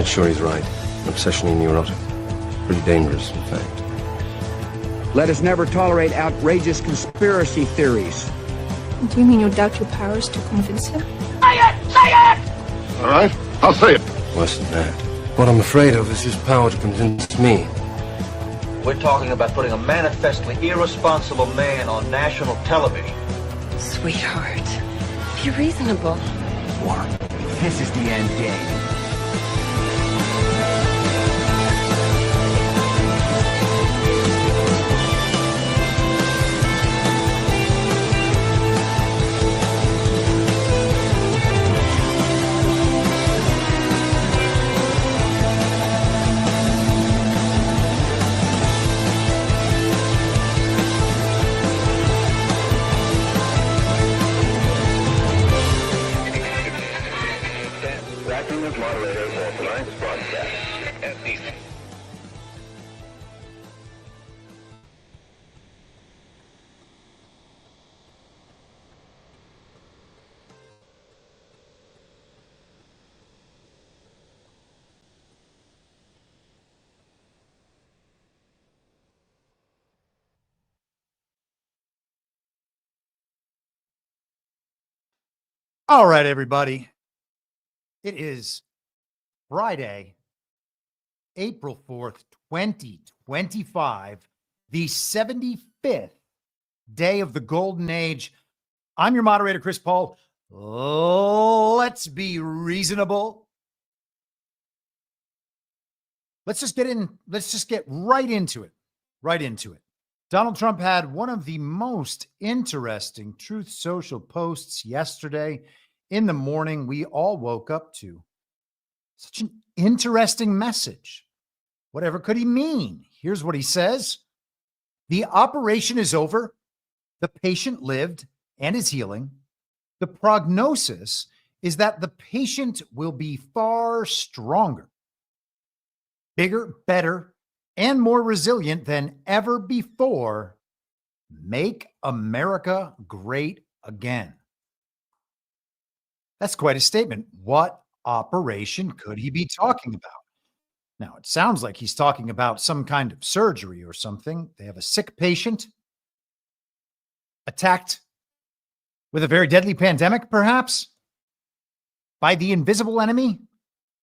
quite sure he's right. Obsessionally neurotic. Pretty dangerous, in fact. Let us never tolerate outrageous conspiracy theories. Do you mean you doubt your powers to convince him? Say it! Say it! All right, I'll say it. Worse than that. What I'm afraid of is his power to convince me. We're talking about putting a manifestly irresponsible man on national television. Sweetheart, be reasonable. War. This is the end game. All right, everybody. It is Friday, April 4th, 2025, the 75th day of the Golden Age. I'm your moderator, Chris Paul. Let's be reasonable. Let's just get right into it. Donald Trump had one of the most interesting Truth Social posts yesterday. In the morning, we all woke up to such an interesting message. Whatever could he mean? Here's what he says. The operation is over. The patient lived and is healing. The prognosis is that the patient will be far stronger, bigger, better, and more resilient than ever before. Make America great again. That's quite a statement. What operation could he be talking about? Now, it sounds like he's talking about some kind of surgery or something. They have a sick patient attacked with a very deadly pandemic, perhaps, by the invisible enemy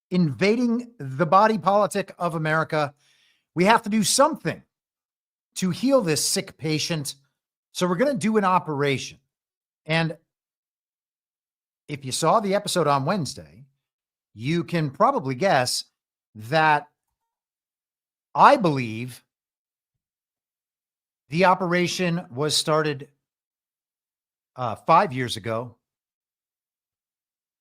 invading the body politic of America. We have to do something to heal this sick patient. So we're going to do an operation. And if you saw the episode on Wednesday, you can probably guess that I believe the operation was started 5 years ago.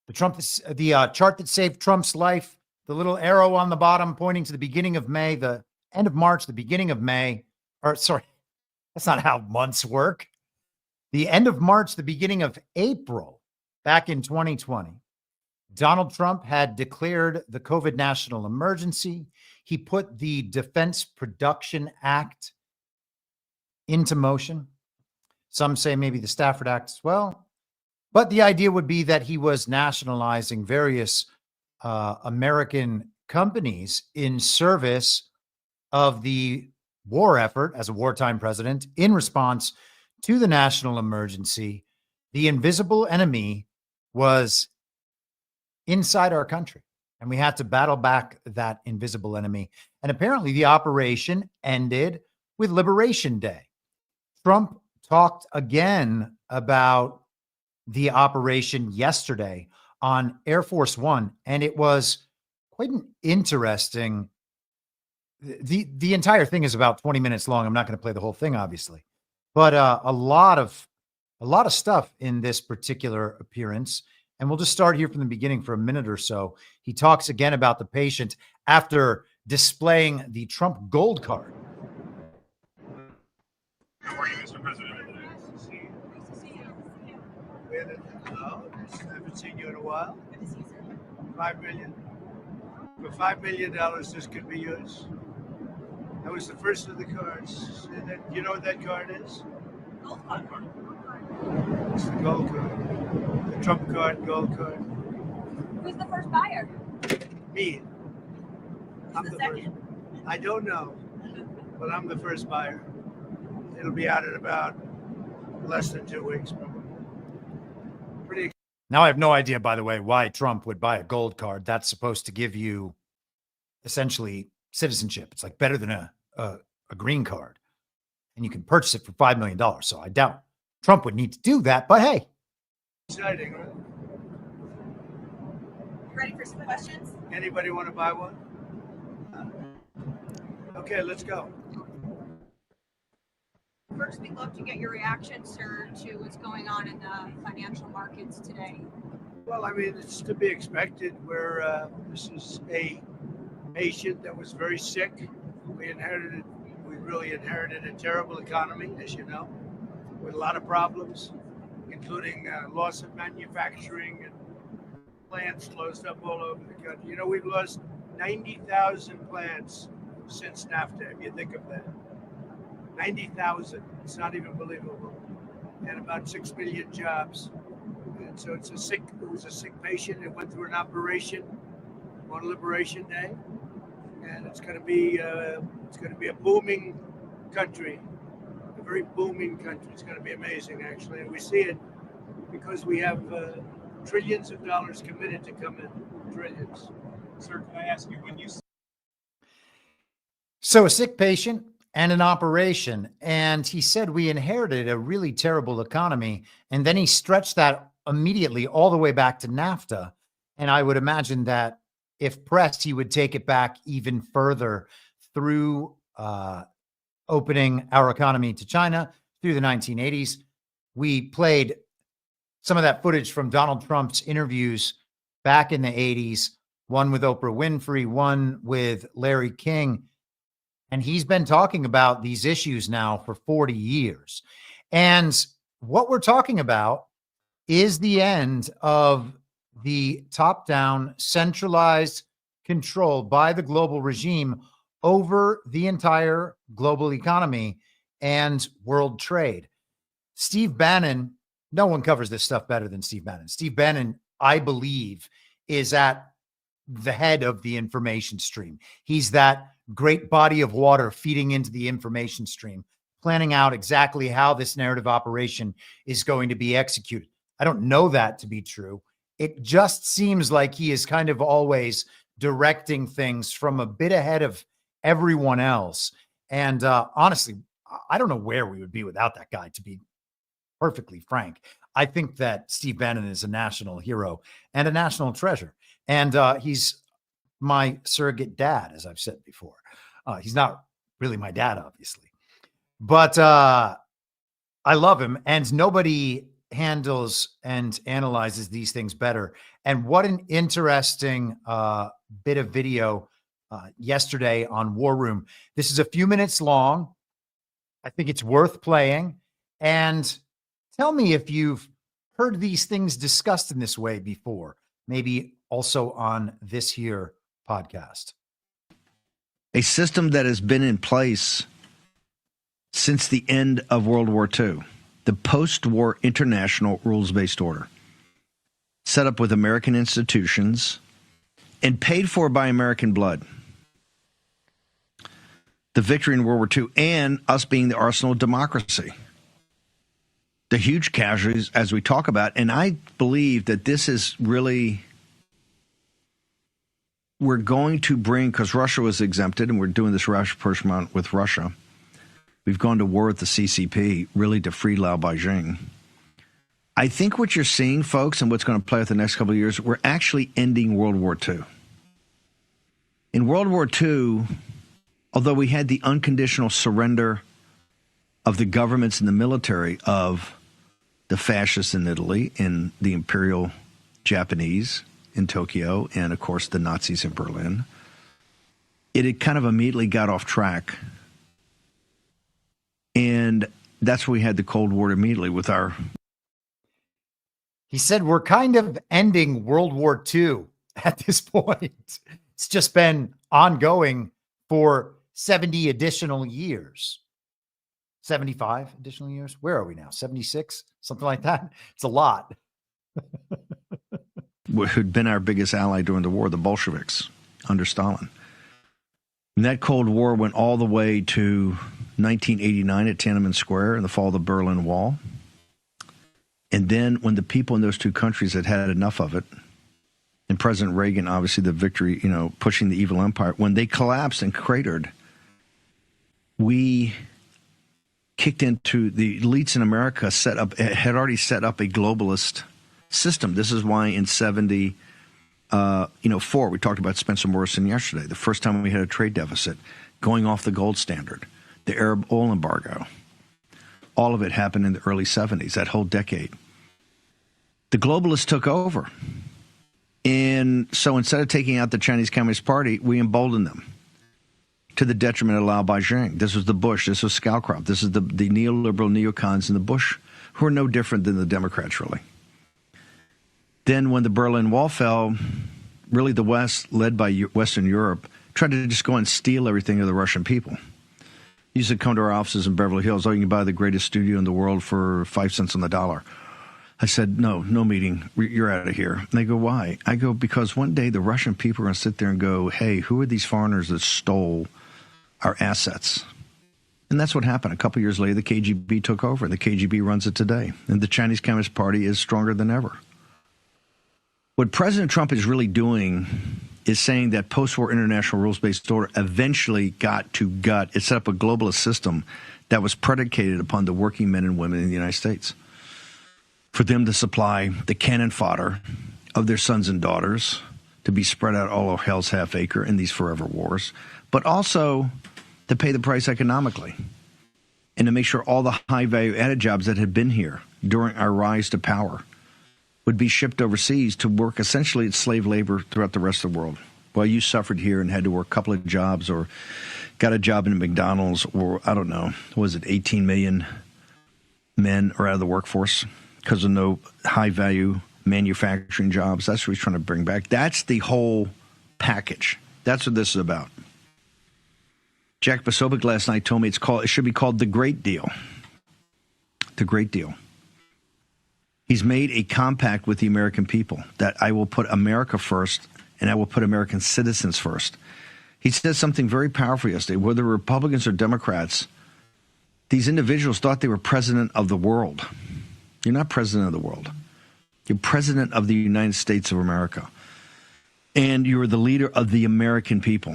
The chart that saved Trump's life, the little arrow on the bottom pointing to the beginning of May, the end of March, the beginning of May, or sorry, that's not how months work. The end of March, the beginning of April, back in 2020, Donald Trump had declared the COVID national emergency. He put the Defense Production Act into motion. Some say maybe the Stafford Act as well. But the idea would be that he was nationalizing various American companies in service of the war effort as a wartime president in response to the national emergency. The invisible enemy was inside our country, and we had to battle back that invisible enemy. And apparently the operation ended with Liberation Day. Trump talked again about the operation yesterday on Air Force One, and it was quite an interesting. The entire thing is about 20 minutes long. I'm not going to play the whole thing, obviously, but a lot of stuff in this particular appearance. And we'll just start here from the beginning for a minute or so. He talks again about the patient after displaying the Trump gold card. How are you, Mr. President? Hello, I haven't seen you in a while. 5 million. For $5 million, this could be yours. That was the first of the cards. You know what that card is? Gold card. It's the gold card. The Trump card, gold card. Who's the first buyer? Me. I'm the second? I don't know, but I'm the first buyer. It'll be out in about less than 2 weeks, probably. Pretty. Now, I have no idea, by the way, why Trump would buy a gold card. That's supposed to give you essentially citizenship. It's like better than a green card, and you can purchase it for $5 million. So I doubt Trump would need to do that, but hey. Exciting, right? Ready for some questions? Anybody want to buy one? Okay, let's go. First, we'd love to get your reaction, sir, to what's going on in the financial markets today. Well, I mean, it's to be expected. This is a nation that was very sick. We really inherited a terrible economy, as you know, with a lot of problems, including loss of manufacturing and plants closed up all over the country. You know, we've lost 90,000 plants since NAFTA, if you think of that. 90,000. It's not even believable. And about 6 million jobs. And so it was a sick patient. It went through an operation on Liberation Day. And it's going to be a booming country, a very booming country. It's going to be amazing, actually. And we see it because we have trillions of dollars committed to come in. Trillions. Sir, can I ask you, when you... So a sick patient and an operation. And he said we inherited a really terrible economy. And then he stretched that immediately all the way back to NAFTA. And I would imagine that if pressed, he would take it back even further through opening our economy to China through the 1980s. We played some of that footage from Donald Trump's interviews back in the 80s, one with Oprah Winfrey, one with Larry King. And he's been talking about these issues now for 40 years. And what we're talking about is the end of the top-down centralized control by the global regime over the entire global economy and world trade. Steve Bannon, no one covers this stuff better than Steve Bannon. Steve Bannon, I believe, is at the head of the information stream. He's that great body of water feeding into the information stream, planning out exactly how this narrative operation is going to be executed. I don't know that to be true. It just seems like he is kind of always directing things from a bit ahead of everyone else. And honestly, I don't know where we would be without that guy, to be perfectly frank. I think that Steve Bannon is a national hero and a national treasure. And he's my surrogate dad, as I've said before. He's not really my dad, obviously. But I love him, and nobody handles and analyzes these things better. And what an interesting bit of video yesterday on War Room. This is a few minutes long. I think it's worth playing. And tell me if you've heard these things discussed in this way before, maybe also on this here podcast. A system that has been in place since the end of World War II, the post-war international rules-based order, set up with American institutions and paid for by American blood. The victory in World War II and us being the arsenal of democracy. The huge casualties, as we talk about, and I believe that this is really... We're going to bring, because Russia was exempted, and we're doing this rapprochement with Russia. We've gone to war with the CCP, really to free Lao Beijing. I think what you're seeing, folks, and what's going to play out the next couple of years, we're actually ending World War II. In World War II, although we had the unconditional surrender of the governments and the military of the fascists in Italy and the imperial Japanese in Tokyo, and of course the Nazis in Berlin, it had kind of immediately got off track. And that's where we had the Cold War immediately with our... He said we're kind of ending World War II at this point. It's just been ongoing for 70 additional years. 75 additional years? Where are we now? 76? Something like that? It's a lot. Who'd been our biggest ally during the war, the Bolsheviks, under Stalin. And that Cold War went all the way to 1989 at Tiananmen Square and the fall of the Berlin Wall. And then when the people in those two countries had had enough of it, and President Reagan, obviously the victory, pushing the evil empire, when they collapsed and cratered, we kicked into the elites in America had already set up a globalist system. This is why in 1974, we talked about Spencer Morrison yesterday, the first time we had a trade deficit, going off the gold standard, the Arab oil embargo. All of it happened in the early 70s, that whole decade. The globalists took over. And so instead of taking out the Chinese Communist Party, we emboldened them to the detriment of Lao Beijing. This was the Bush. This was Scowcroft. This is the neoliberal neocons in the Bush, who are no different than the Democrats, really. Then when the Berlin Wall fell, really the West, led by Western Europe, tried to just go and steal everything of the Russian people. Used to come to our offices in Beverly Hills. Oh, you can buy the greatest studio in the world for 5 cents on the dollar. I said, no meeting. You're out of here. And they go, why? I go, because one day the Russian people are going to sit there and go, hey, who are these foreigners that stole our assets? And that's what happened. A couple years later, the KGB took over, and the KGB runs it today. And the Chinese Communist Party is stronger than ever. What President Trump is really doing is saying that post-war international rules-based order eventually got to gut. It set up a globalist system that was predicated upon the working men and women in the United States, for them to supply the cannon fodder of their sons and daughters to be spread out all over hell's half acre in these forever wars, but also to pay the price economically and to make sure all the high-value added jobs that had been here during our rise to power would be shipped overseas to work essentially as slave labor throughout the rest of the world. While you suffered here and had to work a couple of jobs or got a job in McDonald's or, I don't know, was it 18 million men are out of the workforce because of no high-value manufacturing jobs. That's what he's trying to bring back. That's the whole package. That's what this is about. Jack Posobiec last night told me it should be called The Great Deal. The Great Deal. He's made a compact with the American people that I will put America first and I will put American citizens first. He said something very powerful yesterday. Whether Republicans or Democrats, these individuals thought they were president of the world. You're not president of the world. You're president of the United States of America. And you're the leader of the American people.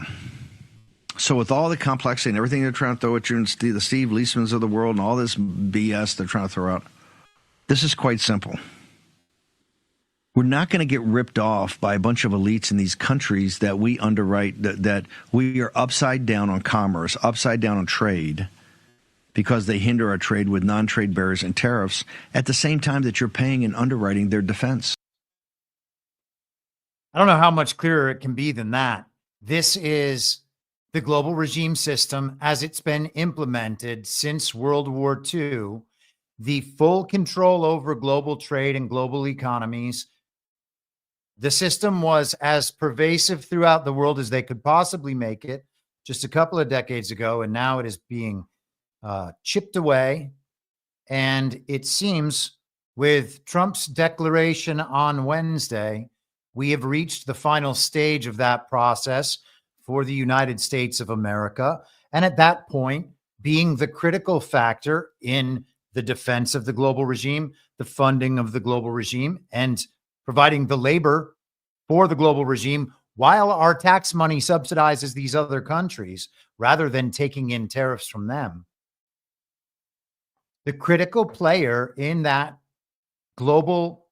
So with all the complexity and everything they're trying to throw at you, and the Steve Leismans of the world and all this BS they're trying to throw out, this is quite simple. We're not going to get ripped off by a bunch of elites in these countries that we underwrite, that we are upside down on commerce, upside down on trade, because they hinder our trade with non-trade barriers and tariffs at the same time that you're paying and underwriting their defense. I don't know how much clearer it can be than that. This is the global regime system as it's been implemented since World War II, the full control over global trade and global economies. The system was as pervasive throughout the world as they could possibly make it just a couple of decades ago, and now it is being chipped away. And it seems with Trump's declaration on Wednesday, we have reached the final stage of that process for the United States of America. And at that point, being the critical factor in the defense of the global regime, the funding of the global regime, and providing the labor for the global regime while our tax money subsidizes these other countries rather than taking in tariffs from them. The critical player in that global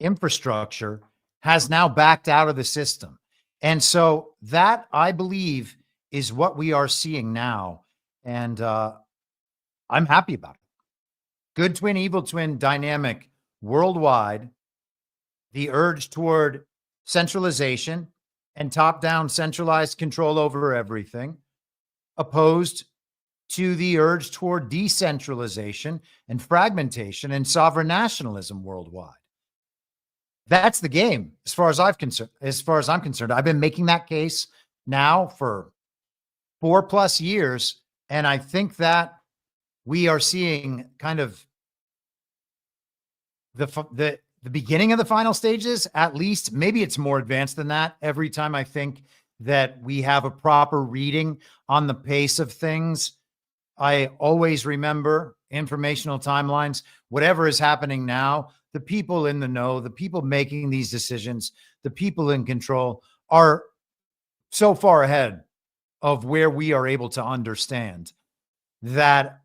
infrastructure has now backed out of the system. And so that, I believe, is what we are seeing now. And I'm happy about it. Good twin, evil twin dynamic worldwide. The urge toward centralization and top-down centralized control over everything, opposed to the urge toward decentralization and fragmentation and sovereign nationalism worldwide. That's the game, as far as I'm concerned. I've been making that case now for 4+ years, and I think that we are seeing kind of the beginning of the final stages. At least, maybe it's more advanced than that. Every time I think that we have a proper reading on the pace of things. I always remember informational timelines. Whatever is happening now, the people in the know, the people making these decisions, the people in control are so far ahead of where we are able to understand that.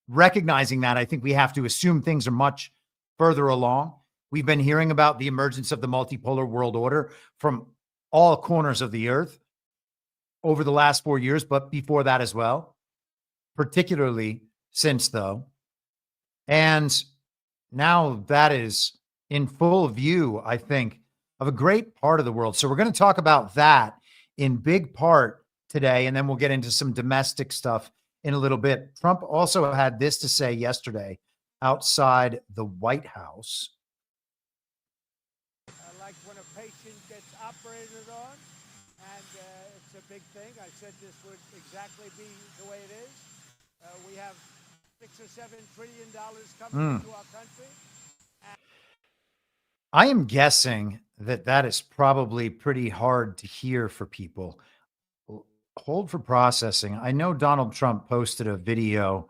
Recognizing that, I think we have to assume things are much further along. We've been hearing about the emergence of the multipolar world order from all corners of the earth over the last 4 years, but before that as well, particularly since though. And now that is in full view, I think, of a great part of the world. So we're going to talk about that in big part today, and then we'll get into some domestic stuff in a little bit. Trump also had this to say yesterday outside the White House. Like when a patient gets operated on, and it's a big thing. I said this would exactly be the way it is. We have $6 or $7 trillion coming into our country. I am guessing that that is probably pretty hard to hear for people. Hold for processing. I know Donald Trump posted a video.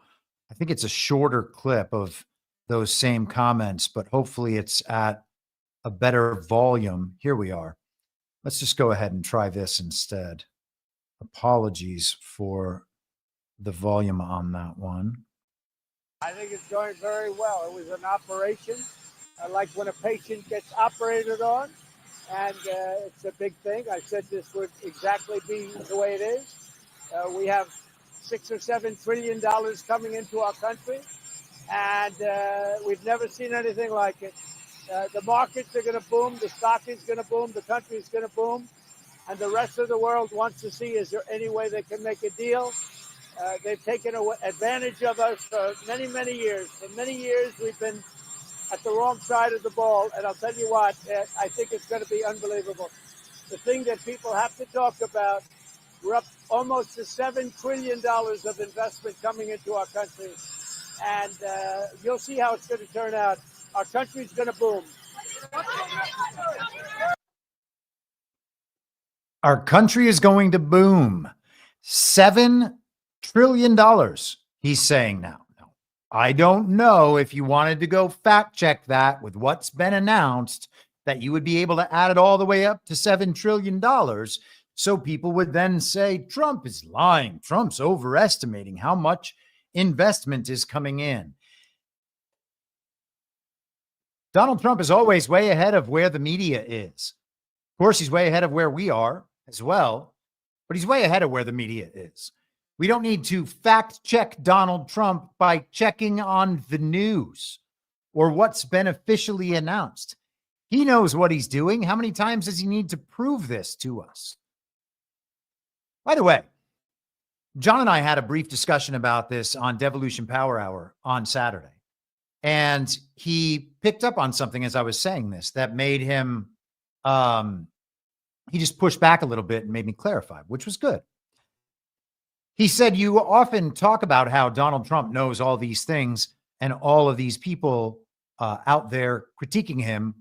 I think it's a shorter clip of those same comments, but hopefully it's at a better volume. Here we are. Let's just go ahead and try this instead. Apologies for the volume on that one. I think it's going very well. It was an operation, like when a patient gets operated on, and it's a big thing. I said this would exactly be the way it is. We have $6 or $7 trillion coming into our country, and we've never seen anything like it. The markets are going to boom, the stock is going to boom, the country is going to boom, and the rest of the world wants to see, is there any way they can make a deal? They've taken advantage of us for many, many years. For many years, we've been at the wrong side of the ball, and I'll tell you what, I think it's going to be unbelievable. The thing that people have to talk about, we're up almost to $7 trillion of investment coming into our country, and you'll see how it's going to turn out. Our country's going to boom. Our country is going to boom. $7 trillion, he's saying now. I don't know if you wanted to go fact check that with what's been announced, that you would be able to add it all the way up to $7 trillion. So people would then say, Trump is lying. Trump's overestimating how much investment is coming in. Donald Trump is always way ahead of where the media is. Of course, he's way ahead of where we are as well, but he's way ahead of where the media is. We don't need to fact check Donald Trump by checking on the news or what's been officially announced. He knows what he's doing. How many times does he need to prove this to us? By the way, John and I had a brief discussion about this on Devolution Power Hour on Saturday. And he picked up on something as I was saying this that made him, he just pushed back a little bit and made me clarify, which was good. He said, you often talk about how Donald Trump knows all these things, and all of these people out there critiquing him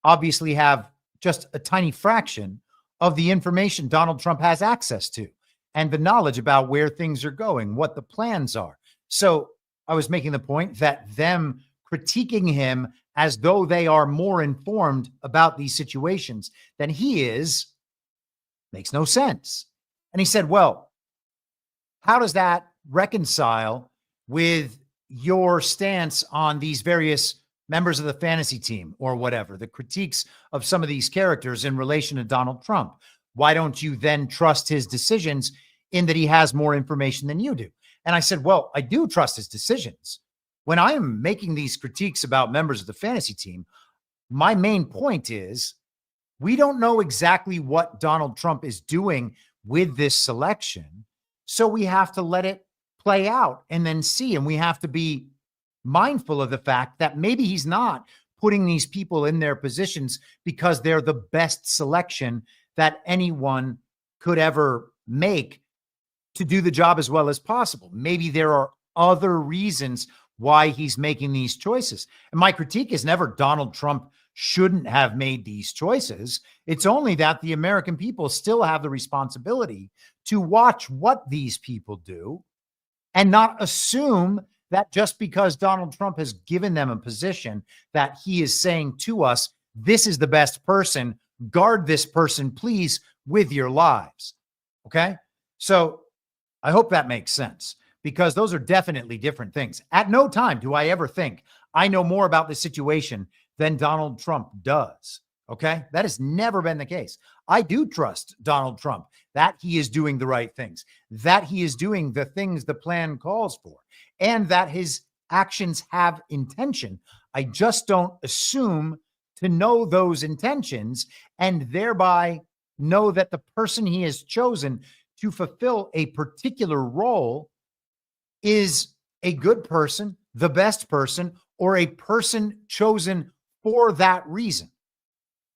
obviously have just a tiny fraction of the information Donald Trump has access to and the knowledge about where things are going, what the plans are. So I was making the point that them critiquing him as though they are more informed about these situations than he is makes no sense. And he said, well, how does that reconcile with your stance on these various members of the fantasy team or whatever, the critiques of some of these characters in relation to Donald Trump? Why don't you then trust his decisions in that he has more information than you do? And I said, well, I do trust his decisions. When I am making these critiques about members of the fantasy team, my main point is we don't know exactly what Donald Trump is doing with this selection. So we have to let it play out and then see. And we have to be mindful of the fact that maybe he's not putting these people in their positions because they're the best selection that anyone could ever make to do the job as well as possible. Maybe there are other reasons why he's making these choices. And my critique is never Donald Trump shouldn't have made these choices. It's only that the American people still have the responsibility to watch what these people do and not assume that just because Donald Trump has given them a position that he is saying to us, this is the best person, guard this person, please, with your lives. Okay? So I hope that makes sense, because those are definitely different things. At no time do I ever think I know more about the situation than Donald Trump does. Okay? That has never been the case. I do trust Donald Trump that he is doing the right things, that he is doing the things the plan calls for, and that his actions have intention. I just don't assume to know those intentions and thereby know that the person he has chosen to fulfill a particular role is a good person, the best person, or a person chosen for that reason.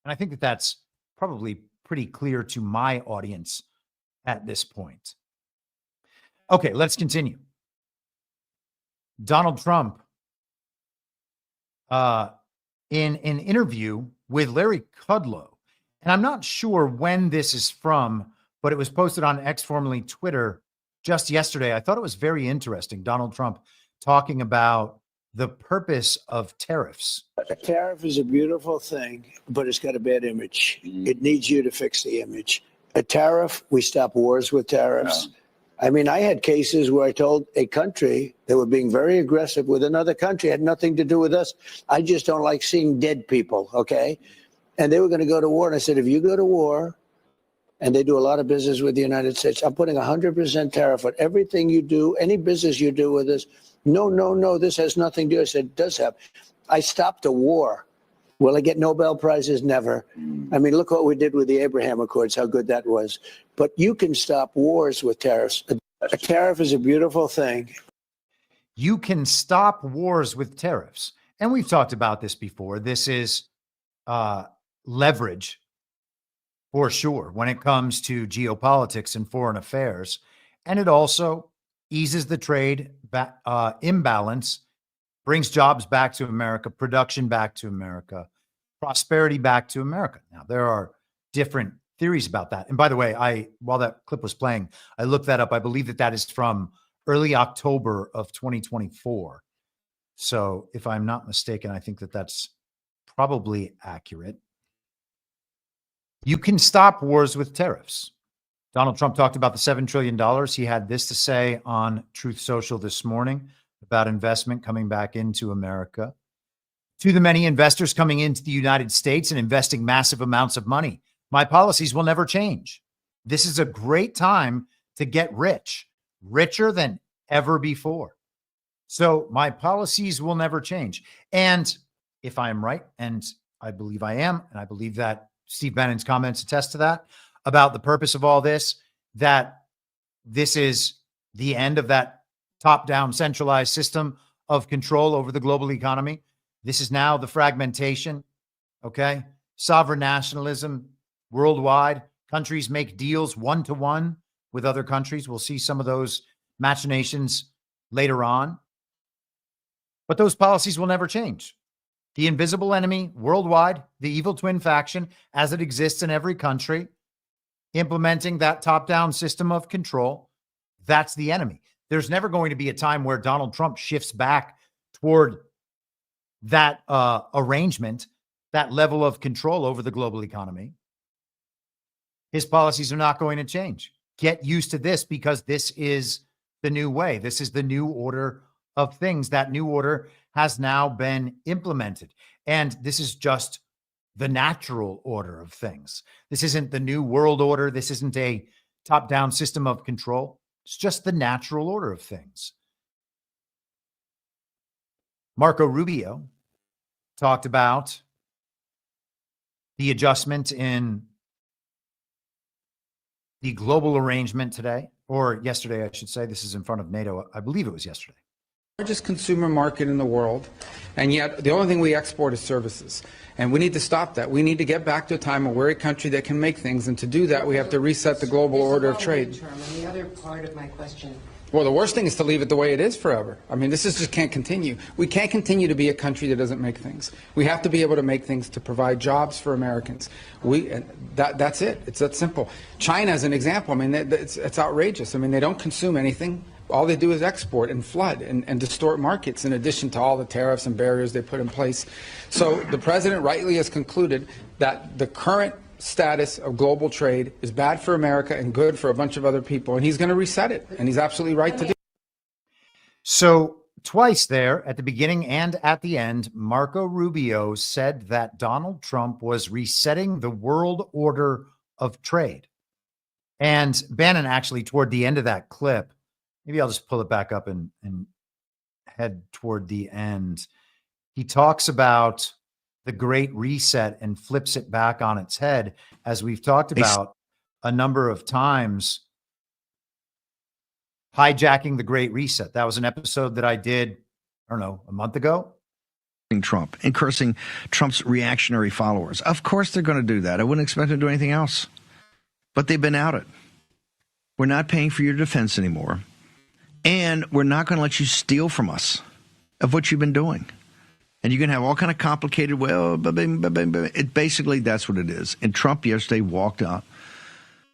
And I think that that's probably pretty clear to my audience at this point. Okay, let's continue. Donald Trump, in an interview with Larry Kudlow, and I'm not sure when this is from, but it was posted on X, formerly Twitter, just yesterday. I thought it was very interesting. Donald Trump talking about the purpose of tariffs. A tariff is a beautiful thing, but it's got a bad image. It needs you to fix the image. A tariff, we stop wars with tariffs. I mean, I had cases where I told a country they were being very aggressive with another country, had nothing to do with us. I just don't like seeing dead people, okay? And they were going to go to war. And I said, if you go to war, and they do a lot of business with the United States, I'm putting 100% tariff on everything you do, any business you do with us. No, this has nothing to do. I said, it does have. I stopped a war. Will I get Nobel Prizes? Never. I mean, look what we did with the Abraham Accords, how good that was. But you can stop wars with tariffs. A tariff is a beautiful thing. You can stop wars with tariffs. And we've talked about this before. This is leverage for sure when it comes to geopolitics and foreign affairs. And it also eases the trade imbalance, brings jobs back to America, production back to America, prosperity back to America. Now, there are different theories about that. And by the way, while that clip was playing, I looked that up. I believe that is from early October of 2024. So if I'm not mistaken, I think that that's probably accurate. You can stop wars with tariffs. Donald Trump talked about the $7 trillion. He had this to say on Truth Social this morning about investment coming back into America. To the many investors coming into the United States and investing massive amounts of money, my policies will never change. This is a great time to get rich, richer than ever before. So my policies will never change. And if I am right, and I believe I am, and I believe that Steve Bannon's comments attest to that, about the purpose of all this, that this is the end of that top-down centralized system of control over the global economy. This is now the fragmentation, okay? Sovereign nationalism worldwide. Countries make deals one-to-one with other countries. We'll see some of those machinations later on. But those policies will never change. The invisible enemy worldwide, the evil twin faction, as it exists in every country, implementing that top-down system of control, that's the enemy. There's never going to be a time where Donald Trump shifts back toward that arrangement, that level of control over the global economy. His policies are not going to change. Get used to this, because this is the new way. This is the new order of things. That new order has now been implemented. And this is just the natural order of things. This isn't the new world order. This isn't a top-down system of control. It's just the natural order of things. Marco Rubio talked about the adjustment in the global arrangement today, or yesterday, I should say. This is in front of NATO. I believe it was yesterday. Largest consumer market in the world, and yet the only thing we export is services. And we need to stop that. We need to get back to a time where we're a country that can make things, and to do that, we have to reset the global order of trade. And the other part of my question Well, the worst thing is to leave it the way it is forever. I mean, just can't continue. We can't continue to be a country that doesn't make things. We have to be able to make things to provide jobs for Americans. That's it. It's that simple. China is an example. I mean, it's outrageous. I mean, they don't consume anything. All they do is export and flood and distort markets, in addition to all the tariffs and barriers they put in place. So the president rightly has concluded that the current status of global trade is bad for America and good for a bunch of other people, and he's going to reset it, and he's absolutely right to do. So twice there, at the beginning and at the end, Marco Rubio said that Donald Trump was resetting the world order of trade. And Bannon, actually, toward the end of that clip, maybe I'll just pull it back up and head toward the end. He talks about the Great Reset and flips it back on its head, as we've talked about a number of times. Hijacking the Great Reset. That was an episode that I did, I don't know, a month ago. Trump and cursing Trump's reactionary followers. Of course they're going to do that. I wouldn't expect them to do anything else. But they've been outed. We're not paying for your defense anymore. And we're not going to let you steal from us of what you've been doing. And you can have all kind of complicated, basically that's what it is. And Trump yesterday walked out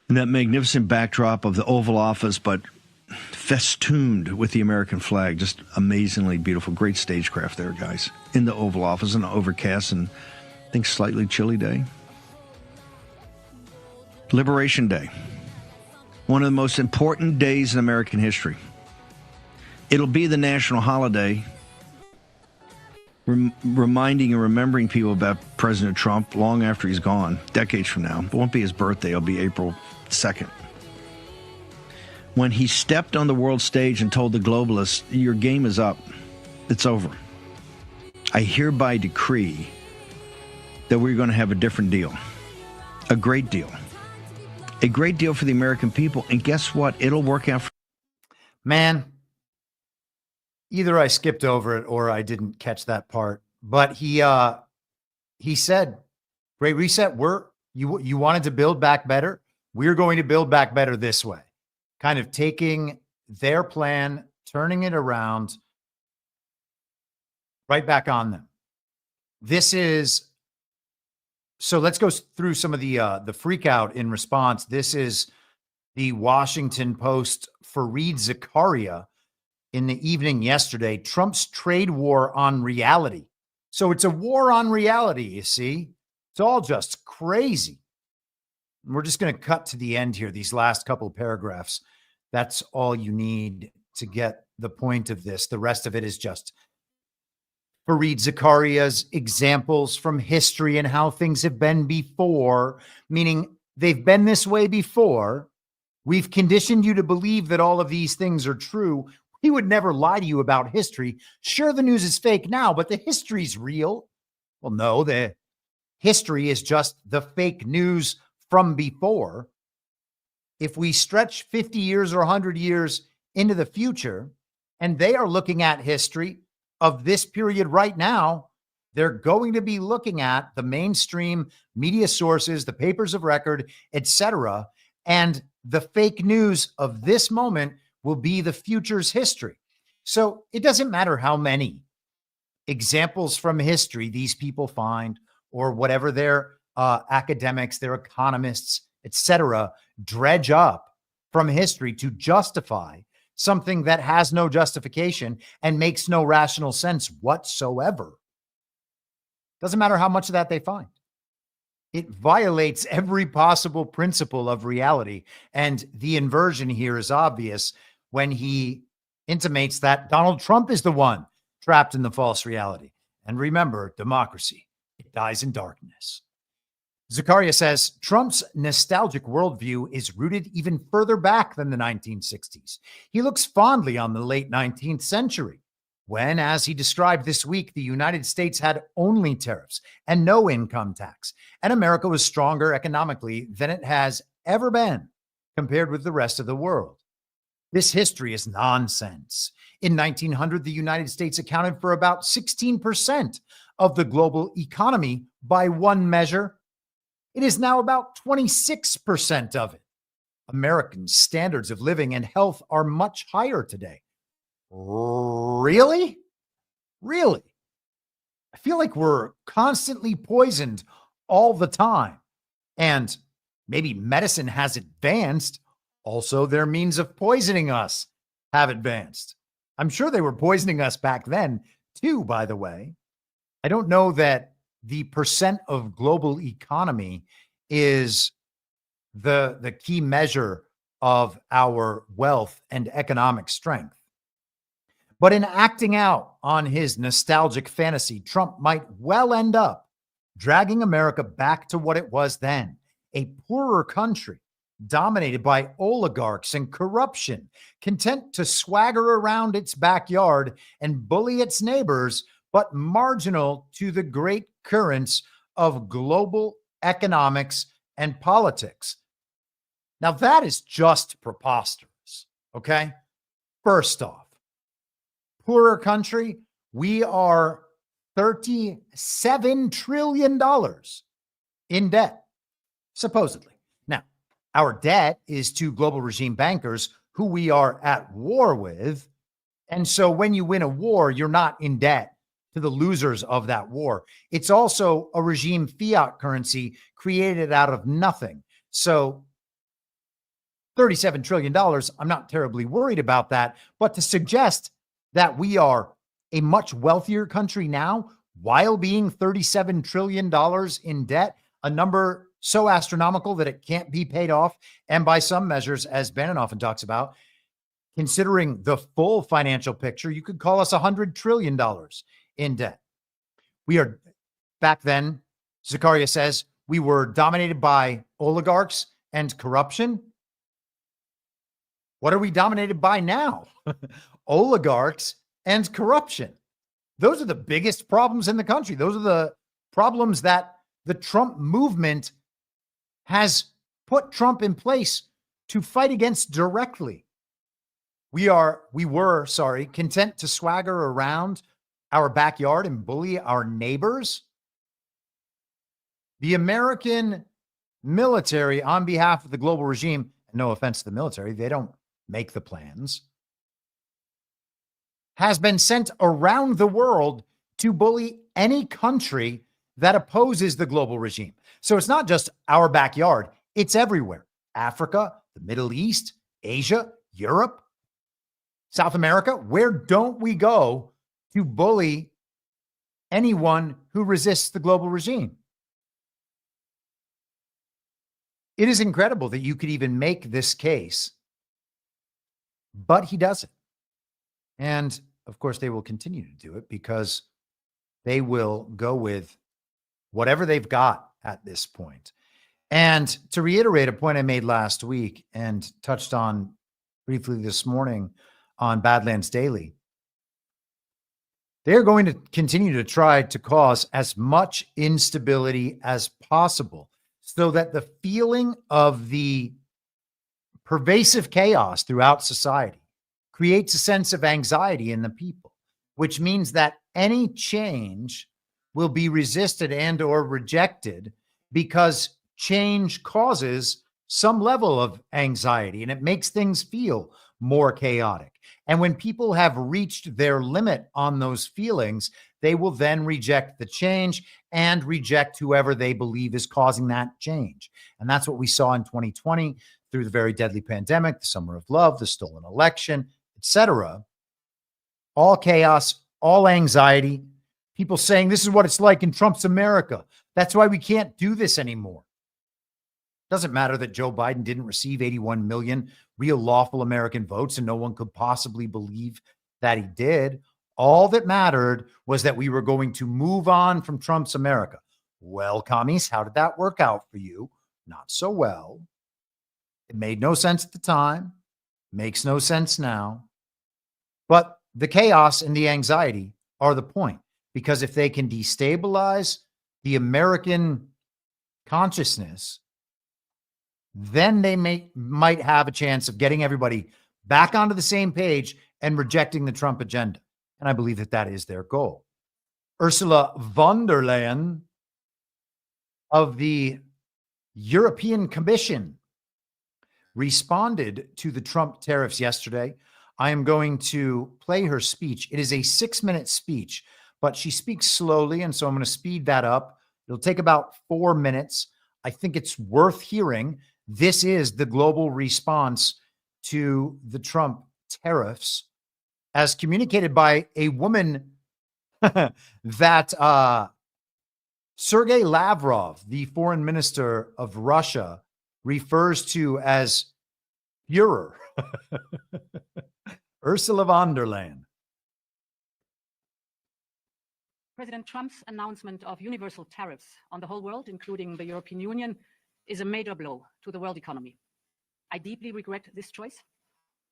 in that magnificent backdrop of the Oval Office, but festooned with the American flag. Just amazingly beautiful. Great stagecraft there, guys. In the Oval Office, an overcast and I think slightly chilly day. Liberation Day. One of the most important days in American history. It'll be the national holiday, reminding and remembering people about President Trump long after he's gone, decades from now. It won't be his birthday. It'll be April 2nd. When he stepped on the world stage and told the globalists, your game is up. It's over. I hereby decree that we're going to have a different deal. A great deal. A great deal for the American people. And guess what? It'll work out for... Man, either I skipped over it or I didn't catch that part. But he said, Great Reset, you wanted to build back better. We're going to build back better this way. Kind of taking their plan, turning it around, right back on them. This is, so let's go through some of the freak out in response. This is the Washington Post, Fareed Zakaria, in the evening yesterday, Trump's trade war on reality. So it's a war on reality, you see. It's all just crazy. And we're just going to cut to the end here, these last couple of paragraphs. That's all you need to get the point of this. The rest of it is just Fareed Zakaria's examples from history and how things have been before, meaning they've been this way before. We've conditioned you to believe that all of these things are true. He would never lie to you about history. Sure, the news is fake now, but the history's real. Well, no, the history is just the fake news from before. If we stretch 50 years or 100 years into the future, and they are looking at history of this period right now, they're going to be looking at the mainstream media sources, the papers of record, etc., and the fake news of this moment will be the future's history. So it doesn't matter how many examples from history these people find, or whatever their academics, their economists, etc., dredge up from history to justify something that has no justification and makes no rational sense whatsoever. Doesn't matter how much of that they find. It violates every possible principle of reality. And the inversion here is obvious when he intimates that Donald Trump is the one trapped in the false reality. And remember, democracy, it dies in darkness. Zakaria says Trump's nostalgic worldview is rooted even further back than the 1960s. He looks fondly on the late 19th century, when, as he described this week, the United States had only tariffs and no income tax, and America was stronger economically than it has ever been compared with the rest of the world. This history is nonsense. In 1900, the United States accounted for about 16% of the global economy by one measure. It is now about 26% of it. Americans' standards of living and health are much higher today. Really? Really? I feel like we're constantly poisoned all the time. And maybe medicine has advanced. Also, their means of poisoning us have advanced. I'm sure they were poisoning us back then, too, by the way. I don't know that the percent of global economy is the key measure of our wealth and economic strength. But in acting out on his nostalgic fantasy, Trump might well end up dragging America back to what it was then, a poorer country dominated by oligarchs and corruption, content to swagger around its backyard and bully its neighbors, but marginal to the great currents of global economics and politics. Now, that is just preposterous, okay? First off, poorer country, we are $37 trillion in debt, supposedly. Now, our debt is to global regime bankers who we are at war with. And so when you win a war, you're not in debt to the losers of that war. It's also a regime fiat currency created out of nothing. So $37 trillion, I'm not terribly worried about that. But to suggest that we are a much wealthier country now while being $37 trillion in debt, a number so astronomical that it can't be paid off, and by some measures, as Bannon often talks about, considering the full financial picture, you could call us $100 trillion in debt. We are, back then, Zakaria says, we were dominated by oligarchs and corruption. What are we dominated by now? Oligarchs and corruption. Those are the biggest problems in the country. Those are the problems that the Trump movement has put Trump in place to fight against directly. We were content to swagger around our backyard and bully our neighbors. The American military, on behalf of the global regime, and no offense to the military, they don't make the plans, has been sent around the world to bully any country that opposes the global regime. So it's not just our backyard, it's everywhere. Africa, the Middle East, Asia, Europe, South America. Where don't we go to bully anyone who resists the global regime? It is incredible that you could even make this case, but he doesn't. And of course, they will continue to do it because they will go with whatever they've got at this point. And to reiterate a point I made last week and touched on briefly this morning on Badlands Daily, they're going to continue to try to cause as much instability as possible so that the feeling of the pervasive chaos throughout society creates a sense of anxiety in the people, which means that any change will be resisted and or rejected because change causes some level of anxiety and it makes things feel more chaotic. And when people have reached their limit on those feelings, they will then reject the change and reject whoever they believe is causing that change. And that's what we saw in 2020 through the very deadly pandemic, the summer of love, the stolen election, etc. All chaos, all anxiety, people saying this is what it's like in Trump's America. That's why we can't do this anymore. Doesn't matter that Joe Biden didn't receive 81 million real lawful American votes and no one could possibly believe that he did. All that mattered was that we were going to move on from Trump's America. Well, commies, how did that work out for you? Not so well. It made no sense at the time. Makes no sense now. But the chaos and the anxiety are the point, because if they can destabilize the American consciousness, then they might have a chance of getting everybody back onto the same page and rejecting the Trump agenda. And I believe that that is their goal. Ursula von der Leyen of the European Commission responded to the Trump tariffs yesterday. I am going to play her speech. It is a 6-minute speech, but she speaks slowly, and so I'm going to speed that up. It'll take about 4 minutes. I think it's worth hearing. This is the global response to the Trump tariffs as communicated by a woman that Sergei Lavrov, the foreign minister of Russia, refers to as Führer. Ursula von der Leyen. President Trump's announcement of universal tariffs on the whole world, including the European Union, is a major blow to the world economy. I deeply regret this choice.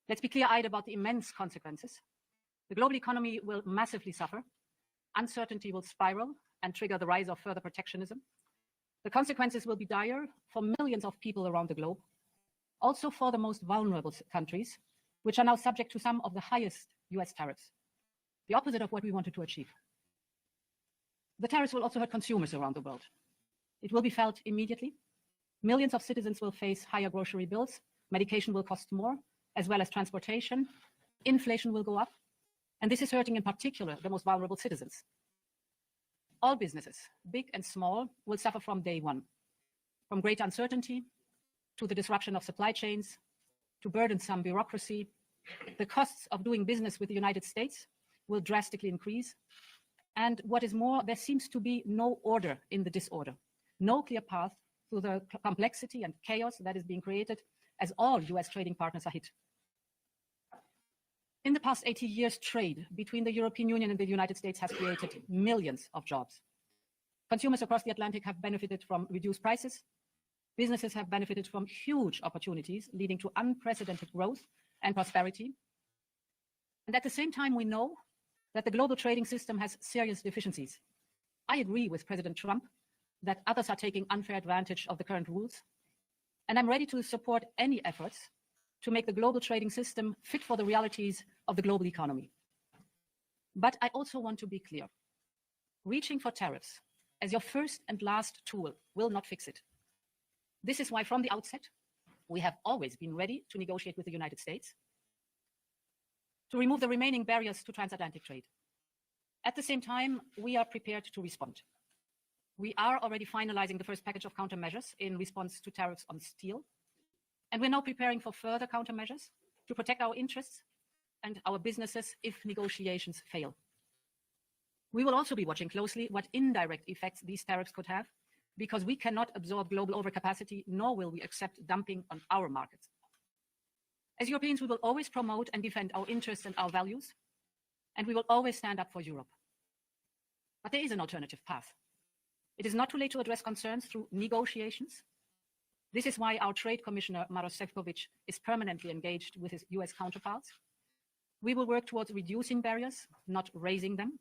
Let's be clear-eyed about the immense consequences. The global economy will massively suffer. Uncertainty will spiral and trigger the rise of further protectionism. The consequences will be dire for millions of people around the globe, also for the most vulnerable countries, which are now subject to some of the highest US tariffs, the opposite of what we wanted to achieve. The tariffs will also hurt consumers around the world. It will be felt immediately. Millions of citizens will face higher grocery bills, medication will cost more, as well as transportation. Inflation will go up, and this is hurting in particular the most vulnerable citizens. All businesses, big and small, will suffer from day one, from great uncertainty to the disruption of supply chains, to burdensome bureaucracy. The costs of doing business with the United States will drastically increase. And what is more, there seems to be no order in the disorder, no clear path through the complexity and chaos that is being created as all US trading partners are hit. In the past 80 years, trade between the European Union and the United States has created millions of jobs. Consumers across the Atlantic have benefited from reduced prices. Businesses have benefited from huge opportunities, leading to unprecedented growth and prosperity. And at the same time, we know that the global trading system has serious deficiencies. I agree with President Trump that others are taking unfair advantage of the current rules, and I'm ready to support any efforts to make the global trading system fit for the realities of the global economy. But I also want to be clear. Reaching for tariffs as your first and last tool will not fix it. This is why from the outset, we have always been ready to negotiate with the United States to remove the remaining barriers to transatlantic trade. At the same time, we are prepared to respond. We are already finalizing the first package of countermeasures in response to tariffs on steel. And we're now preparing for further countermeasures to protect our interests and our businesses if negotiations fail. We will also be watching closely what indirect effects these tariffs could have, because we cannot absorb global overcapacity, nor will we accept dumping on our markets. As Europeans, we will always promote and defend our interests and our values, and we will always stand up for Europe. But there is an alternative path. It is not too late to address concerns through negotiations. This is why our Trade Commissioner, Maros Sefcovic, is permanently engaged with his US counterparts. We will work towards reducing barriers, not raising them.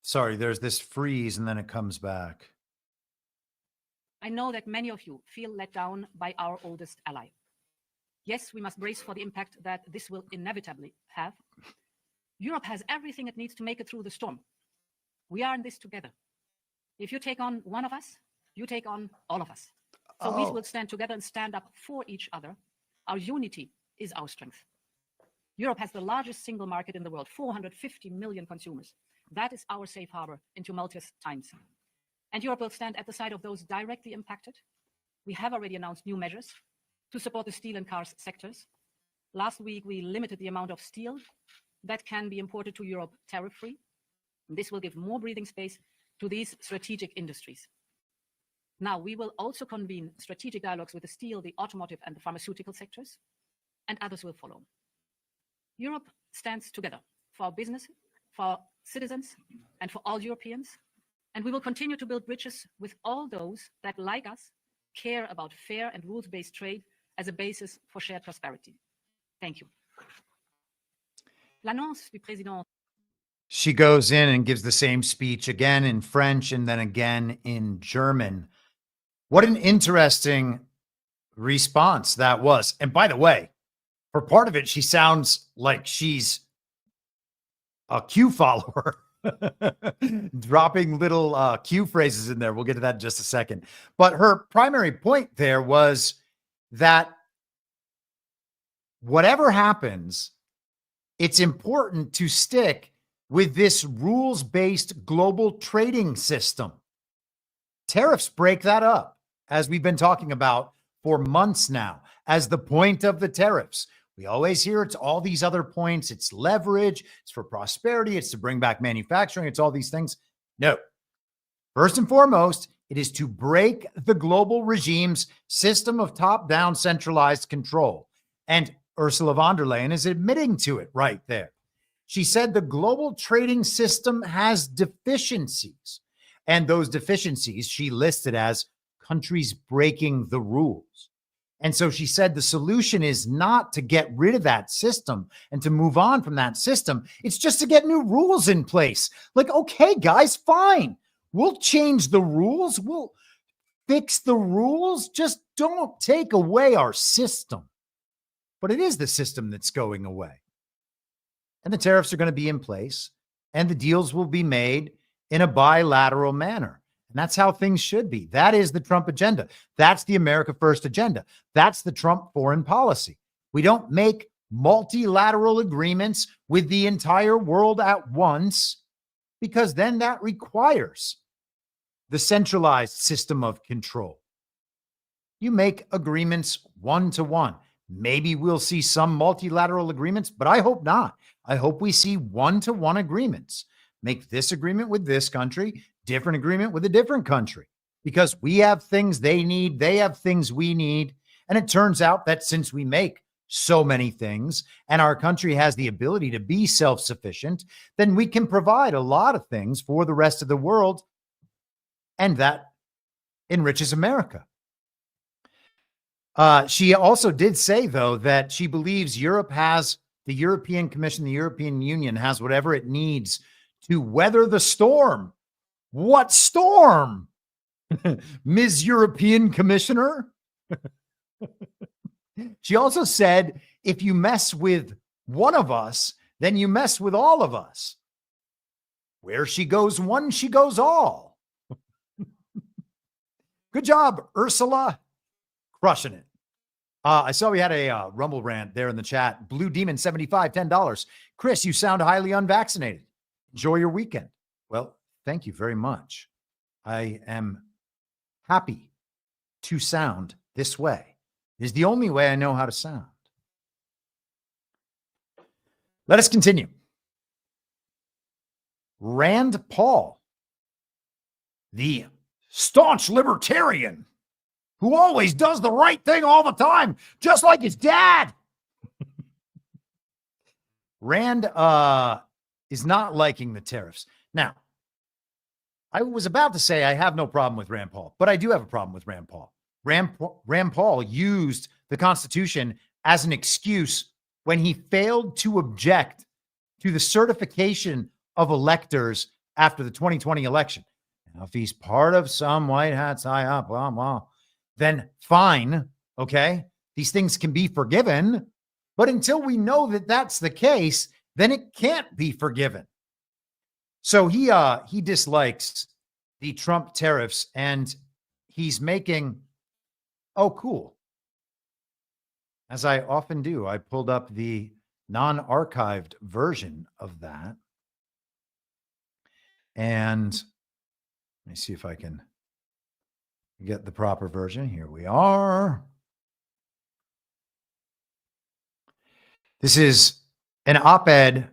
Sorry, there's this freeze and then it comes back. I know that many of you feel let down by our oldest ally. Yes, we must brace for the impact that this will inevitably have. Europe has everything it needs to make it through the storm. We are in this together. If you take on one of us, you take on all of us. So we will stand together and stand up for each other. Our unity is our strength. Europe has the largest single market in the world, 450 million consumers. That is our safe harbor in tumultuous times. And Europe will stand at the side of those directly impacted. We have already announced new measures to support the steel and cars sectors. Last week, we limited the amount of steel that can be imported to Europe tariff-free. This will give more breathing space to these strategic industries. Now, we will also convene strategic dialogues with the steel, the automotive, and the pharmaceutical sectors, and others will follow. Europe stands together for our business, for our citizens, and for all Europeans, and we will continue to build bridges with all those that, like us, care about fair and rules-based trade as a basis for shared prosperity. Thank you. L'annonce du président. She goes in and gives the same speech again in French and then again in German. What an interesting response that was. And by the way, for part of it, she sounds like she's a Q follower. Dropping little cue phrases in there. We'll get to that in just a second. But her primary point there was that whatever happens, it's important to stick with this rules-based global trading system. Tariffs break that up, as we've been talking about for months now, as the point of the tariffs. We always hear it's all these other points. It's leverage. It's for prosperity. It's to bring back manufacturing. It's all these things. No. First and foremost, it is to break the global regime's system of top-down centralized control. And Ursula von der Leyen is admitting to it right there. She said the global trading system has deficiencies. And those deficiencies she listed as countries breaking the rules. And so she said the solution is not to get rid of that system and to move on from that system. It's just to get new rules in place. Like, okay, guys, fine. We'll change the rules. We'll fix the rules. Just don't take away our system. But it is the system that's going away. And the tariffs are going to be in place and the deals will be made in a bilateral manner. And that's how things should be. That is the Trump agenda. That's the America First agenda. That's the Trump foreign policy. We don't make multilateral agreements with the entire world at once, because then that requires the centralized system of control. You make agreements one-to-one. Maybe we'll see some multilateral agreements, but I hope not. I hope we see one-to-one agreements. Make this agreement with this country, different agreement with a different country, because we have things they need, they have things we need. And it turns out that since we make so many things and our country has the ability to be self-sufficient, then we can provide a lot of things for the rest of the world, and that enriches America. She also did say, though, that she believes Europe has, the European Commission, the European Union has whatever it needs to weather the storm. What storm? Ms. European Commissioner? She also said, if you mess with one of us, then you mess with all of us. Where she goes one, she goes all. Good job, Ursula. Crushing it. I saw we had a Rumble rant there in the chat. Blue Demon 75, $10. Chris, you sound highly unvaccinated. Enjoy your weekend. Well, thank you very much. I am happy to sound this way. It is the only way I know how to sound. Let us continue. Rand Paul, the staunch libertarian who always does the right thing all the time, just like his dad. Rand is not liking the tariffs. Now, I was about to say I have no problem with Rand Paul, but I do have a problem with Rand Paul. Rand Paul used the Constitution as an excuse when he failed to object to the certification of electors after the 2020 election. Now, if he's part of some white hat psyop, blah, blah, then fine, okay? These things can be forgiven, but until we know that that's the case, then it can't be forgiven. So he dislikes the Trump tariffs, and he's making, oh, cool. As I often do, I pulled up the non-archived version of that. And let me see if I can get the proper version. Here we are. This is an op-ed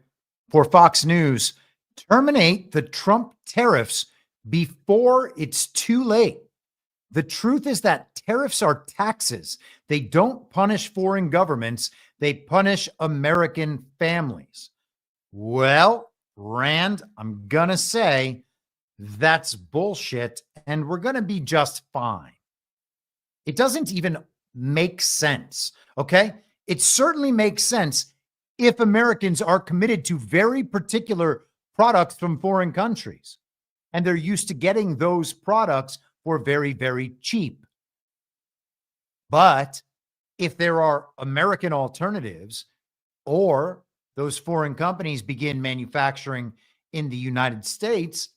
for Fox News. Terminate the Trump tariffs before it's too late. The truth is that tariffs are taxes. They don't punish foreign governments. They punish American families. Well, Rand, I'm going to say that's bullshit, and we're going to be just fine. It doesn't even make sense, okay? It certainly makes sense if Americans are committed to very particular products from foreign countries, and they're used to getting those products for very, very cheap. But if there are American alternatives, or those foreign companies begin manufacturing in the United States,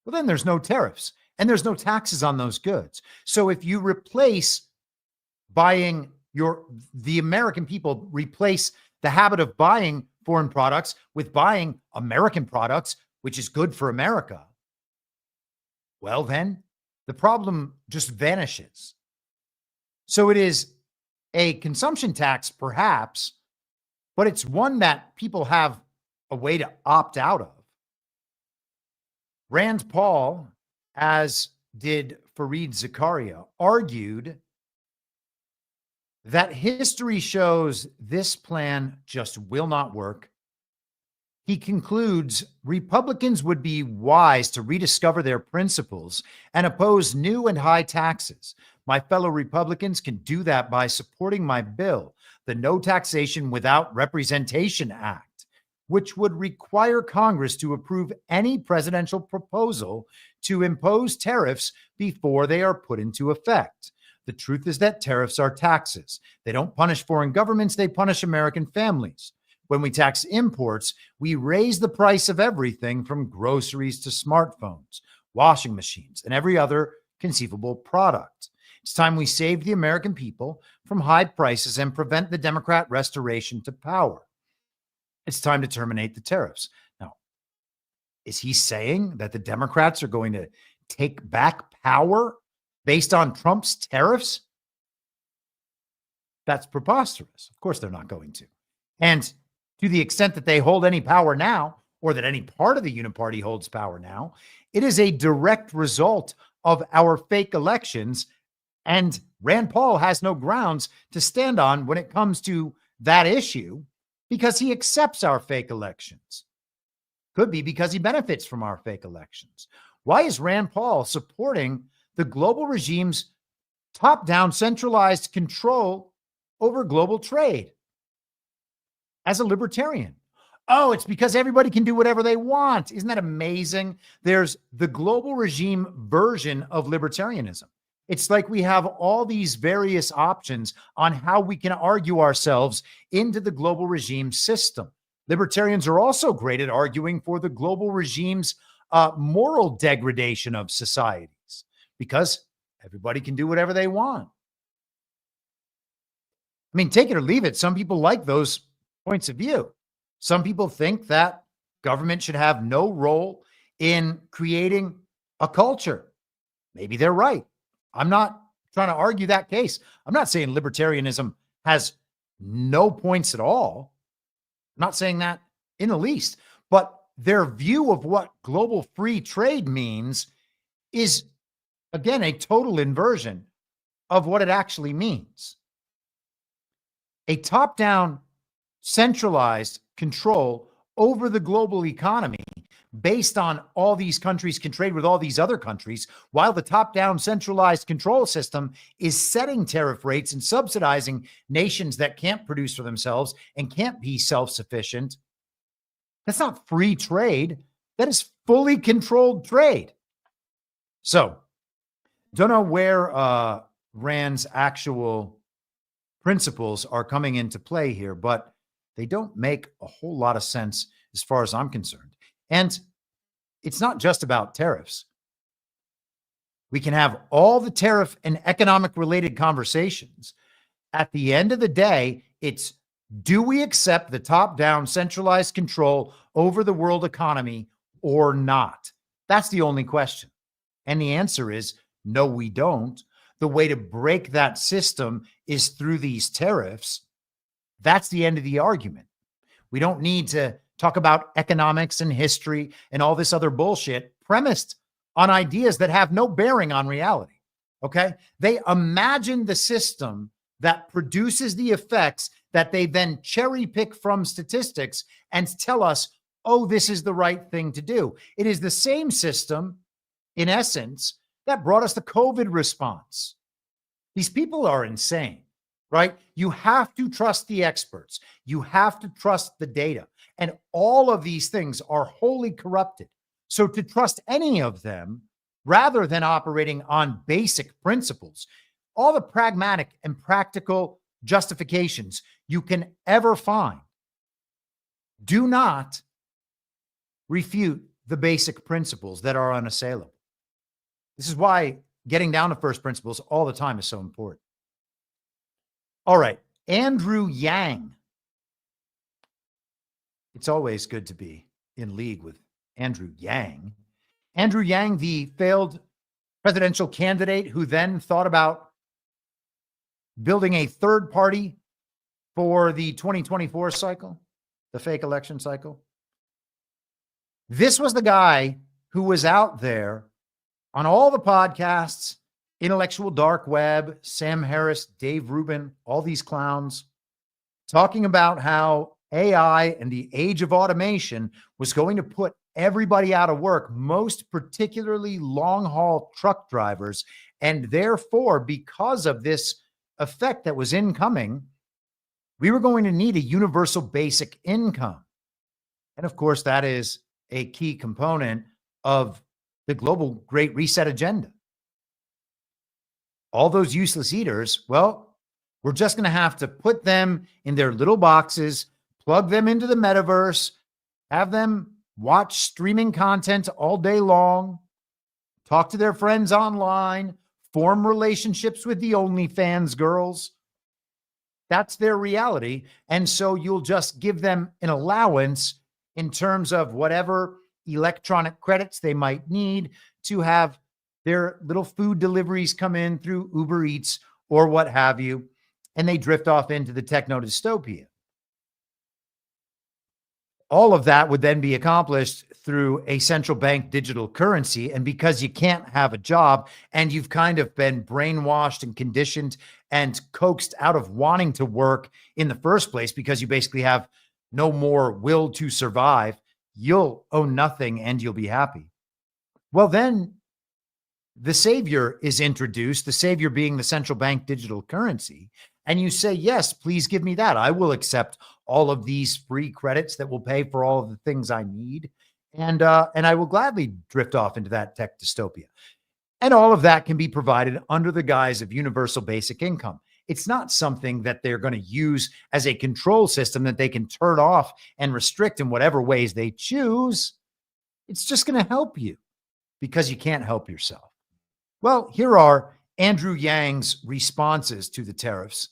well, then there's no tariffs and there's no taxes on those goods. So if you replace buying the American people replace the habit of buying foreign products with buying American products, which is good for America, well, then the problem just vanishes. So it is a consumption tax, perhaps, but it's one that people have a way to opt out of. Rand Paul, as did Fareed Zakaria, argued that history shows this plan just will not work. He concludes Republicans would be wise to rediscover their principles and oppose new and high taxes. My fellow Republicans can do that by supporting my bill, the No Taxation Without Representation Act, which would require Congress to approve any presidential proposal to impose tariffs before they are put into effect. The truth is that tariffs are taxes. They don't punish foreign governments, they punish American families. When we tax imports, we raise the price of everything from groceries to smartphones, washing machines, and every other conceivable product. It's time we saved the American people from high prices and prevent the Democrat restoration to power. It's time to terminate the tariffs. Now, is he saying that the Democrats are going to take back power based on Trump's tariffs? That's preposterous. Of course, they're not going to. And to the extent that they hold any power now, or that any part of the Uniparty holds power now, it is a direct result of our fake elections. And Rand Paul has no grounds to stand on when it comes to that issue because he accepts our fake elections. Could be because he benefits from our fake elections. Why is Rand Paul supporting the global regime's top-down centralized control over global trade as a libertarian? Oh, it's because everybody can do whatever they want. Isn't that amazing? There's the global regime version of libertarianism. It's like we have all these various options on how we can argue ourselves into the global regime system. Libertarians are also great at arguing for the global regime's moral degradation of societies because everybody can do whatever they want. I mean, take it or leave it. Some people like those points of view. Some people think that government should have no role in creating a culture. Maybe they're right. I'm not trying to argue that case. I'm not saying libertarianism has no points at all. I'm not saying that in the least. But their view of what global free trade means is, again, a total inversion of what it actually means. A top-down centralized control over the global economy based on all these countries can trade with all these other countries, while the top-down centralized control system is setting tariff rates and subsidizing nations that can't produce for themselves and can't be self-sufficient. That's not free trade. That is fully controlled trade. So, don't know where Rand's actual principles are coming into play here, but they don't make a whole lot of sense as far as I'm concerned. And it's not just about tariffs. We can have all the tariff and economic related conversations. At the end of the day, it's, do we accept the top-down centralized control over the world economy or not? That's the only question. And the answer is no, we don't. The way to break that system is through these tariffs. That's the end of the argument. We don't need to talk about economics and history and all this other bullshit premised on ideas that have no bearing on reality. Okay? They imagine the system that produces the effects that they then cherry pick from statistics and tell us, oh, this is the right thing to do. It is the same system, in essence, that brought us the COVID response. These people are insane, right? You have to trust the experts. You have to trust the data. And all of these things are wholly corrupted. So to trust any of them, rather than operating on basic principles, all the pragmatic and practical justifications you can ever find do not refute the basic principles that are unassailable. This is why getting down to first principles all the time is so important. All right, Andrew Yang. It's always good to be in league with Andrew Yang. Andrew Yang, the failed presidential candidate who then thought about building a third party for the 2024 cycle, the fake election cycle. This was the guy who was out there on all the podcasts, Intellectual Dark Web, Sam Harris, Dave Rubin, all these clowns, talking about how AI and the age of automation was going to put everybody out of work, most particularly long-haul truck drivers. And therefore, because of this effect that was incoming, we were going to need a universal basic income. And of course, that is a key component of the global Great Reset agenda. All those useless eaters, well, we're just going to have to put them in their little boxes, plug them into the metaverse, have them watch streaming content all day long, talk to their friends online, form relationships with the OnlyFans girls. That's their reality. And so you'll just give them an allowance in terms of whatever electronic credits they might need to have their little food deliveries come in through Uber Eats or what have you, and they drift off into the techno dystopia. All of that would then be accomplished through a central bank digital currency. And because you can't have a job and you've kind of been brainwashed and conditioned and coaxed out of wanting to work in the first place because you basically have no more will to survive, you'll own nothing and you'll be happy. Well, then the savior is introduced, the savior being the central bank digital currency. And you say, yes, please give me that. I will accept all of these free credits that will pay for all of the things I need. And I will gladly drift off into that tech dystopia. And all of that can be provided under the guise of universal basic income. It's not something that they're going to use as a control system that they can turn off and restrict in whatever ways they choose. It's just going to help you because you can't help yourself. Well, here are Andrew Yang's responses to the tariffs.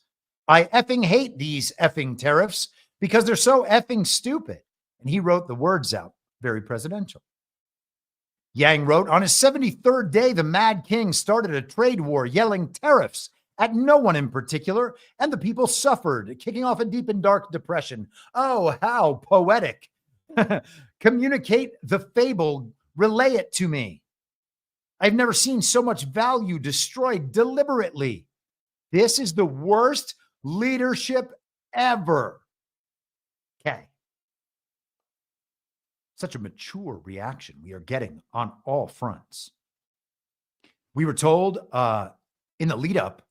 I effing hate these effing tariffs because they're so effing stupid. And he wrote the words out, very presidential. Yang wrote, on his 73rd day, the Mad King started a trade war yelling tariffs at no one in particular, and the people suffered, kicking off a deep and dark depression. Oh, how poetic. Communicate the fable, relay it to me. I've never seen so much value destroyed deliberately. This is the worst leadership ever. Okay. Such a mature reaction we are getting on all fronts. We were told in the lead up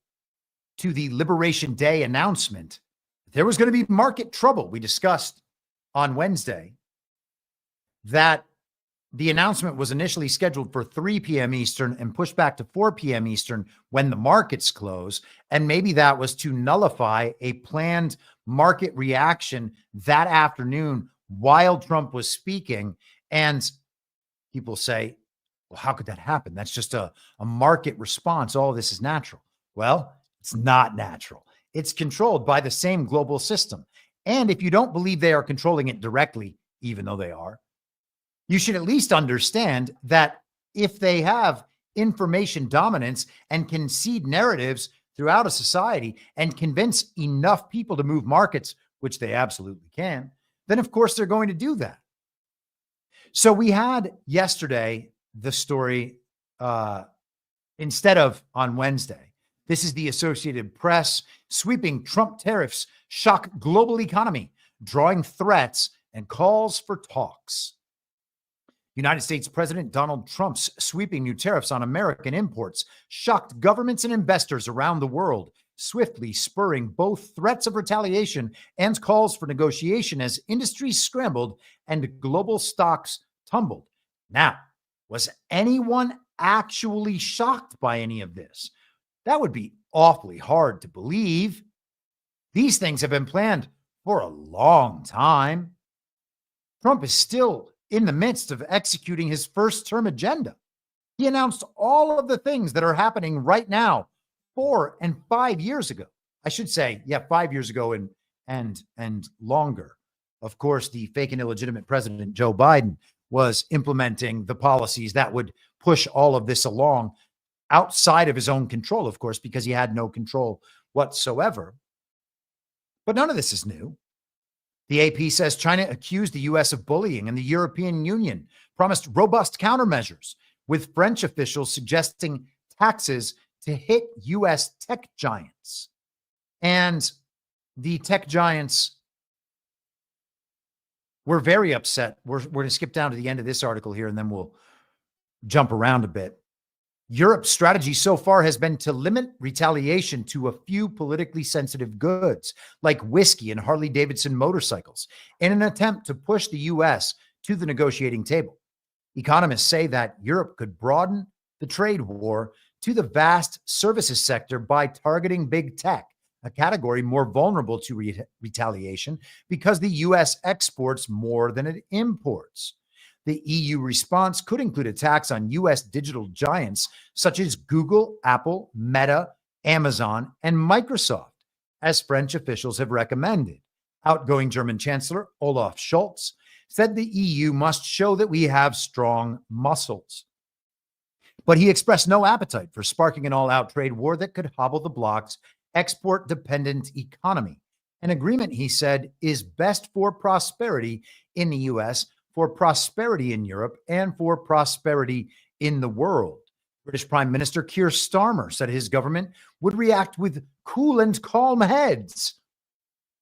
to the Liberation Day announcement, there was going to be market trouble. We discussed on Wednesday that the announcement was initially scheduled for 3 p.m. Eastern and pushed back to 4 p.m. Eastern when the markets close. And maybe that was to nullify a planned market reaction that afternoon while Trump was speaking. And people say, well, how could that happen? That's just a market response. All this is natural. Well, it's not natural. It's controlled by the same global system. And if you don't believe they are controlling it directly, even though they are, you should at least understand that if they have information dominance and can seed narratives throughout a society and convince enough people to move markets, which they absolutely can, then of course they're going to do that. So we had yesterday the story instead of on Wednesday. This is the Associated Press. Sweeping Trump tariffs shock global economy, drawing threats and calls for talks. United States President Donald Trump's sweeping new tariffs on American imports shocked governments and investors around the world, swiftly spurring both threats of retaliation and calls for negotiation as industries scrambled and global stocks tumbled. Now, was anyone actually shocked by any of this? That would be awfully hard to believe. These things have been planned for a long time. Trump is still in the midst of executing his first term agenda. He announced all of the things that are happening right now 4 and 5 years ago. I should say, 5 years ago and longer. Of course, the fake and illegitimate president, Joe Biden, was implementing the policies that would push all of this along outside of his own control, of course, because he had no control whatsoever. But none of this is new. The AP says China accused the U.S. of bullying, and the European Union promised robust countermeasures, with French officials suggesting taxes to hit U.S. tech giants. And the tech giants were very upset. We're going to skip down to the end of this article here, and then we'll jump around a bit. Europe's strategy so far has been to limit retaliation to a few politically sensitive goods, like whiskey and Harley-Davidson motorcycles, in an attempt to push the U.S. to the negotiating table. Economists say that Europe could broaden the trade war to the vast services sector by targeting big tech, a category more vulnerable to retaliation because the U.S. exports more than it imports. The EU response could include attacks on U.S. digital giants such as Google, Apple, Meta, Amazon, and Microsoft, as French officials have recommended. Outgoing German Chancellor Olaf Scholz said the EU must show that we have strong muscles. But he expressed no appetite for sparking an all-out trade war that could hobble the bloc's export-dependent economy. An agreement, he said, is best for prosperity in the U.S., for prosperity in Europe, and for prosperity in the world. British Prime Minister Keir Starmer said his government would react with cool and calm heads,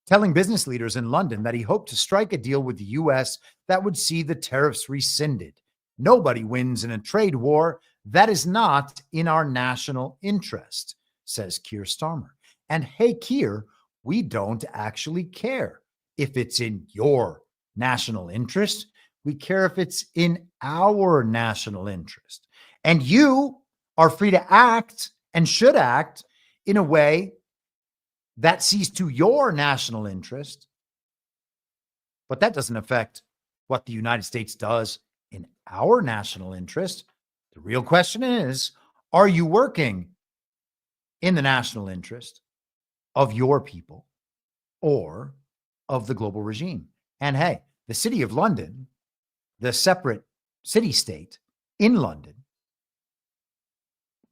telling business leaders in London that he hoped to strike a deal with the U.S. that would see the tariffs rescinded. Nobody wins in a trade war. That is not in our national interest, says Keir Starmer. And hey, Keir, we don't actually care if it's in your national interest. We care if it's in our national interest. And you are free to act and should act in a way that sees to your national interest. But that doesn't affect what the United States does in our national interest. The real question is, are you working in the national interest of your people or of the global regime? And hey, the City of London, the separate city-state in London,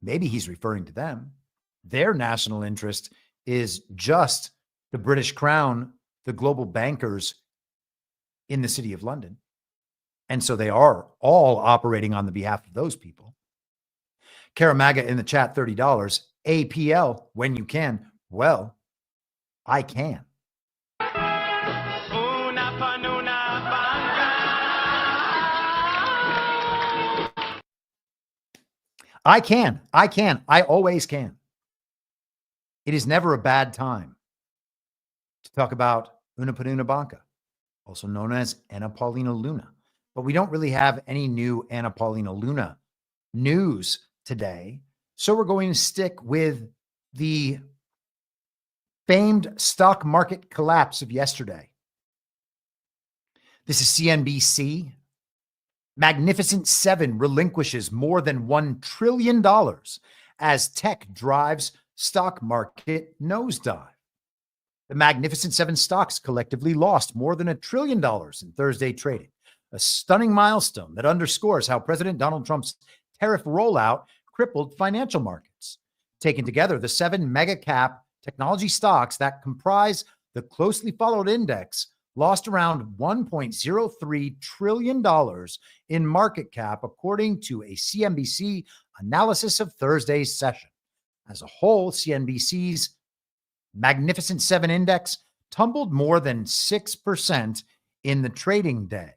maybe he's referring to them. Their national interest is just the British Crown, the global bankers in the City of London. And so they are all operating on the behalf of those people. Karamaga in the chat, $30. APL, when you can. Well, I can. I can. I always can. It is never a bad time to talk about Una Panuna Banca, also known as Anna Paulina Luna. But we don't really have any new Anna Paulina Luna news today. So we're going to stick with the famed stock market collapse of yesterday. This is CNBC. Magnificent Seven relinquishes more than $1 trillion as tech drives stock market nosedive. The Magnificent Seven stocks collectively lost more than $1 trillion in Thursday trading, a stunning milestone that underscores how President Donald Trump's tariff rollout crippled financial markets. Taken together, the 7 mega cap technology stocks that comprise the closely followed index lost around $1.03 trillion in market cap, according to a CNBC analysis of Thursday's session. As a whole, CNBC's Magnificent Seven index tumbled more than 6% in the trading day.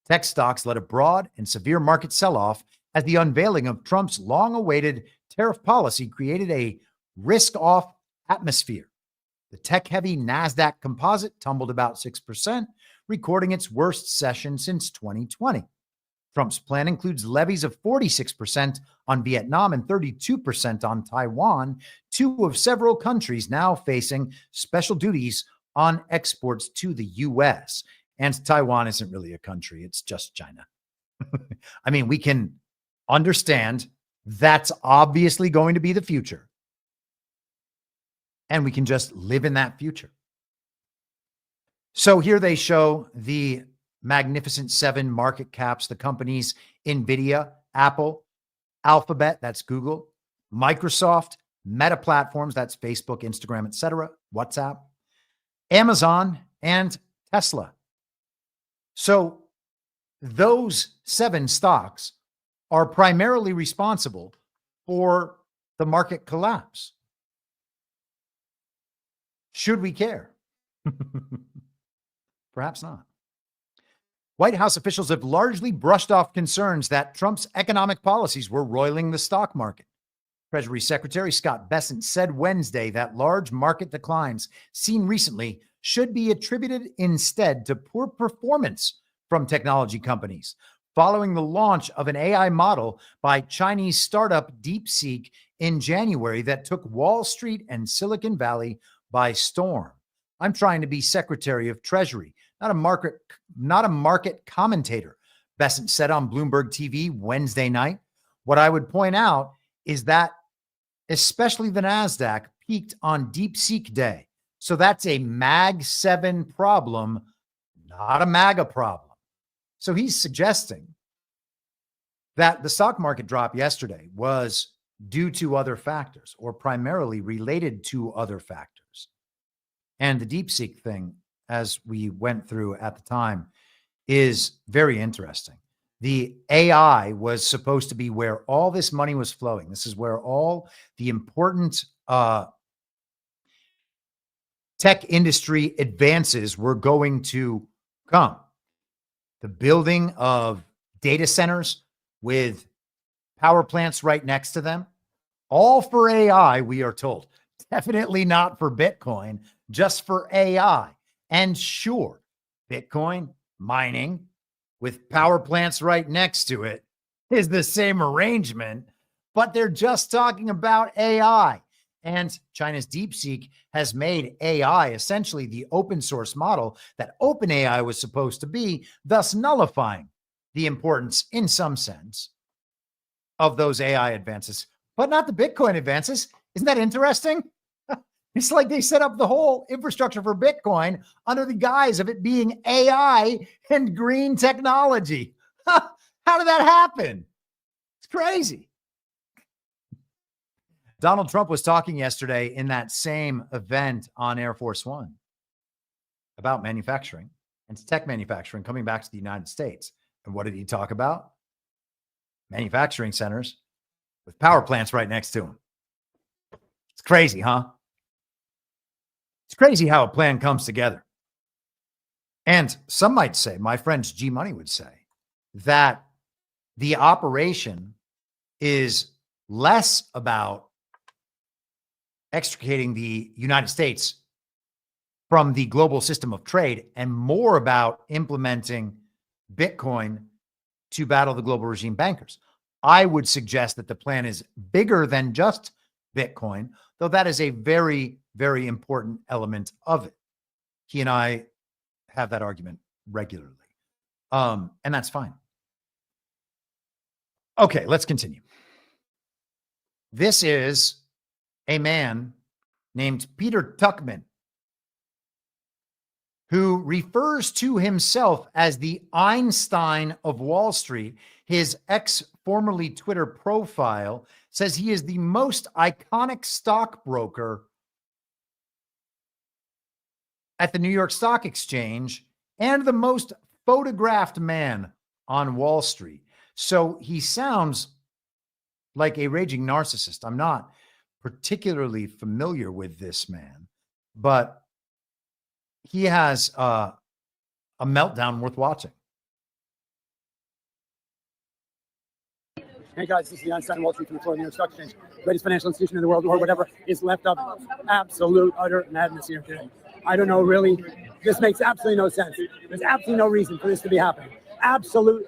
Tech stocks led a broad and severe market sell-off as the unveiling of Trump's long-awaited tariff policy created a risk-off atmosphere. The tech-heavy NASDAQ composite tumbled about 6%, recording its worst session since 2020. Trump's plan includes levies of 46% on Vietnam and 32% on Taiwan, two of several countries now facing special duties on exports to the U.S. And Taiwan isn't really a country. It's just China. I mean, we can understand that's obviously going to be the future. And we can just live in that future. So here they show the Magnificent Seven market caps, the companies NVIDIA, Apple, Alphabet, that's Google, Microsoft, Meta Platforms, that's Facebook, Instagram, etc., WhatsApp, Amazon, and Tesla. So those 7 stocks are primarily responsible for the market collapse. Should we care? Perhaps not. White House officials have largely brushed off concerns that Trump's economic policies were roiling the stock market. Treasury Secretary Scott Bessent said Wednesday that large market declines seen recently should be attributed instead to poor performance from technology companies, following the launch of an AI model by Chinese startup DeepSeek in January that took Wall Street and Silicon Valley by storm. I'm trying to be Secretary of Treasury, not a market commentator, Bessent said on Bloomberg TV Wednesday night. What I would point out is that especially the NASDAQ peaked on DeepSeek Day. So that's a Mag 7 problem, not a MAGA problem. So he's suggesting that the stock market drop yesterday was due to other factors or primarily related to other factors. And the DeepSeek thing, as we went through at the time, is very interesting. The AI was supposed to be where all this money was flowing. This is where all the important tech industry advances were going to come. The building of data centers with power plants right next to them, all for AI, we are told. Definitely not for Bitcoin, just for AI. And sure, Bitcoin mining with power plants right next to it is the same arrangement, but they're just talking about AI. And China's DeepSeek has made AI essentially the open source model that OpenAI was supposed to be, thus nullifying the importance, in some sense, of those AI advances, but not the Bitcoin advances. Isn't that interesting? It's like they set up the whole infrastructure for Bitcoin under the guise of it being AI and green technology. How did that happen? It's crazy. Donald Trump was talking yesterday in that same event on Air Force One about manufacturing and tech manufacturing coming back to the United States. And what did he talk about? Manufacturing centers with power plants right next to them. It's crazy, huh? It's crazy how a plan comes together. And some might say, my friends G Money would say, that the operation is less about extricating the United States from the global system of trade and more about implementing Bitcoin to battle the global regime bankers. I would suggest that the plan is bigger than just Bitcoin, though that is a very, very important element of it. He and I have that argument regularly. And that's fine. Okay, let's continue. This is a man named Peter Tuchman, who refers to himself as the Einstein of Wall Street. His formerly Twitter profile says he is the most iconic stockbroker at the New York Stock Exchange and the most photographed man on Wall Street. So he sounds like a raging narcissist. I'm not particularly familiar with this man, but he has a meltdown worth watching. Hey guys, this is the Einstein Wall Street from the floor of the New York Stock Exchange, greatest financial institution in the world, or whatever is left of absolute, utter madness here today. I don't know, really. This makes absolutely no sense. There's absolutely no reason for this to be happening. Absolute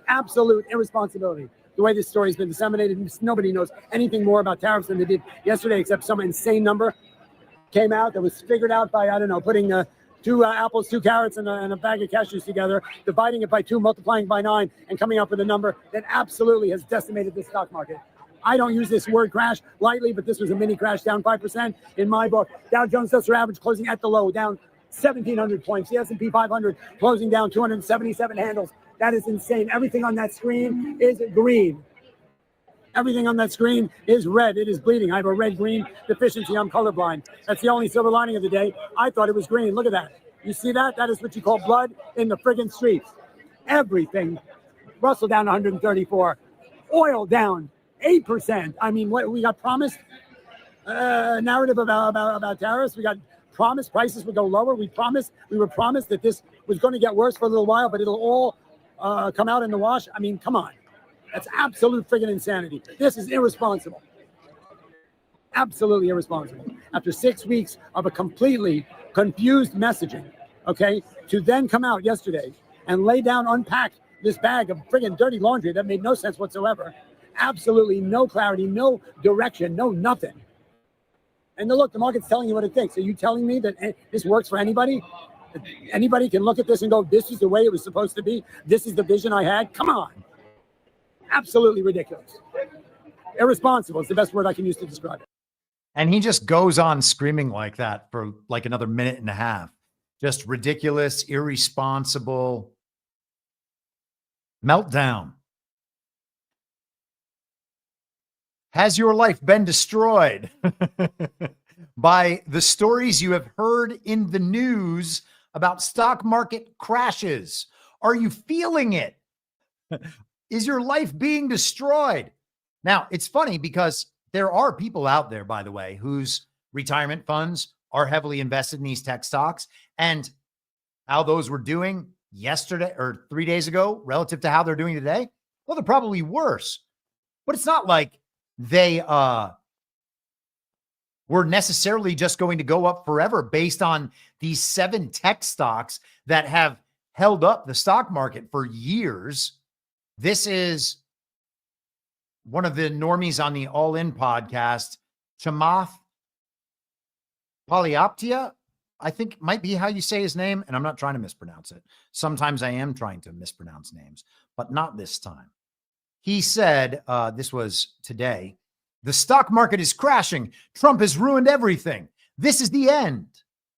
irresponsibility. The way this story has been disseminated, nobody knows anything more about tariffs than they did yesterday, except some insane number came out that was figured out by, I don't know, putting two apples, 2 carrots, and a bag of cashews together, dividing it by 2, multiplying by 9, and coming up with a number that absolutely has decimated the stock market. I don't use this word crash lightly, but this was a mini crash, down 5% in my book. Dow Jones Industrial Average closing at the low, down 1,700 points. The S&P 500 closing down 277 handles. That is insane. Everything on that screen is green. Everything on that screen is red. It is bleeding. I have a red-green deficiency. I'm colorblind. That's the only silver lining of the day. I thought it was green. Look at that. You see that? That is what you call blood in the friggin' streets. Everything. Russell down 134. Oil down 8%. I mean, what we got promised narrative about tariffs. We got promised prices would go lower. We were promised that this was going to get worse for a little while, but it'll all come out in the wash. I mean, come on. That's absolute friggin' insanity. This is irresponsible. Absolutely irresponsible. After 6 weeks of a completely confused messaging, okay, to then come out yesterday and lay down, unpack this bag of friggin' dirty laundry that made no sense whatsoever. Absolutely no clarity, no direction, no nothing. And look, the market's telling you what it thinks. Are you telling me that this works for anybody? That anybody can look at this and go, this is the way it was supposed to be? This is the vision I had? Come on. Absolutely ridiculous. Irresponsible is the best word I can use to describe it. And he just goes on screaming like that for like another minute and a half. Just ridiculous, irresponsible meltdown. Has your life been destroyed by the stories you have heard in the news about stock market crashes? Are you feeling it? Is your life being destroyed? Now, it's funny because there are people out there, by the way, whose retirement funds are heavily invested in these tech stocks, and how those were doing yesterday or 3 days ago relative to how they're doing today. Well, they're probably worse, but it's not like they were necessarily just going to go up forever based on these 7 tech stocks that have held up the stock market for years. This is one of the normies on the All In podcast, Chamath Palihapitiya, I think might be how you say his name, and I'm not trying to mispronounce it. Sometimes I am trying to mispronounce names, but not this time. He said, this was today, the stock market is crashing. Trump has ruined everything. This is the end.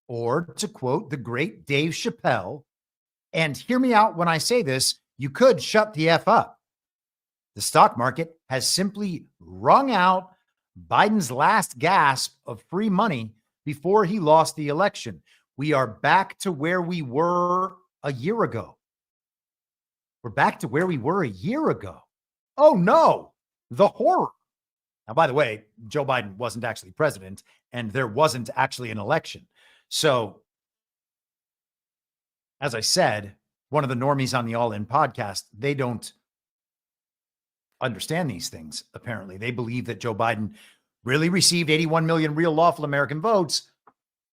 Or to quote the great Dave Chappelle, and hear me out when I say this, you could shut the F up. The stock market has simply wrung out Biden's last gasp of free money before he lost the election. We are back to where we were a year ago. We're back to where we were a year ago. Oh no, the horror. Now, by the way, Joe Biden wasn't actually president and there wasn't actually an election. So, as I said, one of the normies on the All In podcast, they don't understand these things, apparently. They believe that Joe Biden really received 81 million real lawful American votes.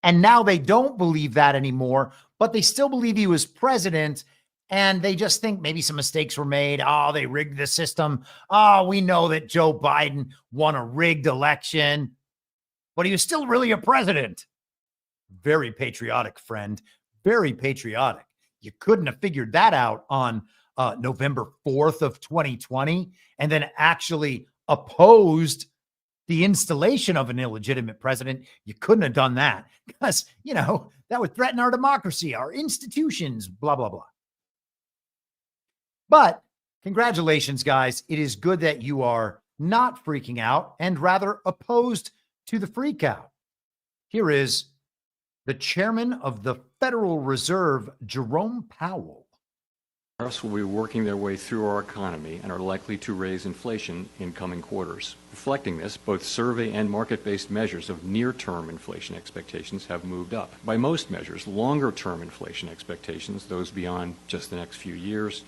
And now they don't believe that anymore, but they still believe he was president. And they just think maybe some mistakes were made. Oh, they rigged the system. Oh, we know that Joe Biden won a rigged election, but he was still really a president. Very patriotic, friend. Very patriotic. You couldn't have figured that out on November 4th of 2020 and then actually opposed the installation of an illegitimate president. You couldn't have done that because, you know, that would threaten our democracy, our institutions, blah, blah, blah. But congratulations, guys. It is good that you are not freaking out and rather opposed to the freak out. Here is the chairman of the Federal Reserve, Jerome Powell. Tariffs will be working their way through our economy and are likely to raise inflation in coming quarters. Reflecting this, both survey and market-based measures of near-term inflation expectations have moved up. By most measures, longer-term inflation expectations, those beyond just the next few years,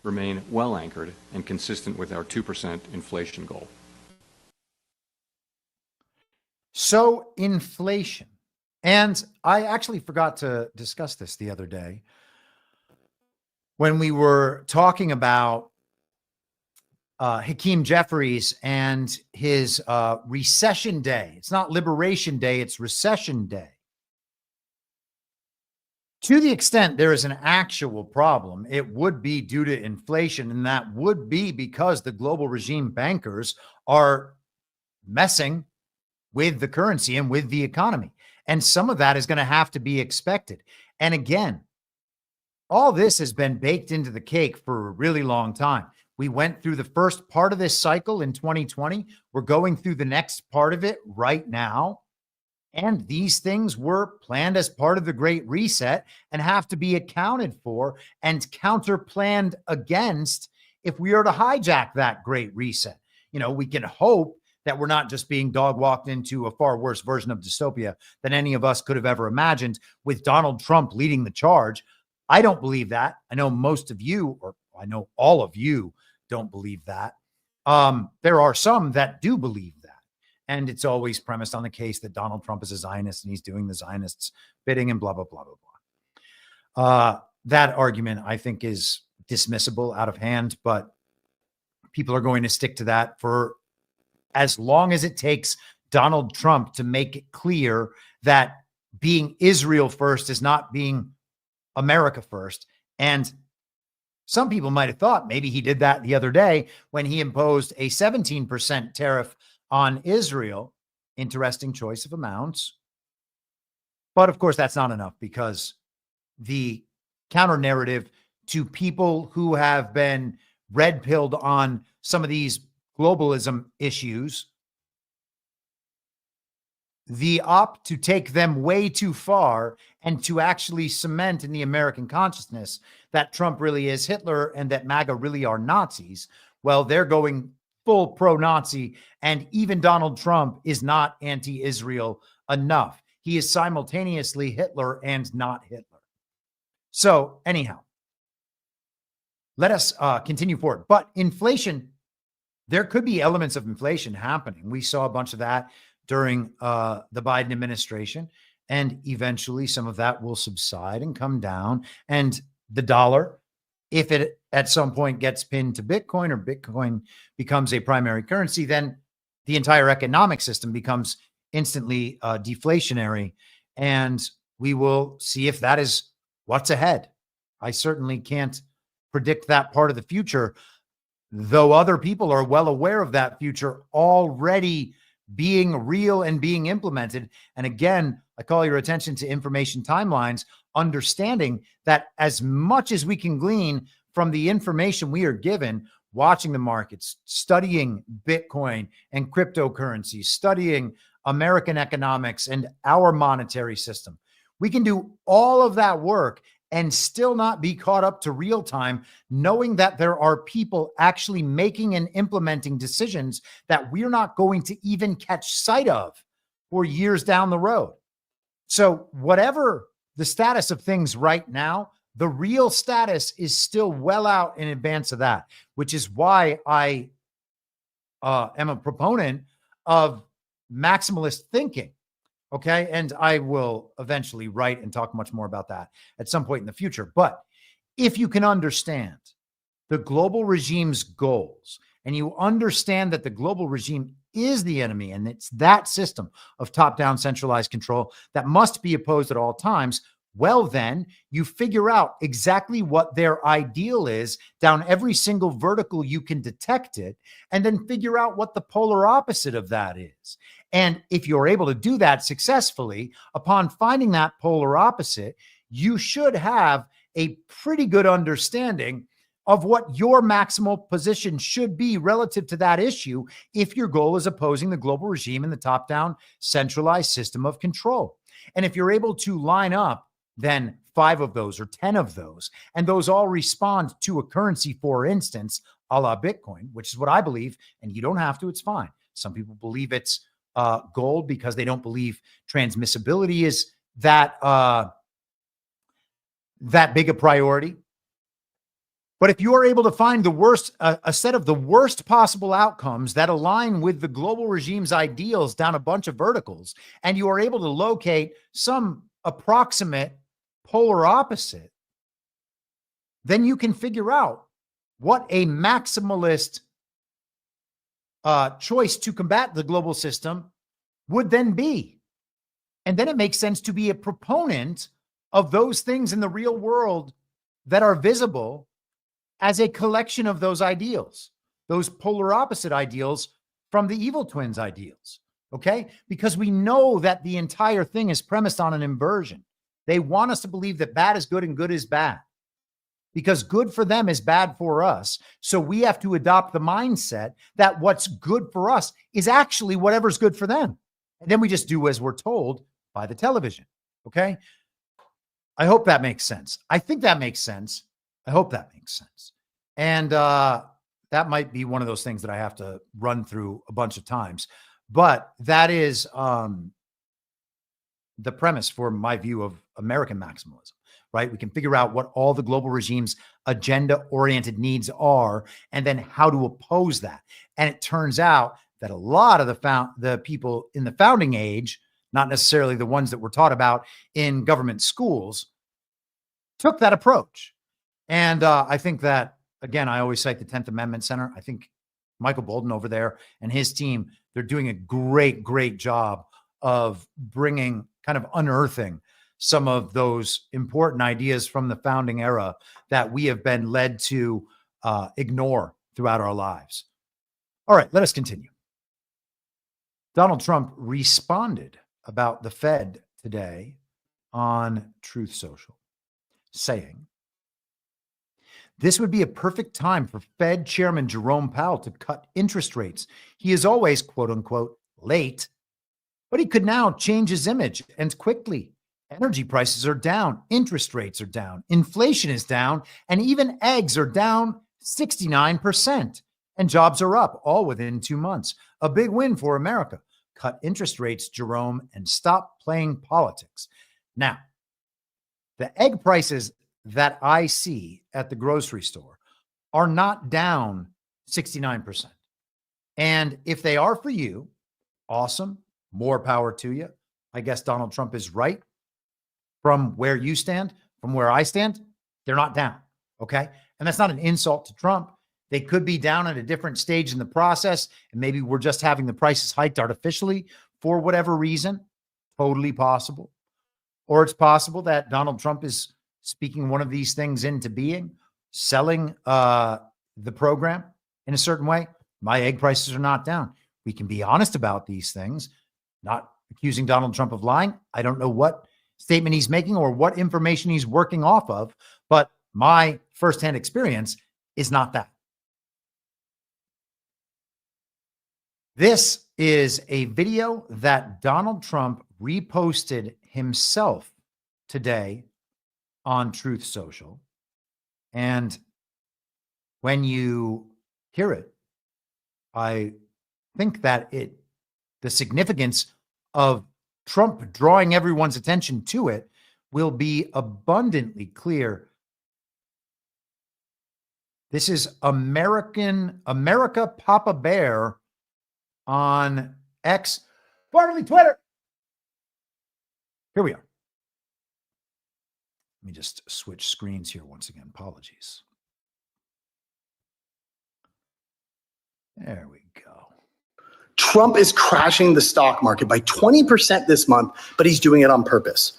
remain well anchored and consistent with our 2% inflation goal. So inflation, and I actually forgot to discuss this the other day when we were talking about Hakeem Jeffries and his recession day. It's not liberation day, it's recession day. To the extent there is an actual problem, it would be due to inflation, and that would be because the global regime bankers are messing with the currency and with the economy. And some of that is going to have to be expected. And again, all this has been baked into the cake for a really long time. We went through the first part of this cycle in 2020. We're going through the next part of it right now. And these things were planned as part of the Great Reset and have to be accounted for and counter-planned against if we are to hijack that Great Reset. You know, we can hope that we're not just being dog-walked into a far worse version of dystopia than any of us could have ever imagined with Donald Trump leading the charge. I don't believe that. I know most of you, or I know all of you, don't believe that. There are some that do believe that. And it's always premised on the case that Donald Trump is a Zionist and he's doing the Zionists' bidding and blah, blah, blah, blah, blah. That argument, I think, is dismissible, out of hand, but people are going to stick to that for as long as it takes Donald Trump to make it clear that being Israel first is not being America first. And some people might have thought maybe he did that the other day when he imposed a 17% tariff on Israel. Interesting choice of amounts. But of course, that's not enough, because the counter narrative to people who have been red pilled on some of these globalism issues, the opt to take them way too far and to actually cement in the American consciousness that Trump really is Hitler and that MAGA really are Nazis. Well, they're going full pro-Nazi, and even Donald Trump is not anti-Israel enough. He is simultaneously Hitler and not Hitler. So anyhow, let us continue forward. But inflation, there could be elements of inflation happening. We saw a bunch of that during the Biden administration, and eventually some of that will subside and come down. And the dollar, if it at some point gets pinned to Bitcoin, or Bitcoin becomes a primary currency, then the entire economic system becomes instantly deflationary. And we will see if that is what's ahead. I certainly can't predict that part of the future, though other people are well aware of that future already being real and being implemented. And again, I call your attention to information timelines, understanding that as much as we can glean from the information we are given, watching the markets, studying Bitcoin and cryptocurrencies, studying American economics and our monetary system, we can do all of that work and still not be caught up to real time, knowing that there are people actually making and implementing decisions that we're not going to even catch sight of for years down the road. So whatever the status of things right now, the real status is still well out in advance of that, which is why I am a proponent of maximalist thinking. Okay. And I will eventually write and talk much more about that at some point in the future. But if you can understand the global regime's goals, and you understand that the global regime is the enemy, and it's that system of top-down centralized control that must be opposed at all times, well, then you figure out exactly what their ideal is down every single vertical you can detect it, and then figure out what the polar opposite of that is. And if you're able to do that successfully, upon finding that polar opposite, you should have a pretty good understanding of what your maximal position should be relative to that issue if your goal is opposing the global regime and the top-down centralized system of control. And if you're able to line up then 5 of those or 10 of those, and those all respond to a currency, for instance, a la Bitcoin, which is what I believe, and you don't have to, it's fine. Some people believe it's gold because they don't believe transmissibility is that big a priority. But if you are able to find the worst, a set of the worst possible outcomes that align with the global regime's ideals down a bunch of verticals, and you are able to locate some approximate polar opposite, then you can figure out what a maximalist choice to combat the global system would then be. And then it makes sense to be a proponent of those things in the real world that are visible as a collection of those ideals, those polar opposite ideals from the evil twins ideals. Okay? Because we know that the entire thing is premised on an inversion. They want us to believe that bad is good and good is bad, because good for them is bad for us. So we have to adopt the mindset that what's good for us is actually whatever's good for them. And then we just do as we're told by the television. Okay? I hope that makes sense. I think that makes sense. I hope that makes sense. And that might be one of those things that I have to run through a bunch of times. But that is the premise for my view of American maximalism, right? We can figure out what all the global regimes' agenda-oriented needs are, and then how to oppose that. And it turns out that a lot of the people in the founding age, not necessarily the ones that were taught about in government schools, took that approach. And I think that, again, I always cite the 10th Amendment Center. I think Michael Bolden over there and his team, they're doing a great, great job of bringing, kind of unearthing some of those important ideas from the founding era that we have been led to ignore throughout our lives. All right, let us continue. Donald Trump responded about the Fed today on Truth Social, saying, "This would be a perfect time for Fed Chairman Jerome Powell to cut interest rates. He is always, quote unquote, late, but he could now change his image, and quickly. Energy prices are down, interest rates are down, inflation is down, and even eggs are down 69%, and jobs are up, all within 2 months. A big win for America. Cut interest rates, Jerome, and stop playing politics." Now, the egg prices that I see at the grocery store are not down 69%. And if they are for you, awesome, more power to you. I guess Donald Trump is right. From where you stand, from where I stand, they're not down, okay? And that's not an insult to Trump. They could be down at a different stage in the process, and maybe we're just having the prices hiked artificially for whatever reason. Totally possible. Or it's possible that Donald Trump is speaking one of these things into being, selling the program in a certain way. My egg prices are not down. We can be honest about these things, not accusing Donald Trump of lying. I don't know what statement he's making or what information he's working off of, but my firsthand experience is not that. This is a video that Donald Trump reposted himself today on Truth Social. And when you hear it, I think that the significance of Trump drawing everyone's attention to it will be abundantly clear. This is America Papa Bear on X, formerly Twitter. Here we are. Let me just switch screens here once again. Apologies. There we go. Trump is crashing the stock market by 20% this month, but he's doing it on purpose.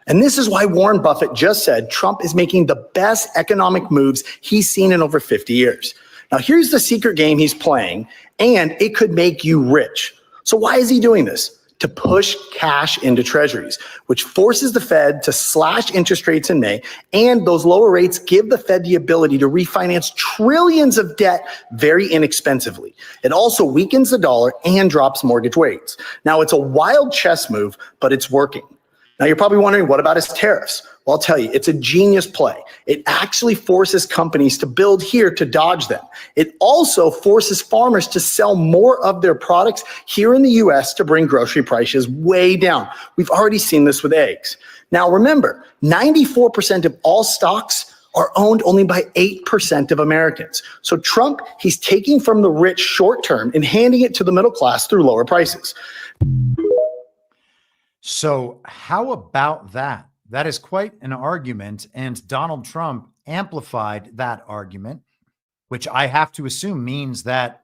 And this is why Warren Buffett just said Trump is making the best economic moves he's seen in over 50 years. Now, here's the secret game he's playing, and it could make you rich. So why is he doing this? To push cash into treasuries, which forces the Fed to slash interest rates in May, and those lower rates give the Fed the ability to refinance trillions of debt very inexpensively. It also weakens the dollar and drops mortgage rates. Now, it's a wild chess move, but it's working. Now, you're probably wondering, what about his tariffs? Well, I'll tell you, it's a genius play. It actually forces companies to build here to dodge them. It also forces farmers to sell more of their products here in the US to bring grocery prices way down. We've already seen this with eggs. Now, remember, 94% of all stocks are owned only by 8% of Americans. So Trump, he's taking from the rich short term and handing it to the middle class through lower prices. So how about that? That is quite an argument, and Donald Trump amplified that argument, which I have to assume means that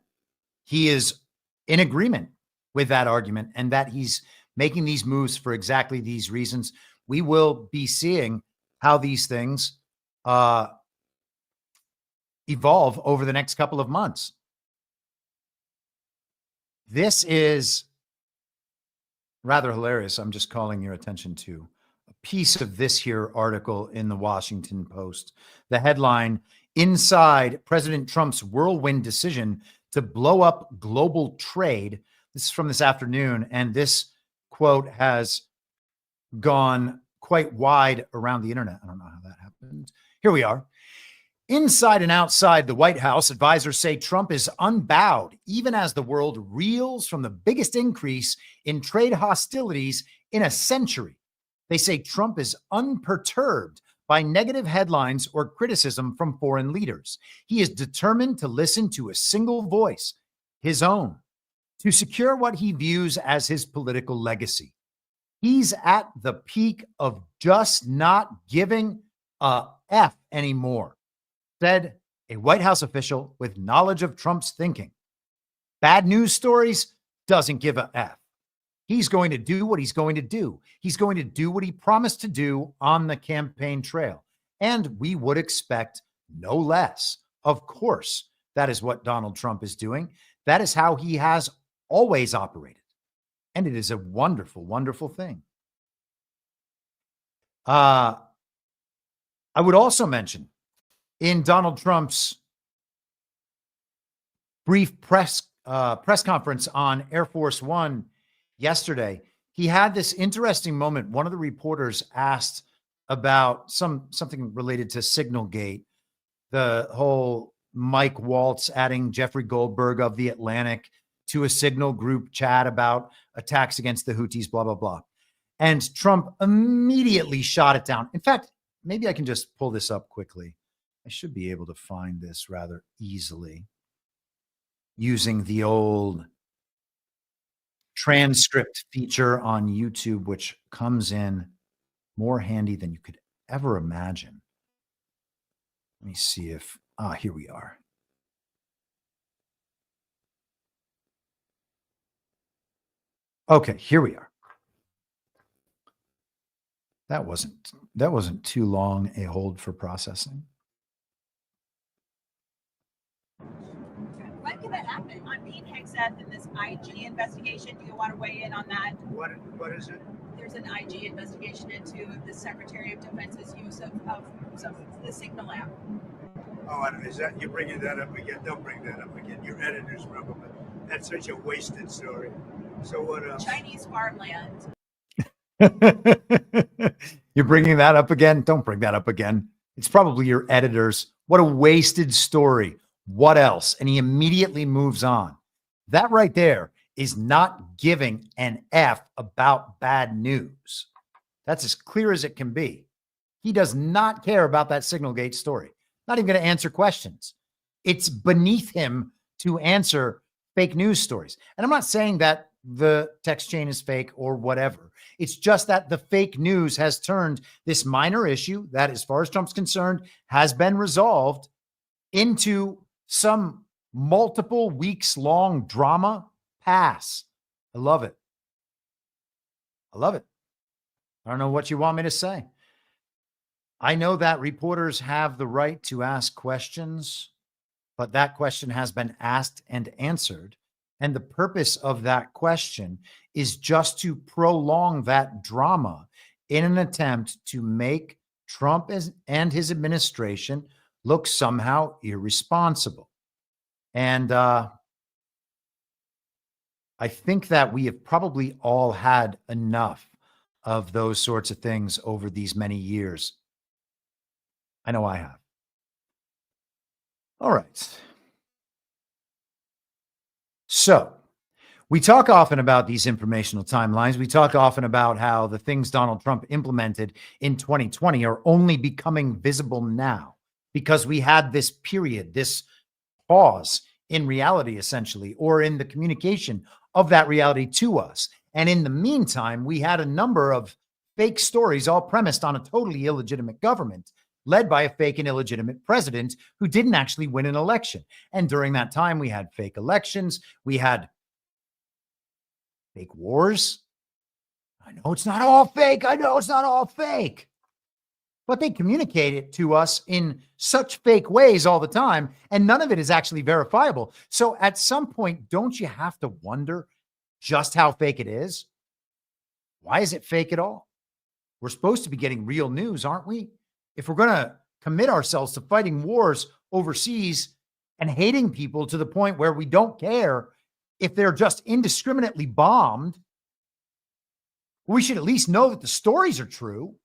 he is in agreement with that argument and that he's making these moves for exactly these reasons, we will be seeing how these things evolve over the next couple of months. This is rather hilarious. I'm just calling your attention to a piece of this here article in the Washington Post. The headline, Inside President Trump's Whirlwind Decision to Blow Up Global Trade. This is from this afternoon, and this quote has gone quite wide around the internet. I don't know how that happened. Here we are. Inside and outside the White House, advisors say Trump is unbowed, even as the world reels from the biggest increase in trade hostilities in a century. They say Trump is unperturbed by negative headlines or criticism from foreign leaders. He is determined to listen to a single voice, his own, to secure what he views as his political legacy. He's at the peak of just not giving a F anymore, said a White House official with knowledge of Trump's thinking. Bad news stories, doesn't give a F. He's going to do what he's going to do. He's going to do what he promised to do on the campaign trail. And we would expect no less. Of course, that is what Donald Trump is doing. That is how he has always operated. And it is a wonderful, wonderful thing. I would also mention in Donald Trump's brief press conference on Air Force One yesterday, he had this interesting moment. One of the reporters asked about something related to Signalgate, the whole Mike Waltz adding Jeffrey Goldberg of The Atlantic to a Signal group chat about attacks against the Houthis, blah, blah, blah. And Trump immediately shot it down. In fact, maybe I can just pull this up quickly. I should be able to find this rather easily using the old transcript feature on YouTube, which comes in more handy than you could ever imagine. Let me see if, here we are. Okay, here we are. That wasn't too long a hold for processing. When can that happen? On Pete Hegseth in this IG investigation, do you want to weigh in on that? What is it? There's an IG investigation into the Secretary of Defense's use of the Signal app. Oh, is that you're bringing that up again? Don't bring that up again. Your editors remember, but that's such a wasted story. So what else? Chinese farmland. You're bringing that up again? Don't bring that up again. It's probably your editors. What a wasted story. What else? And he immediately moves on. That right there is not giving an F about bad news. That's as clear as it can be. He does not care about that Signalgate story. Not even going to answer questions. It's beneath him to answer fake news stories. And I'm not saying that the text chain is fake or whatever. It's just that the fake news has turned this minor issue that, as far as Trump's concerned, has been resolved into some multiple weeks long drama pass. I love it. I love it. I don't know what you want me to say. I know that reporters have the right to ask questions, but that question has been asked and answered. And the purpose of that question is just to prolong that drama in an attempt to make Trump and his administration look somehow irresponsible. And I think that we have probably all had enough of those sorts of things over these many years. I know I have. All right. So we talk often about these informational timelines. We talk often about how the things Donald Trump implemented in 2020 are only becoming visible now because we had this period, this pause in reality, essentially, or in the communication of that reality to us. And in the meantime, we had a number of fake stories all premised on a totally illegitimate government led by a fake and illegitimate president who didn't actually win an election. And during that time, we had fake elections. We had fake wars. I know it's not all fake. I know it's not all fake. But they communicate it to us in such fake ways all the time, and none of it is actually verifiable. So at some point, don't you have to wonder just how fake it is? Why is it fake at all? We're supposed to be getting real news, aren't we? If we're going to commit ourselves to fighting wars overseas and hating people to the point where we don't care if they're just indiscriminately bombed, we should at least know that the stories are true,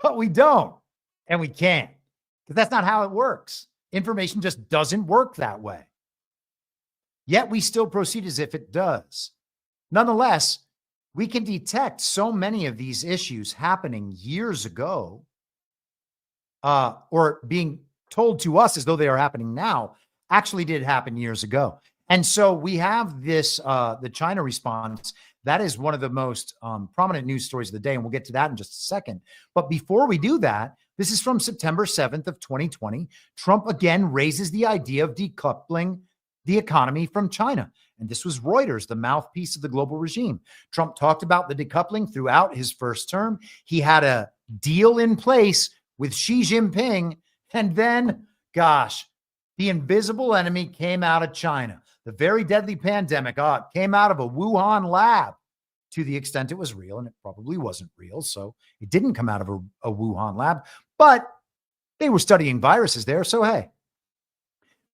but we don't, and we can't, because that's not how it works. Information just doesn't work that way. Yet we still proceed as if it does. Nonetheless, we can detect so many of these issues happening years ago, or being told to us as though they are happening now, actually did happen years ago. And so we have this, the China response. That is one of the most prominent news stories of the day, and we'll get to that in just a second. But before we do that, this is from September 7th of 2020. Trump again raises the idea of decoupling the economy from China. And this was Reuters, the mouthpiece of the global regime. Trump talked about the decoupling throughout his first term. He had a deal in place with Xi Jinping. And then, gosh, the invisible enemy came out of China. The very deadly pandemic came out of a Wuhan lab, to the extent it was real, and it probably wasn't real. So it didn't come out of a Wuhan lab, but they were studying viruses there. So, hey.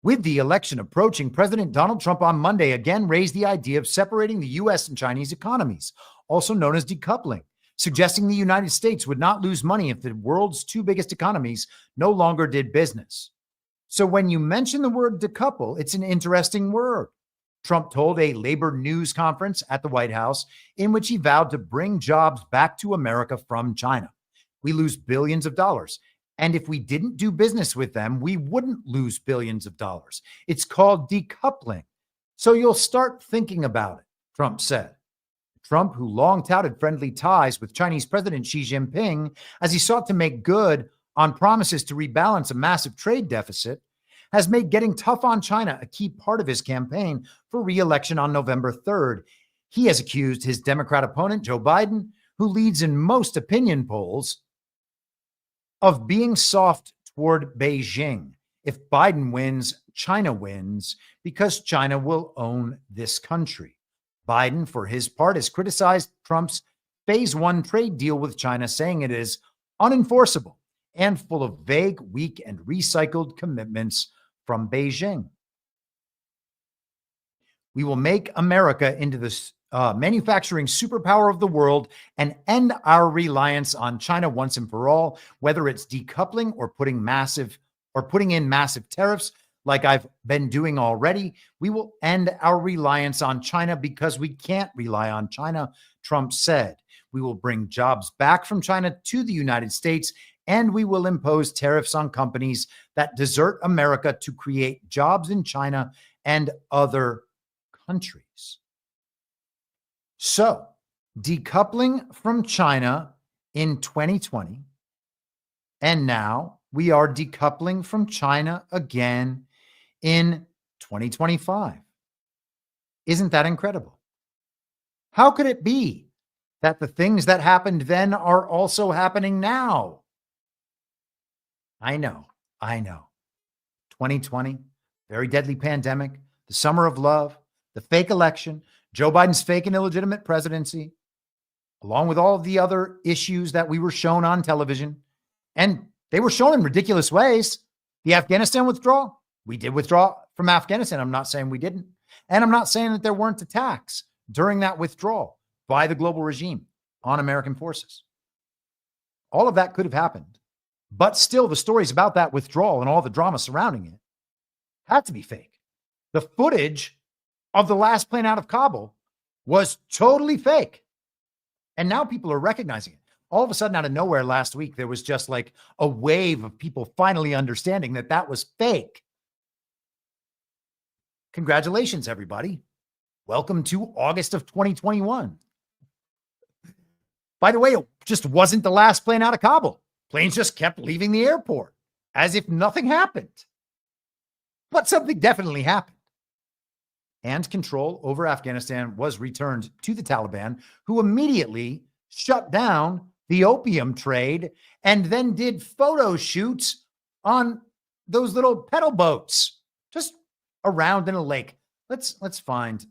With the election approaching, President Donald Trump on Monday again raised the idea of separating the U.S. and Chinese economies, also known as decoupling, suggesting the United States would not lose money if the world's two biggest economies no longer did business. So when you mention the word decouple, it's an interesting word. Trump told a labor news conference at the White House in which he vowed to bring jobs back to America from China. We lose billions of dollars. And if we didn't do business with them, we wouldn't lose billions of dollars. It's called decoupling. So you'll start thinking about it, Trump said. Trump, who long touted friendly ties with Chinese President Xi Jinping as he sought to make good on promises to rebalance a massive trade deficit, has made getting tough on China a key part of his campaign for re-election on November 3rd. He has accused his Democrat opponent, Joe Biden, who leads in most opinion polls, of being soft toward Beijing. If Biden wins, China wins, because China will own this country. Biden, for his part, has criticized Trump's phase one trade deal with China, saying it is unenforceable and full of vague, weak, and recycled commitments from Beijing. We will make America into the manufacturing superpower of the world and end our reliance on China once and for all, whether it's decoupling or putting in massive tariffs like I've been doing already. We will end our reliance on China because we can't rely on China, Trump said. We will bring jobs back from China to the United States, and we will impose tariffs on companies that desert America to create jobs in China and other countries. So, decoupling from China in 2020, and now we are decoupling from China again in 2025. Isn't that incredible? How could it be that the things that happened then are also happening now? I know. 2020, very deadly pandemic, the summer of love, the fake election, Joe Biden's fake and illegitimate presidency, along with all of the other issues that we were shown on television. And they were shown in ridiculous ways. The Afghanistan withdrawal, we did withdraw from Afghanistan. I'm not saying we didn't. And I'm not saying that there weren't attacks during that withdrawal by the global regime on American forces. All of that could have happened. But still, the stories about that withdrawal and all the drama surrounding it had to be fake. The footage of the last plane out of Kabul was totally fake. And now people are recognizing it. All of a sudden, out of nowhere last week, there was just like a wave of people finally understanding that that was fake. Congratulations, everybody. Welcome to August of 2021. By the way, it just wasn't the last plane out of Kabul. Planes just kept leaving the airport as if nothing happened. But something definitely happened. And control over Afghanistan was returned to the Taliban, who immediately shut down the opium trade and then did photo shoots on those little pedal boats just around in a lake. Let's find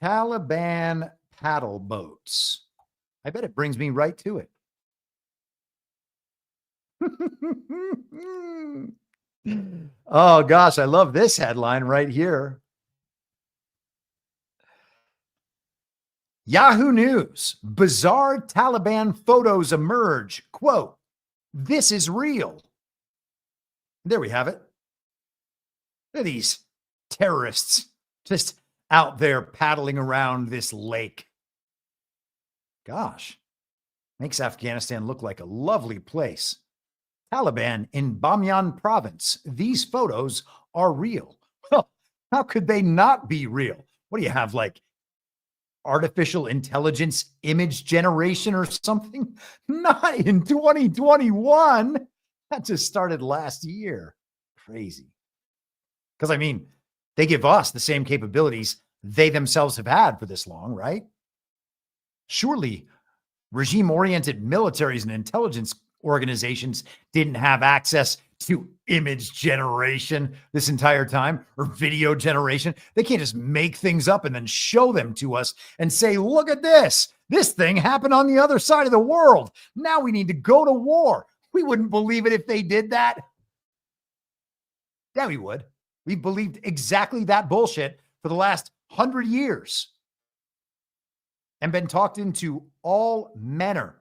Taliban paddle boats. I bet it brings me right to it. Oh gosh, I love this headline right here. Yahoo News, bizarre Taliban photos emerge. Quote, this is real. There we have it. Look at these terrorists just out there paddling around this lake. Gosh, makes Afghanistan look like a lovely place. Taliban in Bamyan province. These photos are real. Well, how could they not be real? What do you have, like artificial intelligence image generation or something? Not in 2021. That just started last year. Crazy. Because, I mean, they give us the same capabilities they themselves have had for this long, right? Surely regime-oriented militaries and intelligence organizations didn't have access to image generation this entire time, or video generation. They can't just make things up and then show them to us and say, look at this. This thing happened on the other side of the world. Now we need to go to war. We wouldn't believe it if they did that. Yeah, we would. We believed exactly that bullshit for the last 100 years and been talked into all manner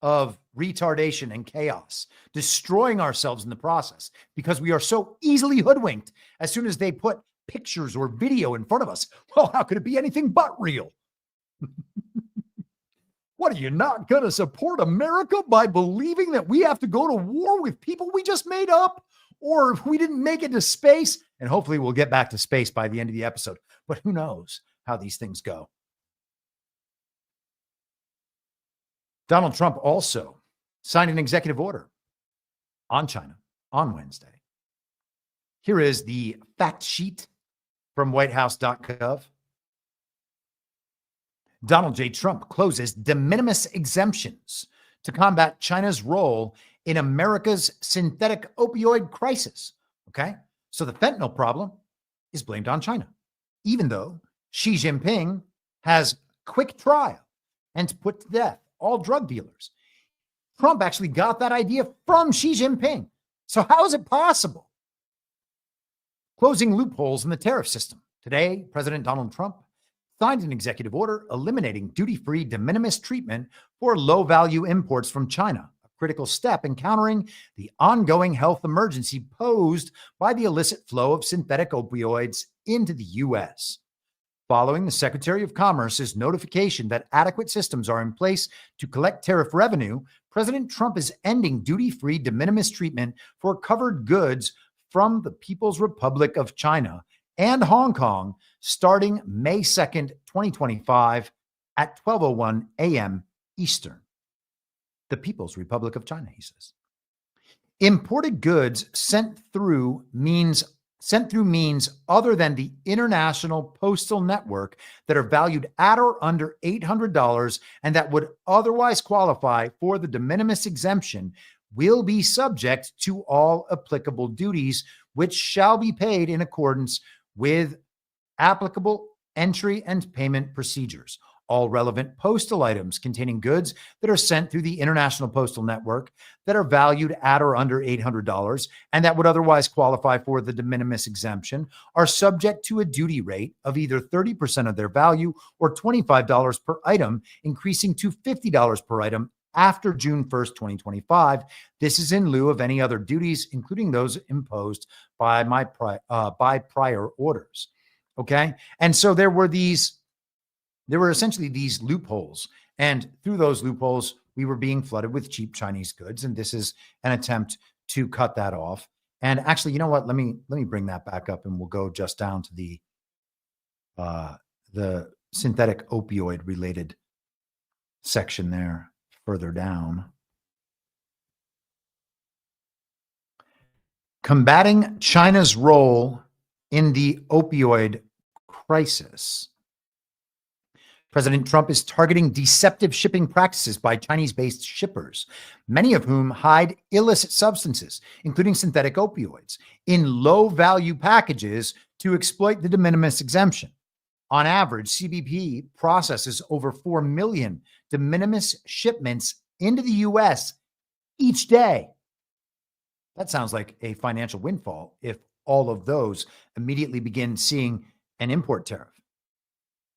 of retardation and chaos, destroying ourselves in the process because we are so easily hoodwinked as soon as they put pictures or video in front of us. Well, how could it be anything but real? What, are you not going to support America by believing that we have to go to war with people we just made up? Or if we didn't make it to space, and hopefully we'll get back to space by the end of the episode, but who knows how these things go. Donald Trump also signed an executive order on China on Wednesday. Here is the fact sheet from whitehouse.gov. Donald J. Trump closes de minimis exemptions to combat China's role in America's synthetic opioid crisis. Okay, so the fentanyl problem is blamed on China, even though Xi Jinping has quick trial and put to death all drug dealers. Trump actually got that idea from Xi Jinping. So how is it possible? Closing loopholes in the tariff system. Today, President Donald Trump signed an executive order eliminating duty-free de minimis treatment for low-value imports from China, a critical step in countering the ongoing health emergency posed by the illicit flow of synthetic opioids into the U.S. Following the Secretary of Commerce's notification that adequate systems are in place to collect tariff revenue, President Trump is ending duty-free de minimis treatment for covered goods from the People's Republic of China and Hong Kong starting May 2nd, 2025 at 12:01 a.m. Eastern. The People's Republic of China, he says. Imported goods sent through means other than the international postal network that are valued at or under $800 and that would otherwise qualify for the de minimis exemption will be subject to all applicable duties, which shall be paid in accordance with applicable entry and payment procedures. All relevant postal items containing goods that are sent through the International Postal Network that are valued at or under $800 and that would otherwise qualify for the de minimis exemption are subject to a duty rate of either 30% of their value or $25 per item, increasing to $50 per item after June 1st, 2025. This is in lieu of any other duties, including those imposed by prior orders. Okay. And so there were essentially these loopholes. And through those loopholes, we were being flooded with cheap Chinese goods. And this is an attempt to cut that off. And actually, you know what? Let me bring that back up and we'll go just down to the synthetic opioid related section there further down. Combating China's role in the opioid crisis. President Trump is targeting deceptive shipping practices by Chinese-based shippers, many of whom hide illicit substances, including synthetic opioids, in low-value packages to exploit the de minimis exemption. On average, CBP processes over 4 million de minimis shipments into the U.S. each day. That sounds like a financial windfall if all of those immediately begin seeing an import tariff.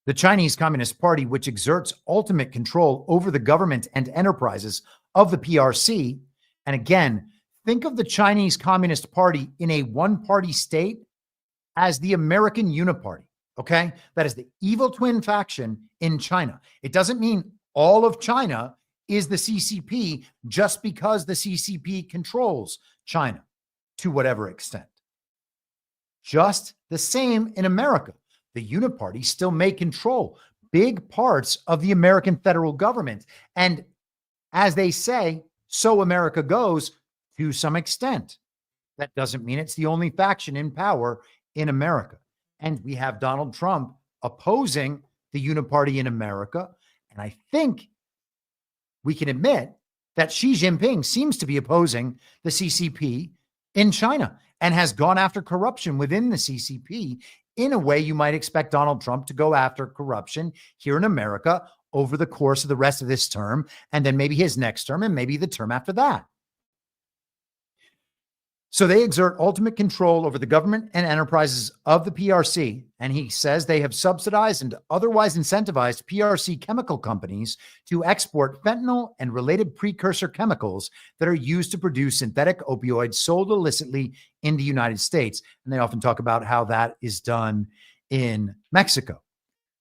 The Chinese Communist Party, which exerts ultimate control over the government and enterprises of the PRC, and again, think of the Chinese Communist Party in a one-party state as the American Uniparty, okay? That is the evil twin faction in China. It doesn't mean all of China is the CCP just because the CCP controls China to whatever extent. Just the same in America. The Uniparty still may control big parts of the American federal government. And as they say, so America goes to some extent. That doesn't mean it's the only faction in power in America. And we have Donald Trump opposing the Uniparty in America. And I think we can admit that Xi Jinping seems to be opposing the CCP in China and has gone after corruption within the CCP in a way you might expect Donald Trump to go after corruption here in America over the course of the rest of this term, and then maybe his next term, and maybe the term after that. So they exert ultimate control over the government and enterprises of the PRC, and he says they have subsidized and otherwise incentivized PRC chemical companies to export fentanyl and related precursor chemicals that are used to produce synthetic opioids sold illicitly in the United States. And they often talk about how that is done in Mexico.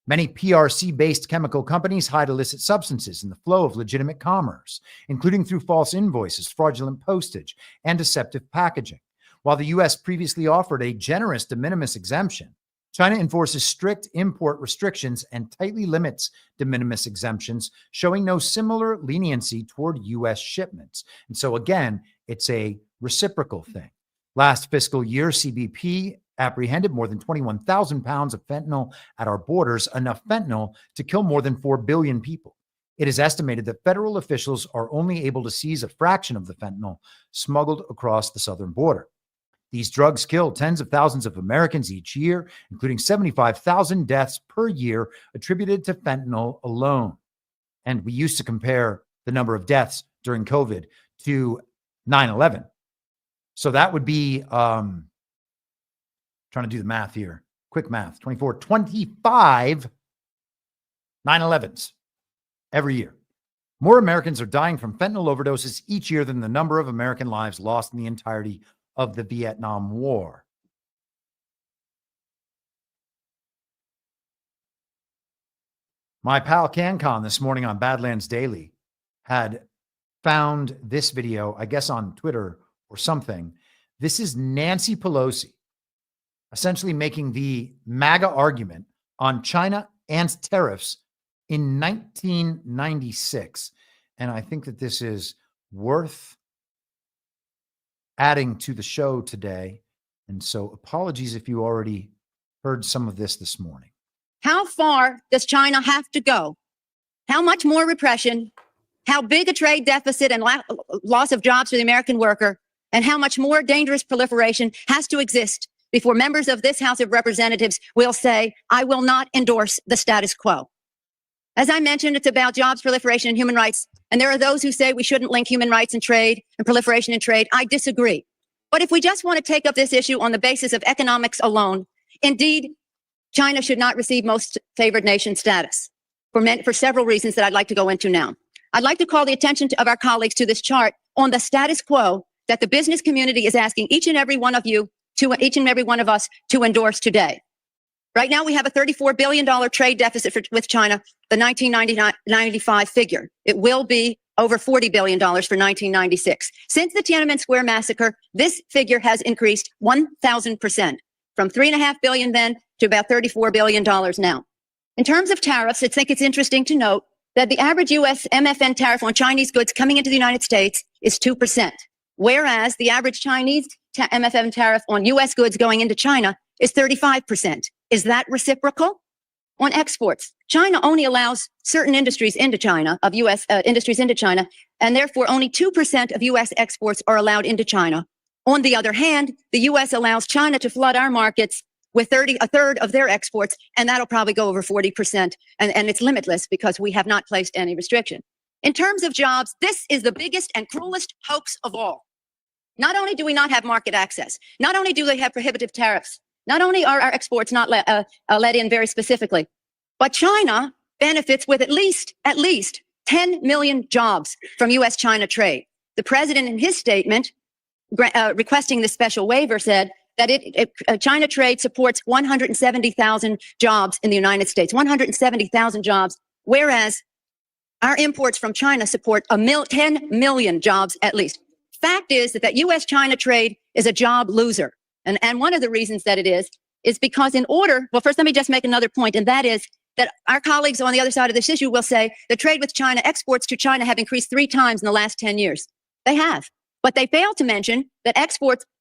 Many PRC-based chemical companies hide illicit substances in the flow of legitimate commerce, including through false invoices, fraudulent postage, and deceptive packaging. While the U.S. previously offered a generous de minimis exemption, China enforces strict import restrictions and tightly limits de minimis exemptions, showing no similar leniency toward U.S. shipments. And so again, it's a reciprocal thing. Last fiscal year, CBP apprehended more than 21,000 pounds of fentanyl at our borders, enough fentanyl to kill more than 4 billion people. It is estimated that federal officials are only able to seize a fraction of the fentanyl smuggled across the southern border. These drugs kill tens of thousands of Americans each year, including 75,000 deaths per year attributed to fentanyl alone. And we used to compare the number of deaths during COVID to 9/11. So that would be, trying to do the math here. Quick math. 25 9/11s every year. More Americans are dying from fentanyl overdoses each year than the number of American lives lost in the entirety of the Vietnam War. My pal CanCon this morning on Badlands Daily had found this video, I guess on Twitter or something. This is Nancy Pelosi essentially making the MAGA argument on China and tariffs in 1996. And I think that this is worth adding to the show today. And so apologies if you already heard some of this morning. How far does China have to go? How much more repression? How big a trade deficit and loss of jobs for the American worker? And how much more dangerous proliferation has to exist before members of this House of Representatives will say, I will not endorse the status quo? As I mentioned, it's about jobs, proliferation, and human rights. And there are those who say we shouldn't link human rights and trade and proliferation and trade. I disagree. But if we just want to take up this issue on the basis of economics alone, indeed, China should not receive most favored nation status for several reasons that I'd like to go into now. I'd like to call the attention of our colleagues to this chart on the status quo that the business community is asking each and every one of us to endorse today. Right now, we have a $34 billion trade deficit with China, the 1995 figure. It will be over $40 billion for 1996. Since the Tiananmen Square massacre, this figure has increased 1,000%, from $3.5 billion then to about $34 billion now. In terms of tariffs, I think it's interesting to note that the average U.S. MFN tariff on Chinese goods coming into the United States is 2%, whereas the average Chinese MFN tariff on U.S. goods going into China is 35%. Is that reciprocal? On exports, China only allows certain industries into China, of U.S. Industries into China, and therefore only 2% of U.S. exports are allowed into China. On the other hand, the U.S. allows China to flood our markets with a third of their exports, and that'll probably go over 40%, and it's limitless because we have not placed any restriction. In terms of jobs, this is the biggest and cruelest hoax of all. Not only do we not have market access, not only do they have prohibitive tariffs, not only are our exports not let in very specifically, but China benefits with at least 10 million jobs from U.S.-China trade. The president in his statement requesting this special waiver said that China trade supports 170,000 jobs in the United States, 170,000 jobs, whereas our imports from China support 10 million jobs at least. Fact is that U.S.-China trade is a job loser. And one of the reasons that it is because first let me just make another point, and that is that our colleagues on the other side of this issue will say the trade with China, exports to China have increased 3 times in the last 10 years. They have. But they fail to mention that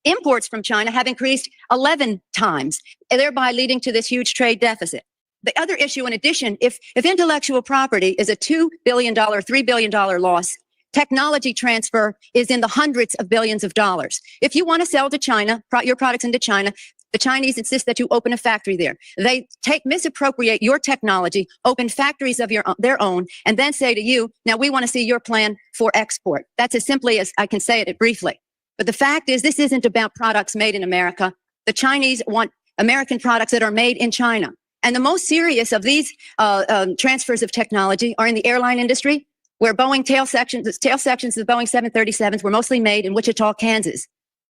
imports from China have increased 11 times, thereby leading to this huge trade deficit. The other issue, in addition, if intellectual property is a $2 billion, $3 billion loss, technology transfer is in the hundreds of billions of dollars. If you want to sell to China, your products into China, the Chinese insist that you open a factory there. They misappropriate your technology, open factories of their own, and then say to you, now we want to see your plan for export. That's as simply as I can say it briefly. But the fact is, this isn't about products made in America. The Chinese want American products that are made in China. And the most serious of these transfers of technology are in the airline industry, where Boeing tail sections of the Boeing 737s were mostly made in Wichita, Kansas.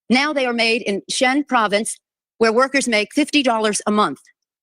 Now they are made in Shen province, where workers make $50 a month.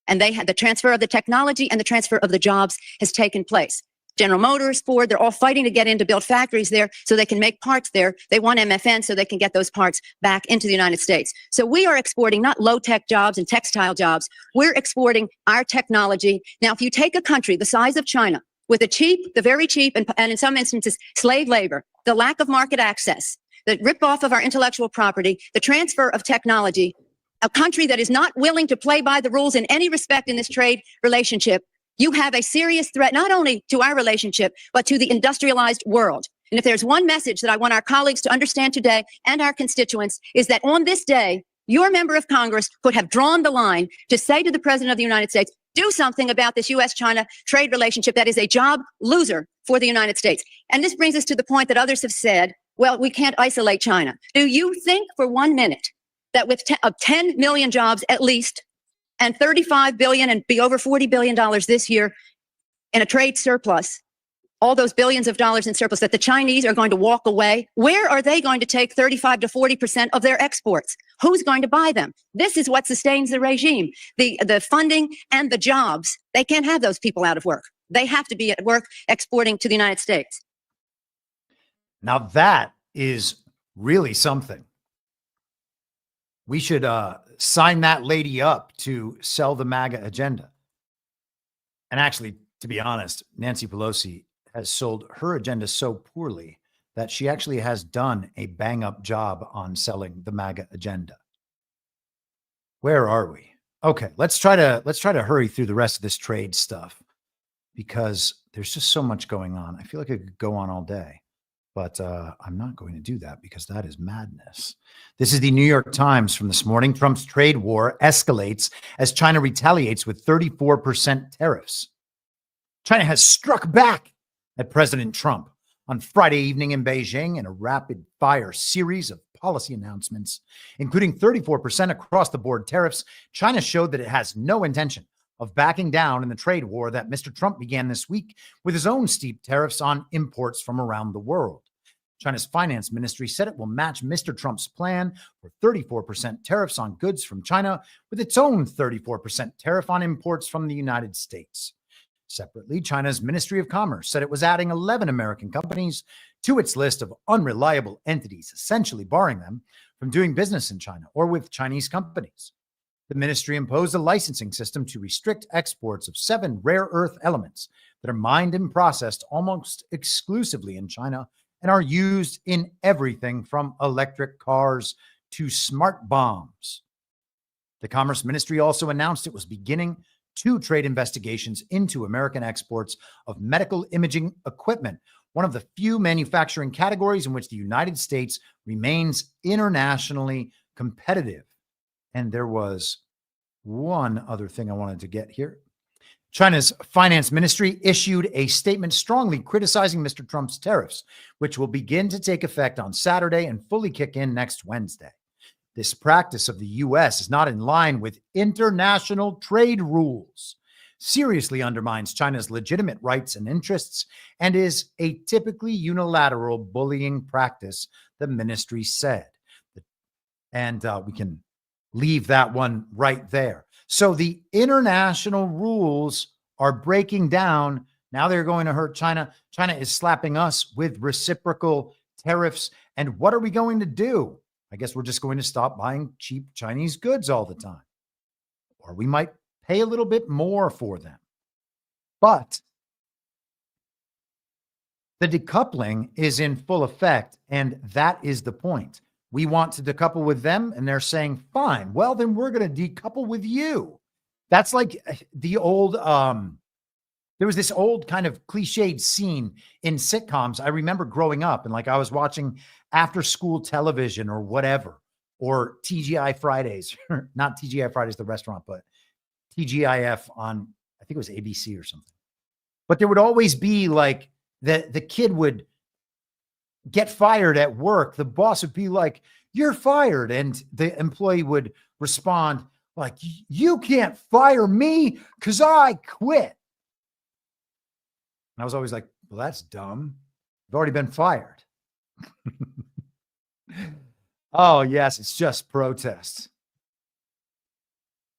And they had the transfer of the technology and the transfer of the jobs has taken place. General Motors, Ford, they're all fighting to get in to build factories there so they can make parts there. They want MFN so they can get those parts back into the United States. So we are exporting not low-tech jobs and textile jobs. We're exporting our technology. Now, if you take a country the size of China with the very cheap, and in some instances, slave labor, the lack of market access, the rip-off of our intellectual property, the transfer of technology, a country that is not willing to play by the rules in any respect in this trade relationship, you have a serious threat not only to our relationship, but to the industrialized world. And if there's one message that I want our colleagues to understand today and our constituents is that on this day, your member of Congress could have drawn the line to say to the President of the United States, do something about this U.S.-China trade relationship that is a job loser for the United States. And this brings us to the point that others have said, well, we can't isolate China. Do you think for 1 minute that with 10 million jobs at least, and $35 billion and be over $40 billion this year in a trade surplus, all those billions of dollars in surplus, that the Chinese are going to walk away? Where are they going to take 35 to 40% of their exports? Who's going to buy them? This is what sustains the regime. The funding and the jobs. They can't have those people out of work. They have to be at work exporting to the United States. Now that is really something. We should sign that lady up to sell the MAGA agenda. And actually, to be honest, Nancy Pelosi has sold her agenda so poorly that she actually has done a bang-up job on selling the MAGA agenda. Where are we? Okay, let's try to hurry through the rest of this trade stuff because there's just so much going on. I feel like I could go on all day. But I'm not going to do that because that is madness. This is the New York Times from this morning. Trump's trade war escalates as China retaliates with 34% tariffs. China has struck back at President Trump on Friday evening in Beijing in a rapid-fire series of policy announcements, including 34% across-the-board tariffs. China showed that it has no intention of backing down in the trade war that Mr. Trump began this week with his own steep tariffs on imports from around the world. China's finance ministry said it will match Mr. Trump's plan for 34% tariffs on goods from China with its own 34% tariff on imports from the United States. Separately, China's Ministry of Commerce said it was adding 11 American companies to its list of unreliable entities, essentially barring them from doing business in China or with Chinese companies. The ministry imposed a licensing system to restrict exports of 7 rare earth elements that are mined and processed almost exclusively in China and are used in everything from electric cars to smart bombs. The Commerce Ministry also announced it was beginning 2 trade investigations into American exports of medical imaging equipment, one of the few manufacturing categories in which the United States remains internationally competitive. And there was one other thing I wanted to get here. China's finance ministry issued a statement strongly criticizing Mr. Trump's tariffs, which will begin to take effect on Saturday and fully kick in next Wednesday. This practice of the U.S. is not in line with international trade rules, seriously undermines China's legitimate rights and interests, and is a typically unilateral bullying practice, the ministry said. And we can leave that one right there. So the international rules are breaking down. Now they're going to hurt China. China is slapping us with reciprocal tariffs. And what are we going to do? I guess we're just going to stop buying cheap Chinese goods all the time. Or we might pay a little bit more for them. But the decoupling is in full effect, and that is the point. We want to decouple with them, and they're saying, fine, well, then we're going to decouple with you. That's like the old, there was this old kind of cliched scene in sitcoms. I remember growing up, and like I was watching after school television or whatever, or TGI Fridays, not TGI Fridays, the restaurant, but TGIF on, I think it was ABC or something. But there would always be like the kid would get fired at work. The boss would be like, you're fired. And the employee would respond like, you can't fire me because I quit. And I was always like, well, that's dumb. You've already been fired. Oh, yes, it's just protests.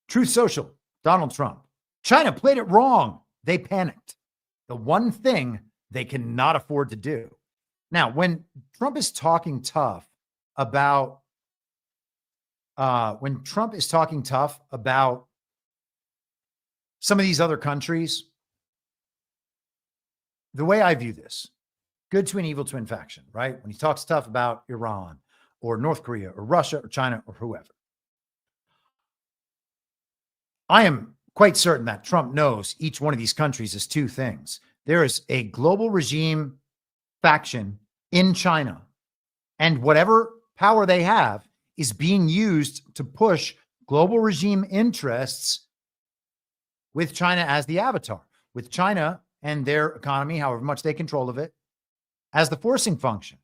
Truth Social, Donald Trump. China played it wrong. They panicked. The one thing they cannot afford to do. Now, when Trump is talking tough about some of these other countries, the way I view this, good twin, evil twin faction, right? When he talks tough about Iran or North Korea or Russia or China or whoever, I am quite certain that Trump knows each one of these countries is 2 things. There is a global regime faction in China, and whatever power they have is being used to push global regime interests with China as the avatar, with China and their economy, however much they control of it, as the forcing function.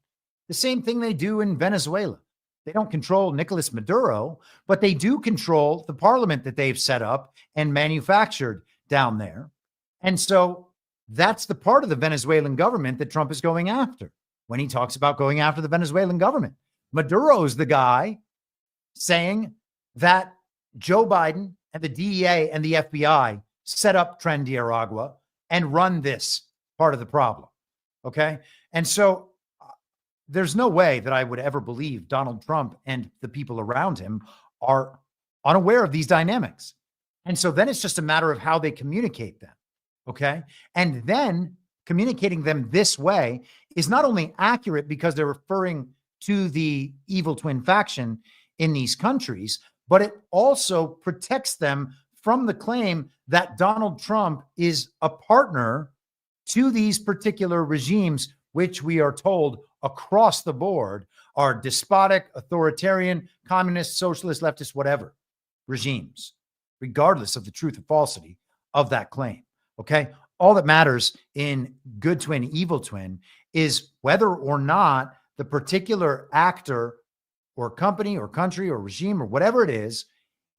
The same thing they do in Venezuela. They don't control Nicolas Maduro, but they do control the parliament that they've set up and manufactured down there. And so that's the part of the Venezuelan government that Trump is going after when he talks about going after the Venezuelan government. Maduro is the guy saying that Joe Biden and the DEA and the FBI set up Tren de Aragua and run this part of the problem. Okay. And so there's no way that I would ever believe Donald Trump and the people around him are unaware of these dynamics. And so then it's just a matter of how they communicate them. Okay. And then communicating them this way is not only accurate because they're referring to the evil twin faction in these countries, but it also protects them from the claim that Donald Trump is a partner to these particular regimes, which we are told across the board are despotic, authoritarian, communist, socialist, leftist, whatever regimes, regardless of the truth or falsity of that claim. Okay. All that matters in good twin, evil twin is whether or not the particular actor or company or country or regime or whatever it is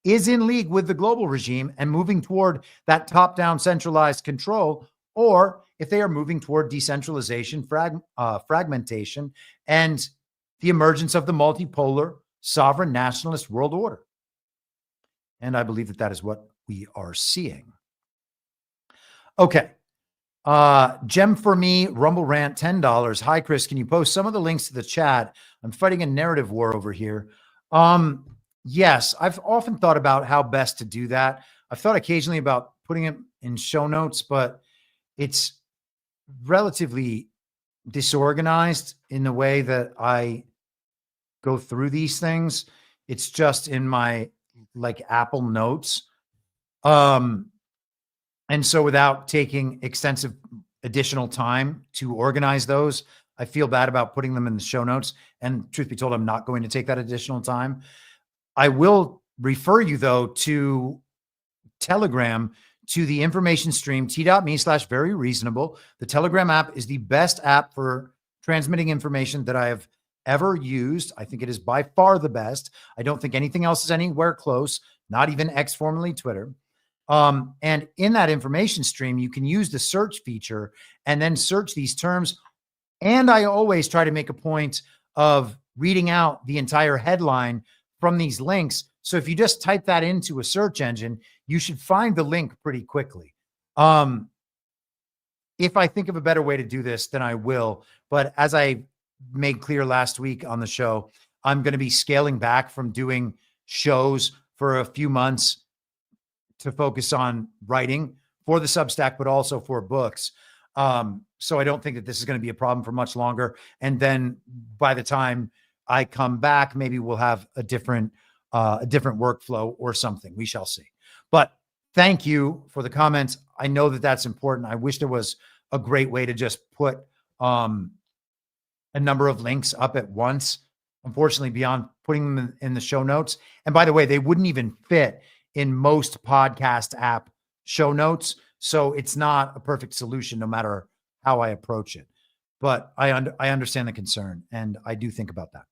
in league with the global regime and moving toward that top-down centralized control, or if they are moving toward decentralization, fragmentation, and the emergence of the multipolar, sovereign, nationalist world order. And I believe that that is what we are seeing. Okay. Gem for me, Rumble Rant, $10. Hi, Chris. Can you post some of the links to the chat? I'm fighting a narrative war over here. Yes, I've often thought about how best to do that. I've thought occasionally about putting it in show notes, but it's relatively disorganized in the way that I go through these things. It's just in my like Apple Notes. And so without taking extensive additional time to organize those, I feel bad about putting them in the show notes. And truth be told, I'm not going to take that additional time. I will refer you, though, to Telegram, to the information stream, t.me/very reasonable. The Telegram app is the best app for transmitting information that I have ever used. I think it is by far the best. I don't think anything else is anywhere close, not even X, formerly Twitter. And in that information stream, you can use the search feature and then search these terms. And I always try to make a point of reading out the entire headline from these links. So if you just type that into a search engine, you should find the link pretty quickly. If I think of a better way to do this, then I will. But as I made clear last week on the show, I'm going to be scaling back from doing shows for a few months to focus on writing for the Substack, but also for books. So I don't think that this is going to be a problem for much longer. And then by the time I come back, maybe we'll have a different workflow or something. We shall see. But thank you for the comments. I know that that's important. I wish there was a great way to just put a number of links up at once. Unfortunately, beyond putting them in the show notes. And by the way, they wouldn't even fit in most podcast app show notes. So it's not a perfect solution no matter how I approach it. But I understand the concern, and I do think about that.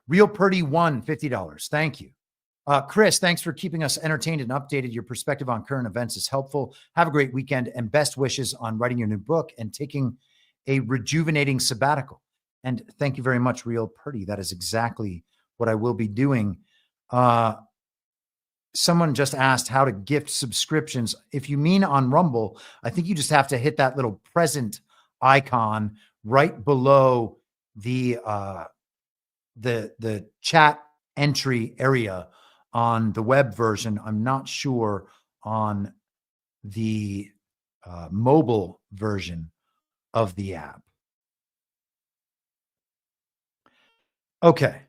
Real Purdy won $50. Thank you. Chris, thanks for keeping us entertained and updated. Your perspective on current events is helpful. Have a great weekend and best wishes on writing your new book and taking a rejuvenating sabbatical. And thank you very much, Real Purdy. That is exactly what I will be doing. Someone just asked how to gift subscriptions. If you mean on Rumble, I think you just have to hit that little present icon right below the chat entry area on the web version. I'm not sure on the mobile version of the app. Okay.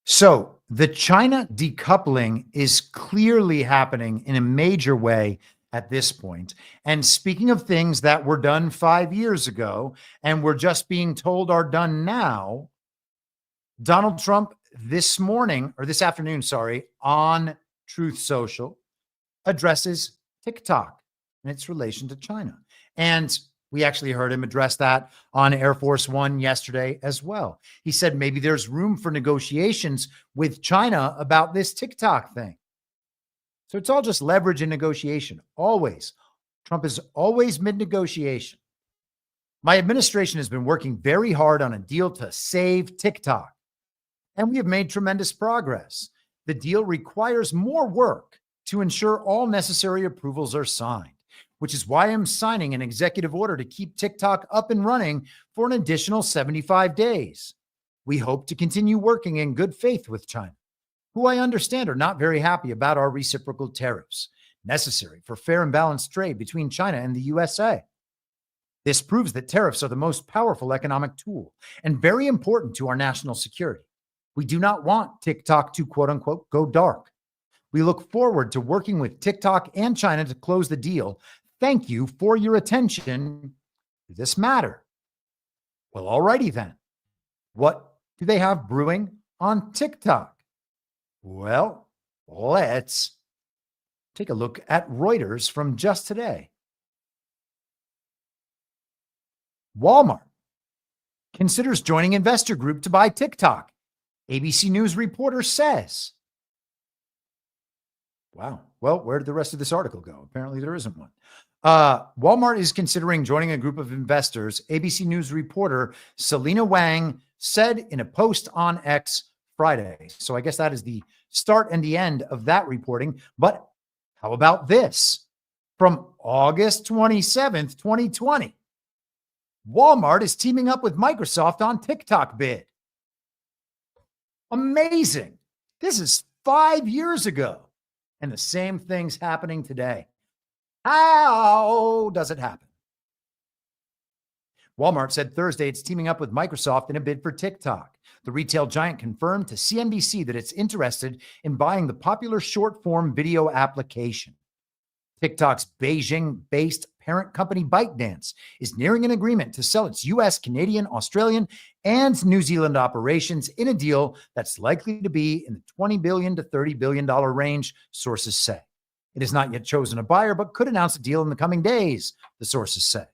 So the China decoupling is clearly happening in a major way at this point. And speaking of things that were done 5 years ago and we're just being told are done now, Donald Trump this afternoon, on Truth Social addresses TikTok and its relation to China. And we actually heard him address that on Air Force One yesterday as well. He said maybe there's room for negotiations with China about this TikTok thing. So it's all just leverage and negotiation. Always. Trump is always mid-negotiation. My administration has been working very hard on a deal to save TikTok, and we have made tremendous progress. The deal requires more work to ensure all necessary approvals are signed, which is why I'm signing an executive order to keep TikTok up and running for an additional 75 days. We hope to continue working in good faith with China, who I understand are not very happy about our reciprocal tariffs necessary for fair and balanced trade between China and the USA. This proves that tariffs are the most powerful economic tool and very important to our national security. We do not want TikTok to, quote unquote, go dark. We look forward to working with TikTok and China to close the deal. Thank you for your attention to this matter. Well, alrighty then. What do they have brewing on TikTok? Well, let's take a look at Reuters from just today. Walmart considers joining investor group to buy TikTok. ABC News reporter says. Wow. Well, where did the rest of this article go? Apparently there isn't one. Walmart is considering joining a group of investors, ABC News reporter Selena Wang said in a post on X Friday. So I guess that is the start and the end of that reporting. But how about this? From August 27th, 2020, Walmart is teaming up with Microsoft on TikTok bid. Amazing. This is 5 years ago. And the same thing's happening today. How does it happen? Walmart said Thursday it's teaming up with Microsoft in a bid for TikTok. The retail giant confirmed to CNBC that it's interested in buying the popular short-form video application. TikTok's Beijing-based parent company ByteDance is nearing an agreement to sell its US, Canadian, Australian, and New Zealand operations in a deal that's likely to be in the $20 billion to $30 billion range, sources say. It has not yet chosen a buyer, but could announce a deal in the coming days, the sources say.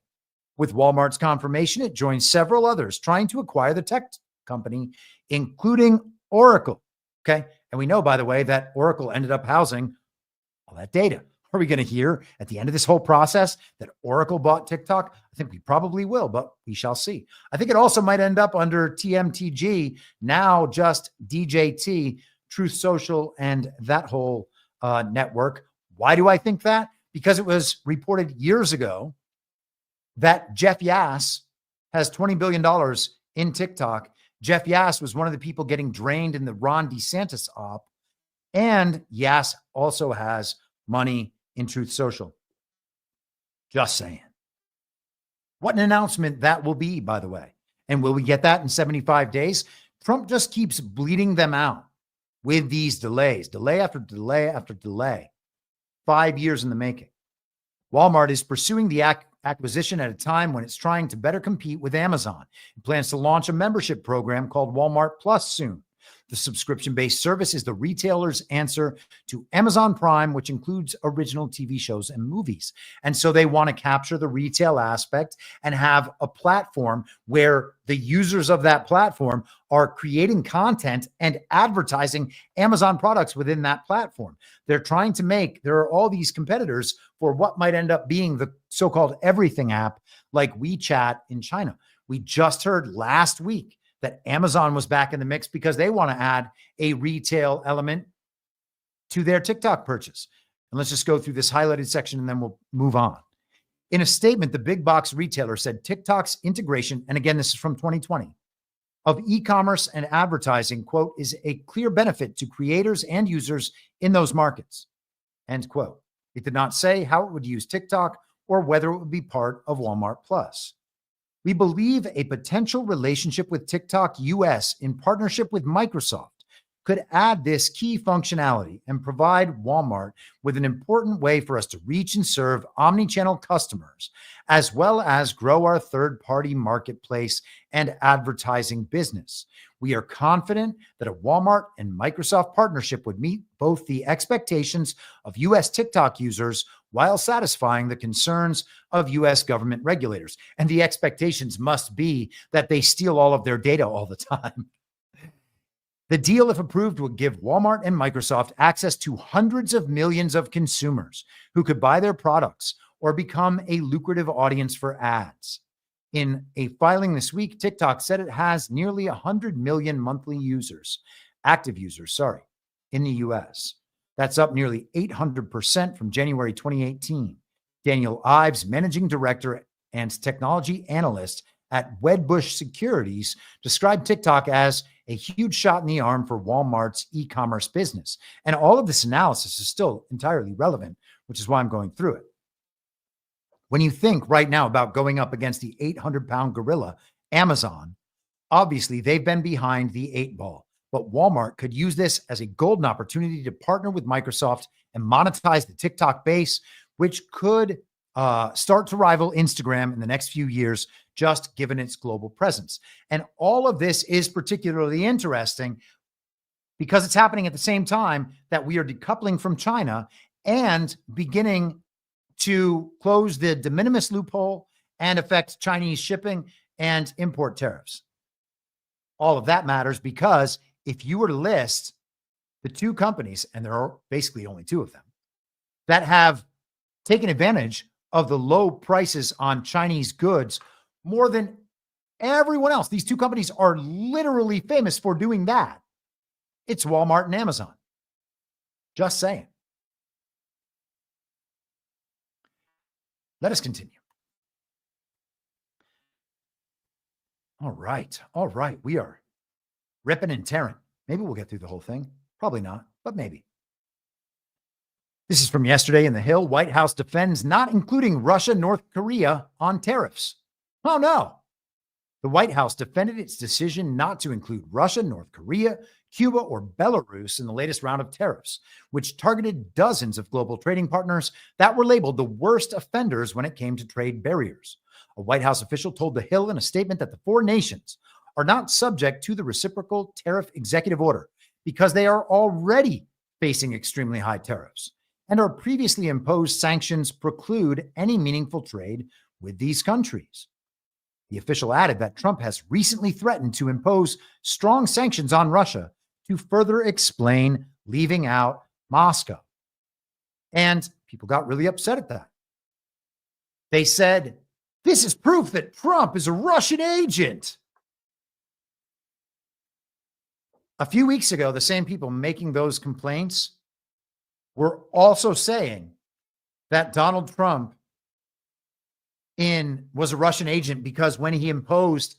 With Walmart's confirmation, it joins several others trying to acquire the tech company, including Oracle. Okay. And we know, by the way, that Oracle ended up housing all that data. Are we going to hear at the end of this whole process that Oracle bought TikTok? I think we probably will, but we shall see. I think it also might end up under TMTG, now just DJT, Truth Social, and that whole network. Why do I think that? Because it was reported years ago that Jeff Yass has $20 billion in TikTok. Jeff Yass was one of the people getting drained in the Ron DeSantis op. And Yass also has money in Truth Social. Just saying. What an announcement that will be, by the way. And will we get that in 75 days? Trump just keeps bleeding them out with these delays, delay after delay after delay. 5 years in the making. Walmart is pursuing the acquisition at a time when it's trying to better compete with Amazon. It plans to launch a membership program called Walmart Plus soon. The subscription-based service is the retailer's answer to Amazon Prime, which includes original TV shows and movies. And so they want to capture the retail aspect and have a platform where the users of that platform are creating content and advertising Amazon products within that platform. They're trying to there are all these competitors for what might end up being the so-called everything app like WeChat in China. We just heard last week that Amazon was back in the mix because they want to add a retail element to their TikTok purchase. And let's just go through this highlighted section and then we'll move on. In a statement, the big box retailer said TikTok's integration, and again, this is from 2020, of e-commerce and advertising, quote, is a clear benefit to creators and users in those markets, end quote. It did not say how it would use TikTok or whether it would be part of Walmart Plus. We believe a potential relationship with TikTok US in partnership with Microsoft could add this key functionality and provide Walmart with an important way for us to reach and serve omnichannel customers, as well as grow our third-party marketplace and advertising business. We are confident that a Walmart and Microsoft partnership would meet both the expectations of US TikTok users while satisfying the concerns of US government regulators. And the expectations must be that they steal all of their data all the time. The deal, if approved, would give Walmart and Microsoft access to hundreds of millions of consumers who could buy their products or become a lucrative audience for ads. In a filing this week, TikTok said it has nearly 100 million monthly active users, in the US. That's up nearly 800% from January 2018. Daniel Ives, managing director and technology analyst at Wedbush Securities, described TikTok as a huge shot in the arm for Walmart's e-commerce business. And all of this analysis is still entirely relevant, which is why I'm going through it. When you think right now about going up against the 800-pound gorilla, Amazon, obviously they've been behind the 8 ball. But Walmart could use this as a golden opportunity to partner with Microsoft and monetize the TikTok base, which could start to rival Instagram in the next few years, just given its global presence. And all of this is particularly interesting because it's happening at the same time that we are decoupling from China and beginning to close the de minimis loophole and affect Chinese shipping and import tariffs. All of that matters because if you were to list the two companies, and there are basically only two of them, that have taken advantage of the low prices on Chinese goods more than everyone else, these two companies are literally famous for doing that. It's Walmart and Amazon. Just saying. Let us continue. All right. We are ripping and tearing. Maybe we'll get through the whole thing. Probably not, but maybe. This is from yesterday in the Hill. White House defends not including Russia, North Korea on tariffs. Oh, no. The White House defended its decision not to include Russia, North Korea, Cuba, or Belarus in the latest round of tariffs, which targeted dozens of global trading partners that were labeled the worst offenders when it came to trade barriers. A White House official told The Hill in a statement that the four nations are not subject to the reciprocal tariff executive order because they are already facing extremely high tariffs, and our previously imposed sanctions preclude any meaningful trade with these countries. The official added that Trump has recently threatened to impose strong sanctions on Russia to further explain leaving out Moscow. And people got really upset at that. They said, this is proof that Trump is a Russian agent. A few weeks ago, the same people making those complaints were also saying that Donald Trump was a Russian agent because when he imposed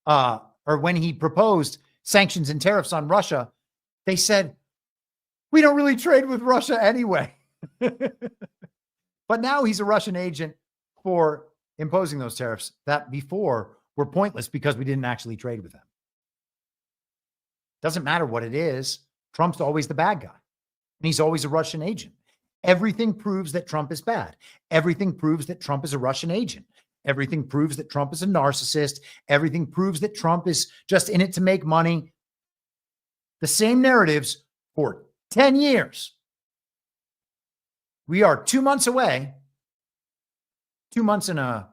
when he proposed sanctions and tariffs on Russia, they said, we don't really trade with Russia anyway. But now he's a Russian agent for imposing those tariffs that before were pointless because we didn't actually trade with them. Doesn't matter what it is. Trump's always the bad guy. And he's always a Russian agent. Everything proves that Trump is bad. Everything proves that Trump is a Russian agent. Everything proves that Trump is a narcissist. Everything proves that Trump is just in it to make money. The same narratives for 10 years. We are 2 months away, 2 months and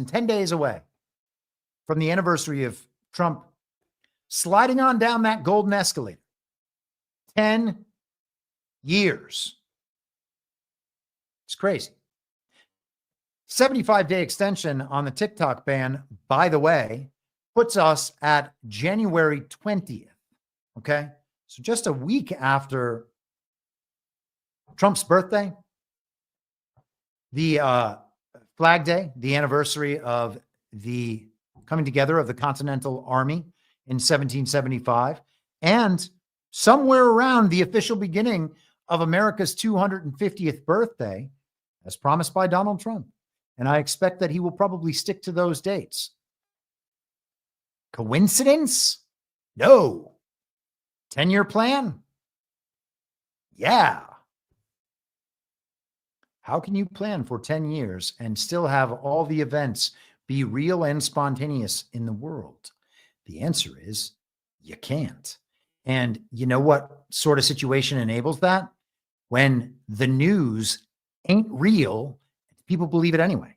10 days away from the anniversary of Trump sliding on down that golden escalator. 10 years. It's crazy. 75-day extension on the TikTok ban, by the way, puts us at January 20th. Okay? So just a week after Trump's birthday, the Flag Day, the anniversary of the coming together of the Continental Army in 1775, and somewhere around the official beginning of America's 250th birthday, as promised by Donald Trump. And I expect that he will probably stick to those dates. Coincidence? No. 10-year plan? Yeah. How can you plan for 10 years and still have all the events be real and spontaneous in the world? The answer is you can't. And you know what sort of situation enables that? When the news ain't real, people believe it anyway.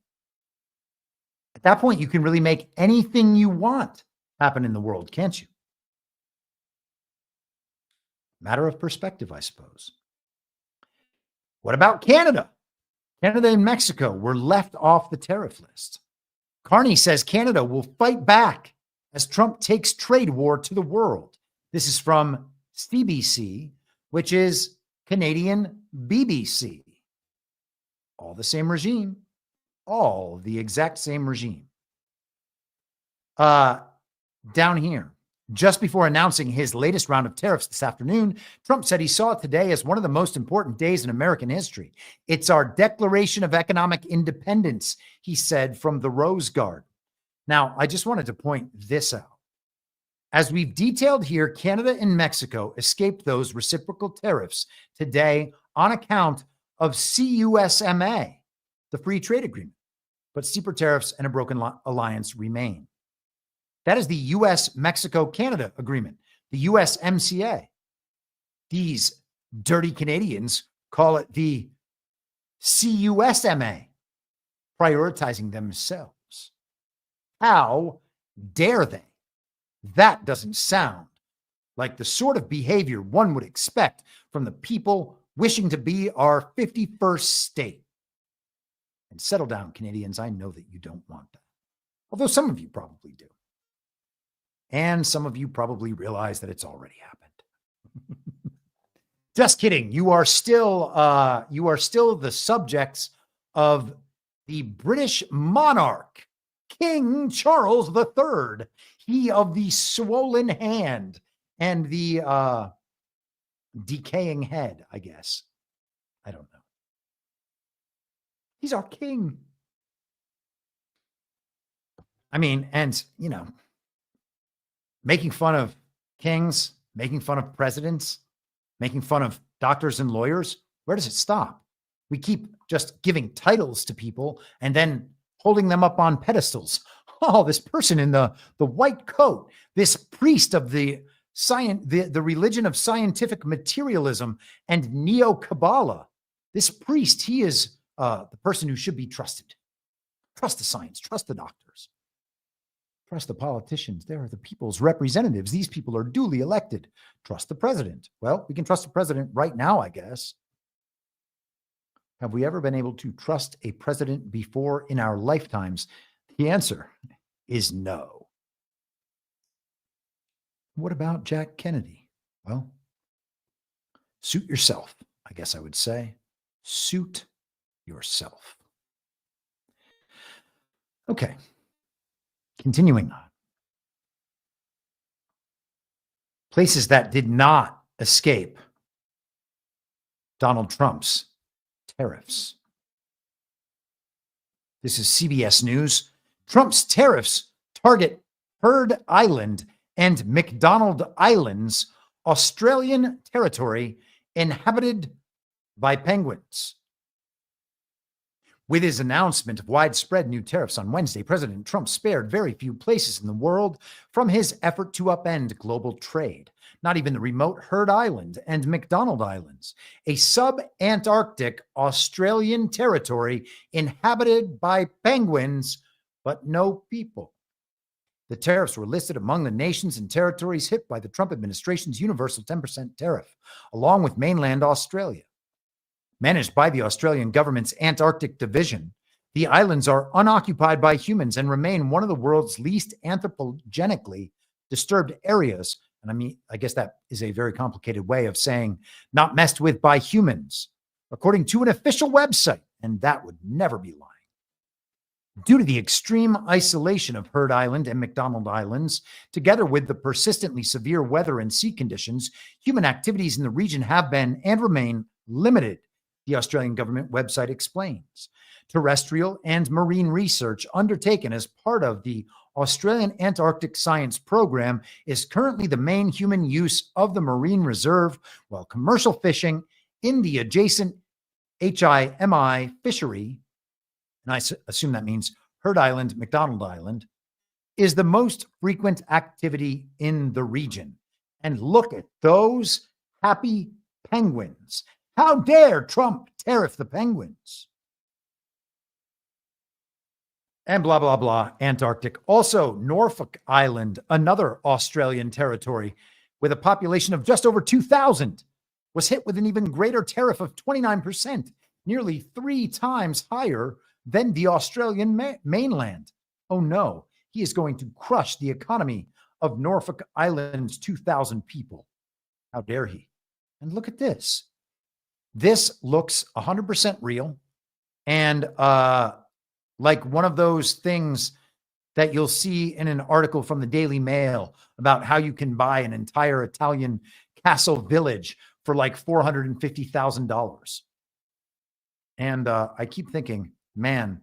At that point, you can really make anything you want happen in the world, can't you? Matter of perspective, I suppose. What about Canada? Canada and Mexico were left off the tariff list. Carney says Canada will fight back as Trump takes trade war to the world. This is from CBC, which is Canadian BBC. All the same regime. All the exact same regime. Down here, just before announcing his latest round of tariffs this afternoon, Trump said he saw today as one of the most important days in American history. It's our Declaration of Economic Independence, he said from the Rose Garden. Now, I just wanted to point this out. As we've detailed here, Canada and Mexico escaped those reciprocal tariffs today on account of CUSMA, the free trade agreement. But steeper tariffs and a broken alliance remain. That is the U.S.-Mexico-Canada agreement, the USMCA. These dirty Canadians call it the CUSMA, prioritizing themselves. How dare they? That doesn't sound like the sort of behavior one would expect from the people wishing to be our 51st state. And settle down, Canadians. I know that you don't want that. Although some of you probably do. And some of you probably realize that it's already happened. Just kidding. You are still the subjects of the British monarch, King Charles III, he of the swollen hand and the decaying head, I guess. I don't know. He's our king. I mean, and, making fun of kings, making fun of presidents, making fun of doctors and lawyers, where does it stop? We keep just giving titles to people and then holding them up on pedestals. Oh, this person in the white coat, this priest of the religion of scientific materialism and neo-Kabbalah. This priest, he is the person who should be trusted. Trust the science, trust the doctors, trust the politicians. They are the people's representatives. These people are duly elected. Trust the president. Well, we can trust the president right now, I guess. Have we ever been able to trust a president before in our lifetimes? The answer is no. What about Jack Kennedy? Well, suit yourself, I guess I would say. Suit yourself. Okay. Continuing on. Places that did not escape Donald Trump's tariffs. This is CBS News. Trump's tariffs target Heard Island and McDonald Islands, Australian territory inhabited by penguins. With his announcement of widespread new tariffs on Wednesday, President Trump spared very few places in the world from his effort to upend global trade. Not even the remote Heard Island and McDonald Islands, a sub-Antarctic Australian territory inhabited by penguins, but no people. The tariffs were listed among the nations and territories hit by the Trump administration's universal 10% tariff, along with mainland Australia. Managed by the Australian government's Antarctic division, the islands are unoccupied by humans and remain one of the world's least anthropogenically disturbed areas. And I guess that is a very complicated way of saying not messed with by humans, according to an official website, and that would never be lying. Due to the extreme isolation of Heard Island and McDonald Islands, together with the persistently severe weather and sea conditions, human activities in the region have been and remain limited, the Australian government website explains. Terrestrial and marine research undertaken as part of the Australian Antarctic Science Program is currently the main human use of the marine reserve, while commercial fishing in the adjacent HIMI fishery, and I assume that means Heard Island, McDonald Island, is the most frequent activity in the region. And look at those happy penguins. How dare Trump tariff the penguins? And blah, blah, blah, Antarctic. Also, Norfolk Island, another Australian territory with a population of just over 2,000, was hit with an even greater tariff of 29%, nearly 3 times higher than the Australian mainland. Oh no, he is going to crush the economy of Norfolk Island's 2,000 people. How dare he? And look at this. This looks 100% real and like one of those things that you'll see in an article from the Daily Mail about how you can buy an entire Italian castle village for like $450,000. And I keep thinking, man,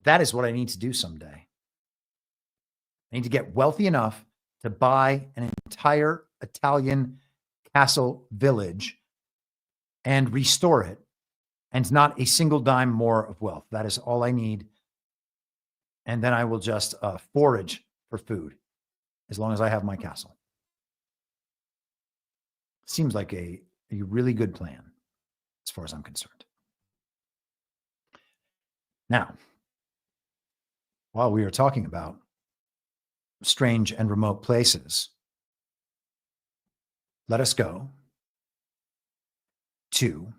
that is what I need to do someday. I need to get wealthy enough to buy an entire Italian castle village and restore it, and not a single dime more of wealth. That is all I need. And then I will just forage for food as long as I have my castle. Seems like a really good plan as far as I'm concerned. Now, while we are talking about strange and remote places, let us go to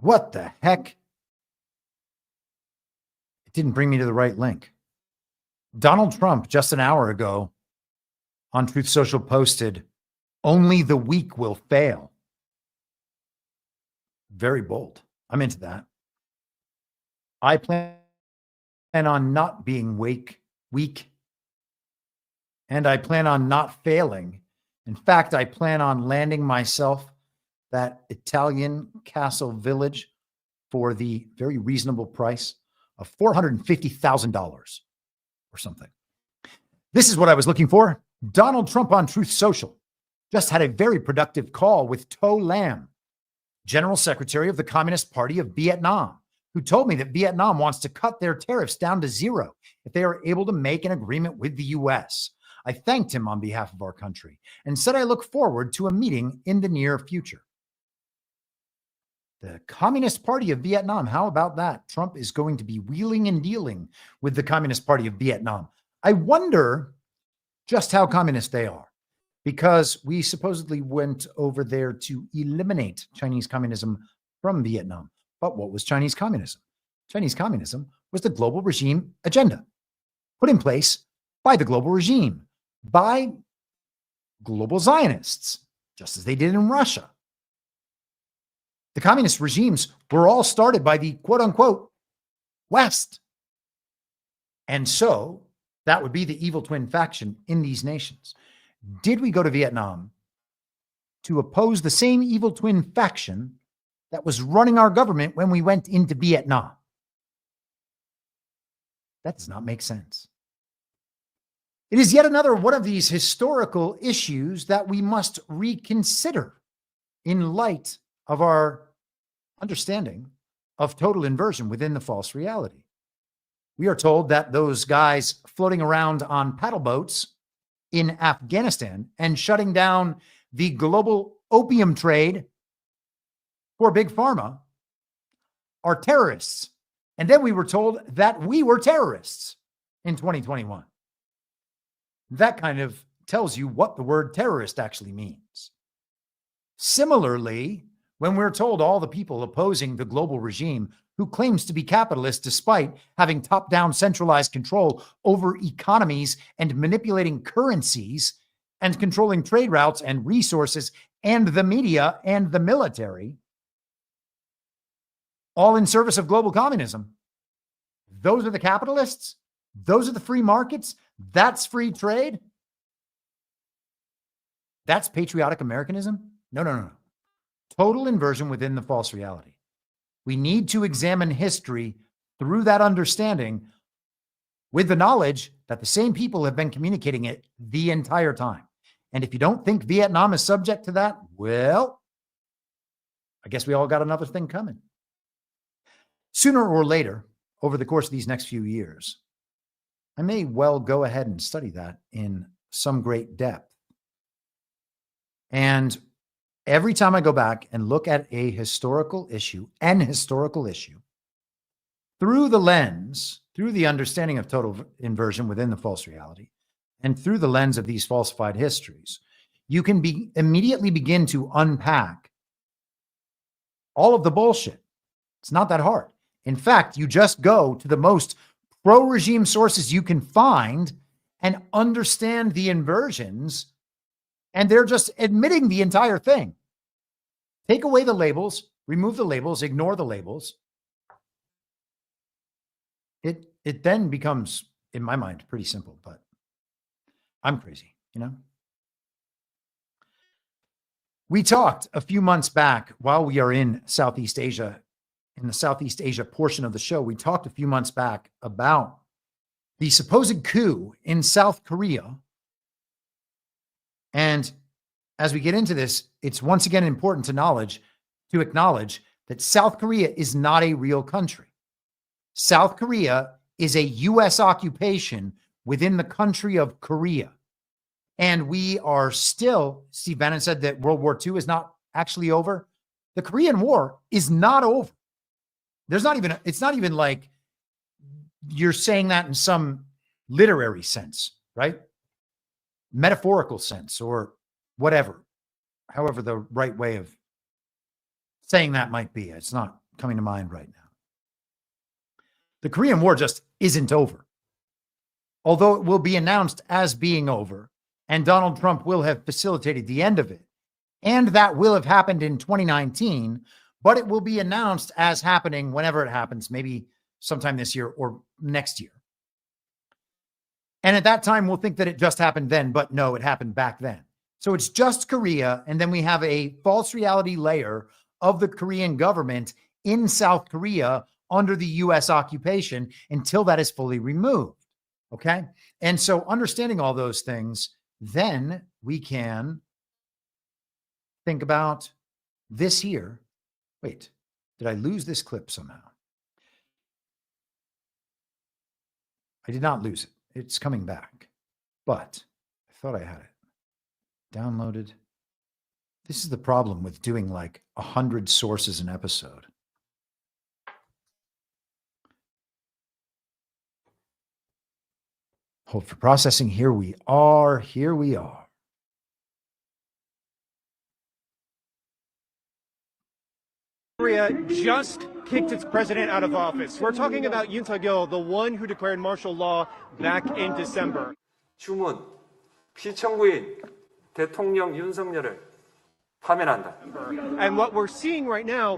what the heck? It didn't bring me to the right link. Donald Trump, just an hour ago on Truth Social, posted, "Only the weak will fail." Very bold. I'm into that. I plan on not being weak, and I plan on not failing. In fact, I plan on landing myself that Italian castle village for the very reasonable price of $450,000 or something. This is what I was looking for. Donald Trump on Truth Social just had a very productive call with To Lam, General Secretary of the Communist Party of Vietnam, who told me that Vietnam wants to cut their tariffs down to zero if they are able to make an agreement with the U.S. I thanked him on behalf of our country and said I look forward to a meeting in the near future. The Communist Party of Vietnam, how about that? Trump is going to be wheeling and dealing with the Communist Party of Vietnam. I wonder just how communist they are, because we supposedly went over there to eliminate Chinese communism from Vietnam. But what was Chinese communism? Chinese communism was the global regime agenda put in place by the global regime, by global Zionists, just as they did in Russia. The communist regimes were all started by the quote unquote West. And so that would be the evil twin faction in these nations. Did we go to Vietnam to oppose the same evil twin faction that was running our government when we went into Vietnam? That does not make sense. It is yet another one of these historical issues that we must reconsider in light of our understanding of total inversion within the false reality. We are told that those guys floating around on paddle boats in Afghanistan and shutting down the global opium trade for Big Pharma are terrorists. And then we were told that we were terrorists in 2021. That kind of tells you what the word terrorist actually means. Similarly, when we're told all the people opposing the global regime who claims to be capitalist despite having top-down centralized control over economies and manipulating currencies and controlling trade routes and resources and the media and the military, all in service of global communism. Those are the capitalists. Those are the free markets. That's free trade. That's patriotic Americanism. No. Total inversion within the false reality. We need to examine history through that understanding with the knowledge that the same people have been communicating it the entire time. And if you don't think Vietnam is subject to that, well, I guess we all got another thing coming. Sooner or later, over the course of these next few years, I may well go ahead and study that in some great depth. And every time I go back and look at a historical issue, through the lens, through the understanding of total inversion within the false reality, and through the lens of these falsified histories, you can immediately begin to unpack all of the bullshit. It's not that hard. In fact, you just go to the most pro-regime sources you can find and understand the inversions, and they're just admitting the entire thing. Take away the labels, remove the labels, ignore the labels. It then becomes, in my mind, pretty simple, but I'm crazy, you know? We talked a few months back while we are in Southeast Asia, in the Southeast Asia portion of the show, we talked a few months back about the supposed coup in South Korea. And as we get into this, it's once again important to acknowledge that South Korea is not a real country. South Korea is a U.S. occupation within the country of Korea. And we are still, Steve Bannon said that World War II is not actually over. The Korean War is not over. It's not even like you're saying that in some literary sense, right? Metaphorical sense or whatever, however the right way of saying that might be. It's not coming to mind right now. The Korean War just isn't over. Although it will be announced as being over, and Donald Trump will have facilitated the end of it, and that will have happened in 2019, but it will be announced as happening whenever it happens, maybe sometime this year or next year. And at that time, we'll think that it just happened then, but no, it happened back then. So it's just Korea, and then we have a false reality layer of the Korean government in South Korea under the U.S. occupation until that is fully removed. Okay. And so understanding all those things, then we can think about this here. Wait, did I lose this clip somehow? I did not lose it. It's coming back, but I thought I had it downloaded. This is the problem with doing like 100 sources an episode. Hold for processing. Here we are. Here we are. Korea just kicked its president out of office. We're talking about Yoon Suk-yeol, the one who declared martial law back in December. 주문, 피청구인 대통령 윤석열을 파면한다. And what we're seeing right now,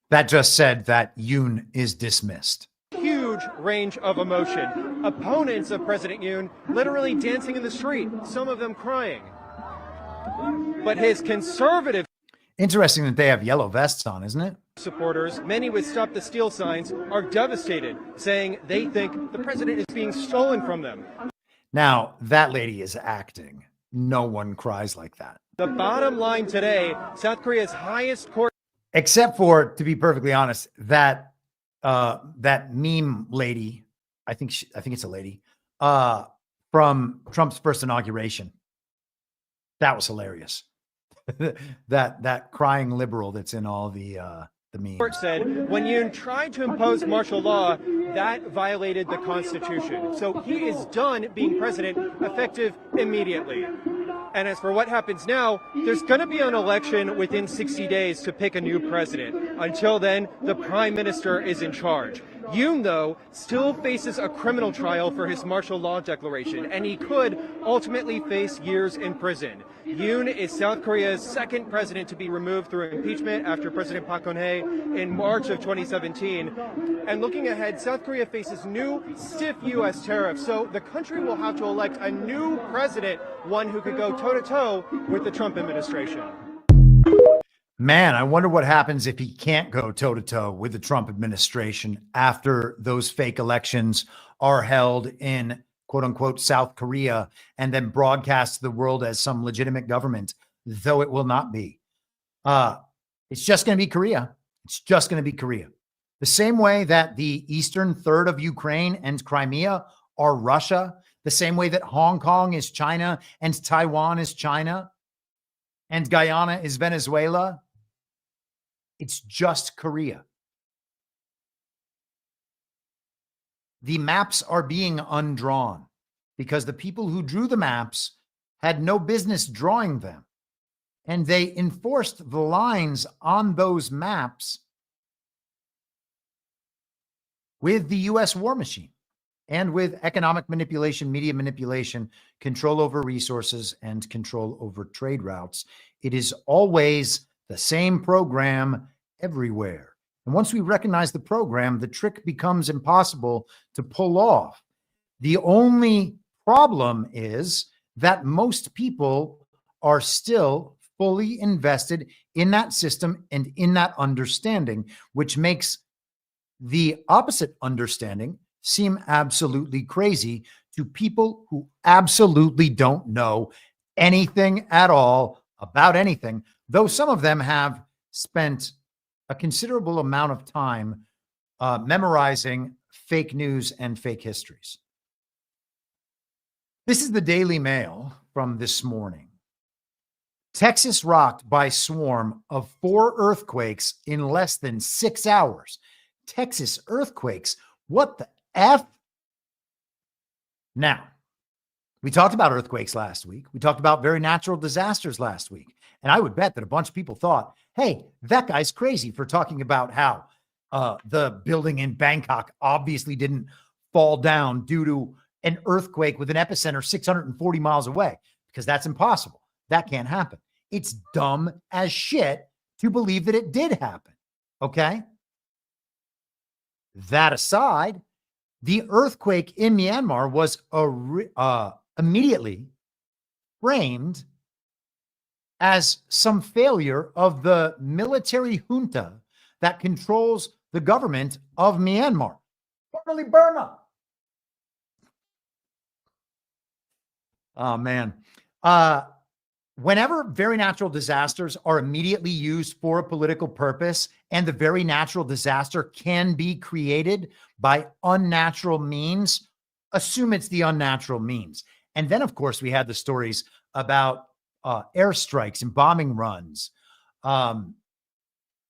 that just said that Yoon is dismissed. Huge range of emotion. Opponents of President Yoon literally dancing in the street, some of them crying. But his conservative Interesting that they have yellow vests on, isn't it? supporters, many with Stop the Steal signs, are devastated, saying they think the president is being stolen from them. Now, that lady is acting. No one cries like that. The bottom line today, South Korea's highest court... Except for, to be perfectly honest, that that meme lady, I think it's a lady, from Trump's first inauguration. That was hilarious. that crying liberal that's in all the memes. Court said when Yoon tried to impose martial law, that violated the Constitution. So he is done being president, effective immediately. And as for what happens now, there's going to be an election within 60 days to pick a new president. Until then, the prime minister is in charge. Yoon, though, still faces a criminal trial for his martial law declaration, and he could ultimately face years in prison. Yoon is South Korea's second president to be removed through impeachment after President Park Geun-hye in March of 2017. And looking ahead, South Korea faces new stiff U.S. tariffs, so the country will have to elect a new president, one who could go toe-to-toe with the Trump administration. Man, I wonder what happens if he can't go toe-to-toe with the Trump administration after those fake elections are held in quote-unquote South Korea and then broadcast to the world as some legitimate government, though it will not be. It's just going to be Korea. It's just going to be Korea. The same way that the eastern third of Ukraine and Crimea are Russia, the same way that Hong Kong is China and Taiwan is China and Guyana is Venezuela. It's just Korea. The maps are being undrawn because the people who drew the maps had no business drawing them. And they enforced the lines on those maps with the U.S. war machine and with economic manipulation, media manipulation, control over resources, and control over trade routes. It is always the same program everywhere. And once we recognize the program, the trick becomes impossible to pull off. The only problem is that most people are still fully invested in that system and in that understanding, which makes the opposite understanding seem absolutely crazy to people who absolutely don't know anything at all about anything, though some of them have spent a considerable amount of time memorizing fake news and fake histories. This is the Daily Mail from this morning. Texas rocked by swarm of 4 earthquakes in less than 6 hours. Texas earthquakes. What the F? Now, we talked about earthquakes last week. We talked about very natural disasters last week. And I would bet that a bunch of people thought, hey, that guy's crazy for talking about how the building in Bangkok obviously didn't fall down due to an earthquake with an epicenter 640 miles away, because that's impossible. That can't happen. It's dumb as shit to believe that it did happen. Okay? That aside, the earthquake in Myanmar was immediately framed as some failure of the military junta that controls the government of Myanmar. Formerly Burma. Oh, man. Whenever very natural disasters are immediately used for a political purpose and the very natural disaster can be created by unnatural means, assume it's the unnatural means. And then, of course, we had the stories about airstrikes and bombing runs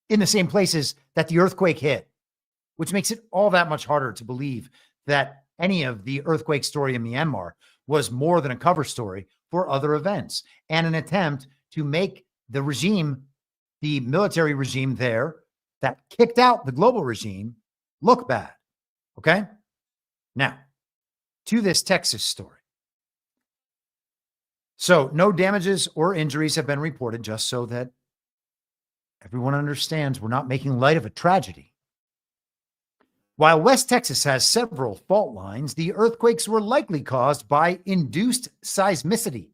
in the same places that the earthquake hit, which makes it all that much harder to believe that any of the earthquake story in Myanmar was more than a cover story for other events and an attempt to make the regime, the military regime there that kicked out the global regime, look bad. Okay? Now, to this Texas story. So no damages or injuries have been reported, just so that everyone understands we're not making light of a tragedy. While West Texas has several fault lines, the earthquakes were likely caused by induced seismicity,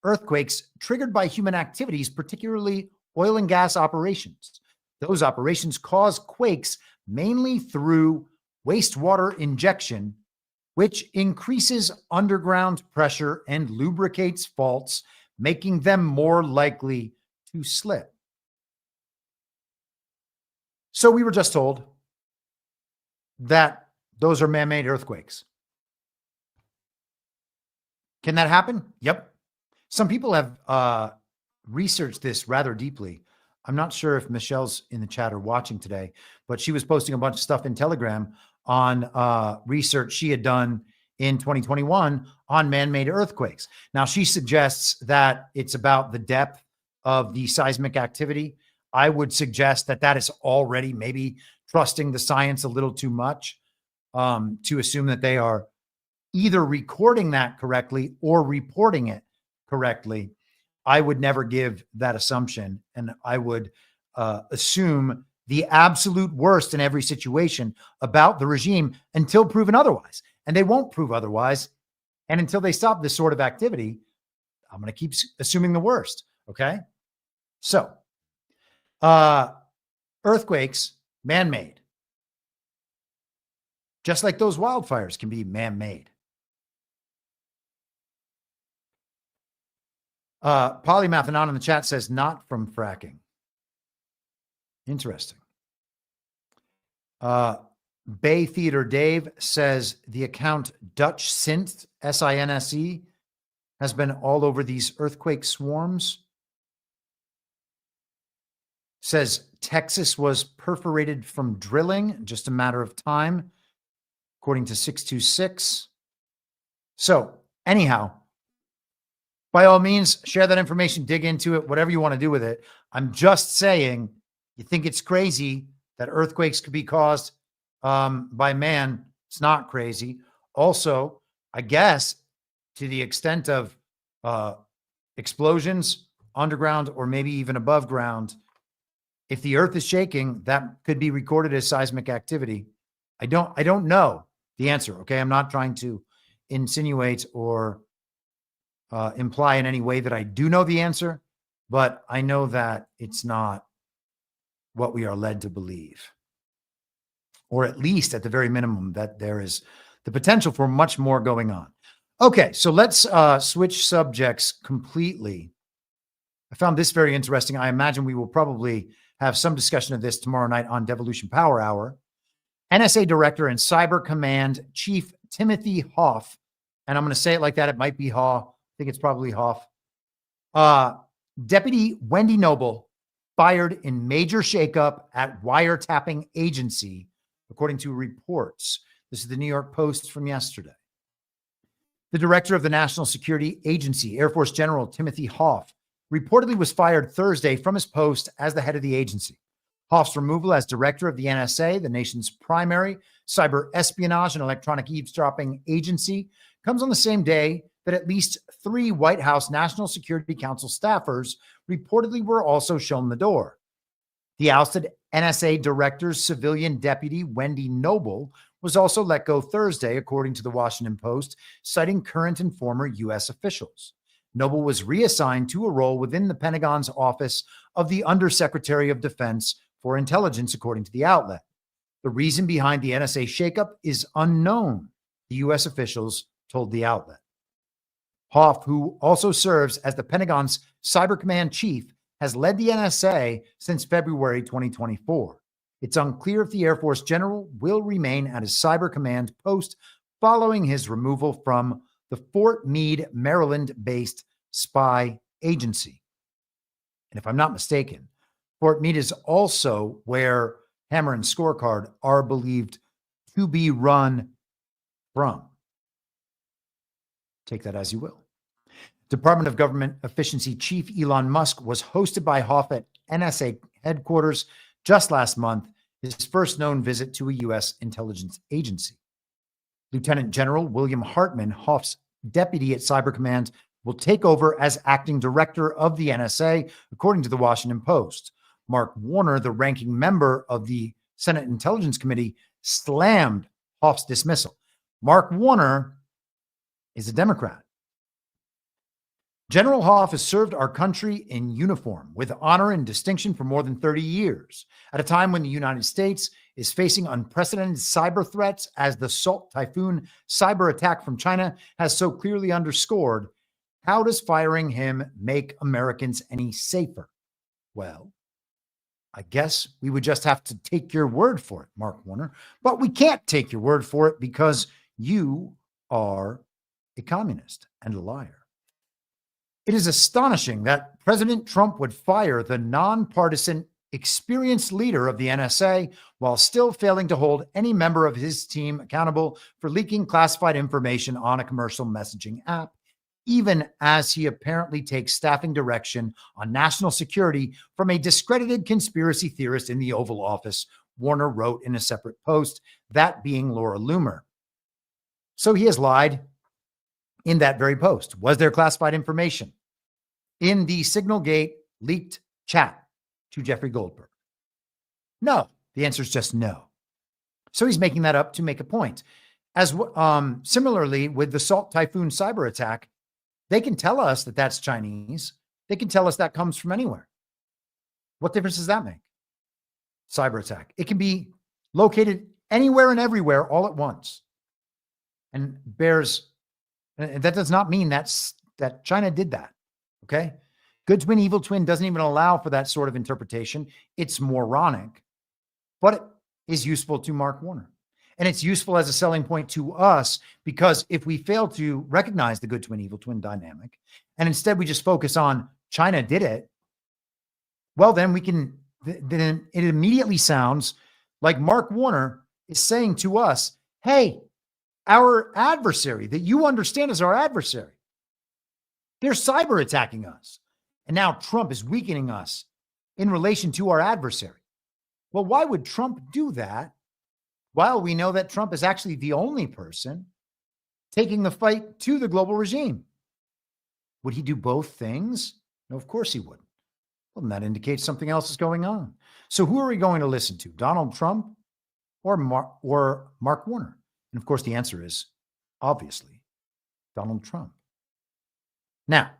earthquakes triggered by human activities, particularly oil and gas operations. Those operations cause quakes mainly through wastewater injection, which increases underground pressure and lubricates faults, making them more likely to slip. So we were just told that those are man-made earthquakes. Can that happen? Yep. Some people have researched this rather deeply. I'm not sure if Michelle's in the chat or watching today, but she was posting a bunch of stuff in Telegram on research she had done in 2021 on man-made earthquakes. Now, she suggests that it's about the depth of the seismic activity. I would suggest that that is already maybe trusting the science a little too much to assume that they are either recording that correctly or reporting it correctly. I would never give that assumption, and I would assume the absolute worst in every situation about the regime until proven otherwise. And they won't prove otherwise. And until they stop this sort of activity, I'm going to keep assuming the worst. Okay. So, earthquakes, man-made. Just like those wildfires can be man-made. Polymath in the chat says not from fracking. Interesting. Bay Theater Dave says the account Dutch Sint, S-I-N-S-E, has been all over these earthquake swarms. Says Texas was perforated from drilling, just a matter of time, according to 626. So anyhow, by all means, share that information, dig into it, whatever you want to do with it. I'm just saying, you think it's crazy that earthquakes could be caused by man. It's not crazy. Also, I guess to the extent of explosions underground or maybe even above ground, if the earth is shaking, that could be recorded as seismic activity. I don't know the answer. Okay. I'm not trying to insinuate or imply in any way that I do know the answer, but I know that it's not what we are led to believe, or at least at the very minimum that there is the potential for much more going on. Okay. So let's switch subjects completely. I found this very interesting. I imagine we will probably have some discussion of this tomorrow night on Devolution Power Hour. NSA Director and Cyber Command Chief Timothy Hoff, and I'm going to say it like that. It might be Haw. I think it's probably Hoff. Deputy Wendy Noble fired in major shakeup at wiretapping agency, according to reports. This is the New York Post from yesterday. The director of the National Security Agency, Air Force General Timothy Hoff, reportedly was fired Thursday from his post as the head of the agency. Hoff's removal as director of the NSA, the nation's primary cyber espionage and electronic eavesdropping agency, comes on the same day that at least 3 White House National Security Council staffers reportedly were also shown the door. The ousted NSA director's civilian deputy, Wendy Noble, was also let go Thursday, according to the Washington Post, citing current and former U.S. officials. Noble was reassigned to a role within the Pentagon's Office of the Undersecretary of Defense for Intelligence, according to the outlet. The reason behind the NSA shakeup is unknown, the U.S. officials told the outlet. Hoff, who also serves as the Pentagon's Cyber Command chief, has led the NSA since February 2024. It's unclear if the Air Force general will remain at his Cyber Command post following his removal from the Fort Meade, Maryland-based spy agency. And if I'm not mistaken, Fort Meade is also where Hammer and Scorecard are believed to be run from. Take that as you will. Department of Government Efficiency Chief Elon Musk was hosted by Hoff at NSA headquarters just last month, his first known visit to a U.S. intelligence agency. Lieutenant General William Hartman, Hoff's deputy at Cyber Command, will take over as acting director of the NSA, according to the Washington Post. Mark Warner, the ranking member of the Senate Intelligence Committee, slammed Hoff's dismissal. Mark Warner is a Democrat. General Hoff has served our country in uniform with honor and distinction for more than 30 years, at a time when the United States is facing unprecedented cyber threats, as the Salt Typhoon cyber attack from China has so clearly underscored. How does firing him make Americans any safer? Well, I guess we would just have to take your word for it, Mark Warner. But we can't take your word for it because you are a communist and a liar. It is astonishing that President Trump would fire the nonpartisan, experienced leader of the NSA while still failing to hold any member of his team accountable for leaking classified information on a commercial messaging app, even as he apparently takes staffing direction on national security from a discredited conspiracy theorist in the Oval Office, Warner wrote in a separate post, that being Laura Loomer. So he has lied in that very post. Was there classified information in the Signalgate leaked chat to Jeffrey Goldberg? No. The answer is just no. So he's making that up to make a point. As similarly with the Salt Typhoon cyber attack, they can tell us that that's Chinese. They can tell us that comes from anywhere. What difference does that make? Cyber attack. It can be located anywhere and everywhere all at once. And that does not mean that China did that. Okay? Good twin, evil twin doesn't even allow for that sort of interpretation. It's moronic, but it is useful to Mark Warner. And it's useful as a selling point to us, because if we fail to recognize the good twin, evil twin dynamic, and instead we just focus on China did it, well, then then it immediately sounds like Mark Warner is saying to us, hey, our adversary that you understand as our adversary, they're cyber attacking us. And now Trump is weakening us in relation to our adversary. Well, why would Trump do that? While we know that Trump is actually the only person taking the fight to the global regime. Would he do both things? No, of course he wouldn't. Well, then that indicates something else is going on. So who are we going to listen to? Donald Trump or Mark Warner? And of course, the answer is obviously Donald Trump. Now,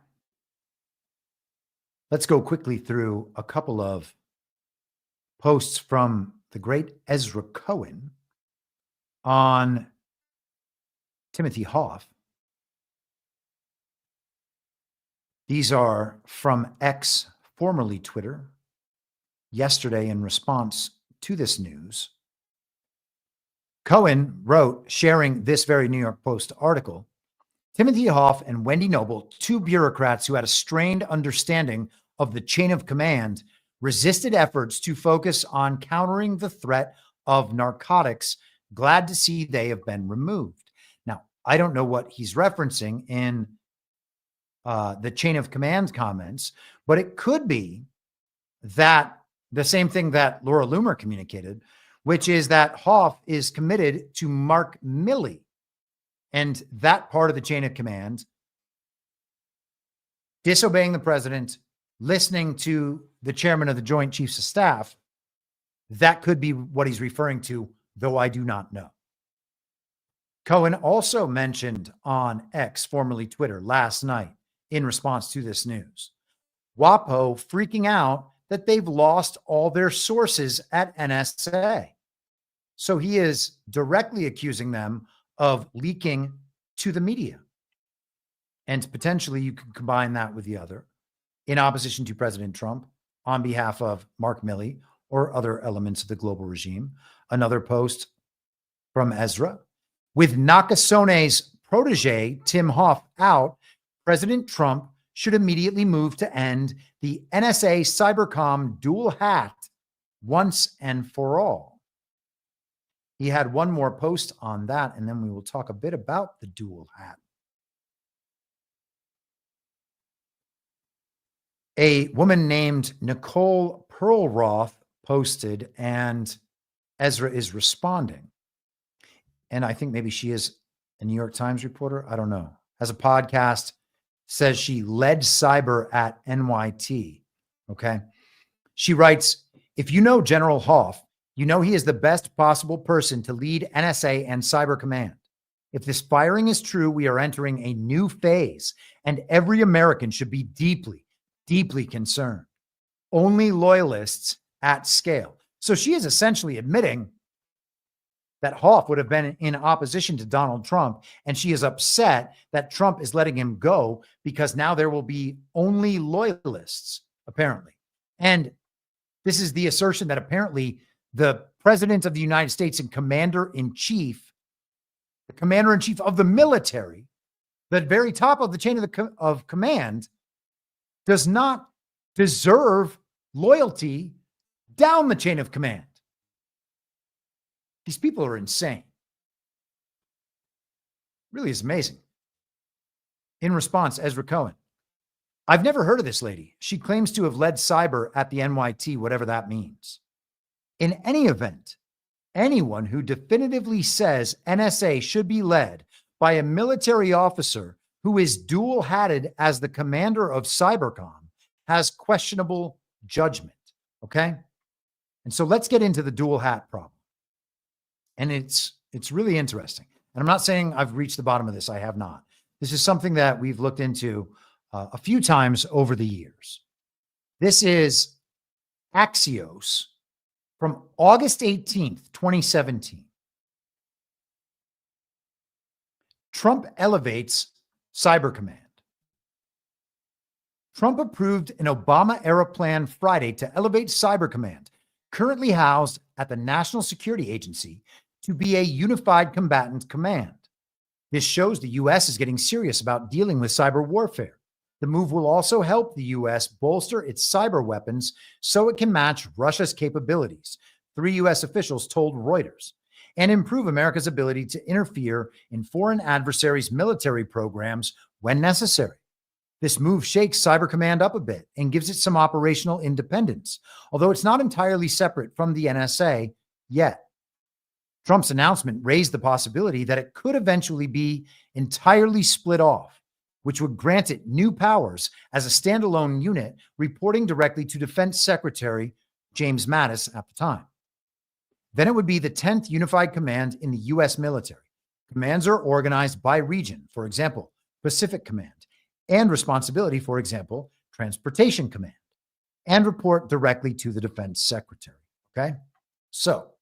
let's go quickly through a couple of posts from the great Ezra Cohen on Timothy Hoff. These are from X, formerly Twitter, yesterday in response to this news. Cohen wrote, sharing this very New York Post article, Timothy Hoff and Wendy Noble, two bureaucrats who had a strained understanding of the chain of command, resisted efforts to focus on countering the threat of narcotics. Glad to see they have been removed. Now, I don't know what he's referencing in the chain of command comments, but it could be that the same thing that Laura Loomer communicated, which is that Hoff is committed to Mark Milley and that part of the chain of command, disobeying the president, listening to the chairman of the Joint Chiefs of Staff. That could be what he's referring to, though I do not know. Cohen also mentioned on X, formerly Twitter, last night in response to this news, WAPO freaking out that they've lost all their sources at NSA. So he is directly accusing them of leaking to the media. And potentially you can combine that with the other in opposition to President Trump on behalf of Mark Milley or other elements of the global regime. Another post from Ezra. With Nakasone's protege, Tim Hoff, out, President Trump should immediately move to end the NSA CYBERCOM dual hat once and for all. He had one more post on that, and then we will talk a bit about the dual hat. A woman named Nicole Perlroth posted, and Ezra is responding. And I think maybe she is a New York Times reporter. I don't know. Has a podcast, says she led cyber at NYT. Okay. She writes, if you know General Hoff, you know he is the best possible person to lead NSA and Cyber Command. If this firing is true, we are entering a new phase, and every American should be deeply, deeply concerned. Only loyalists at scale. So she is essentially admitting that Hoff would have been in opposition to Donald Trump, and she is upset that Trump is letting him go because now there will be only loyalists, apparently. And this is the assertion that apparently the President of the United States and Commander-in-Chief, the Commander-in-Chief of the military, the very top of the chain of command, does not deserve loyalty down the chain of command. These people are insane. Really is amazing. In response, Ezra Cohen, I've never heard of this lady. She claims to have led cyber at the NYT, whatever that means. In any event, anyone who definitively says NSA should be led by a military officer who is dual-hatted as the commander of CYBERCOM has questionable judgment, okay? And so let's get into the dual hat problem. And it's really interesting. And I'm not saying I've reached the bottom of this. I have not. This is something that we've looked into a few times over the years. This is Axios from August 18th, 2017. Trump elevates Cyber Command. Trump approved an Obama-era plan Friday to elevate Cyber Command, currently housed at the National Security Agency, to be a unified combatant command. This shows the U.S. is getting serious about dealing with cyber warfare. The move will also help the U.S. bolster its cyber weapons so it can match Russia's capabilities, 3 U.S. officials told Reuters, and improve America's ability to interfere in foreign adversaries' military programs when necessary. This move shakes Cyber Command up a bit and gives it some operational independence, although it's not entirely separate from the NSA yet. Trump's announcement raised the possibility that it could eventually be entirely split off, which would grant it new powers as a standalone unit reporting directly to Defense Secretary James Mattis at the time. Then it would be the 10th Unified Command in the U.S. military. Commands are organized by region, for example, Pacific Command, and responsibility, for example, Transportation Command, and report directly to the Defense Secretary. Okay? So,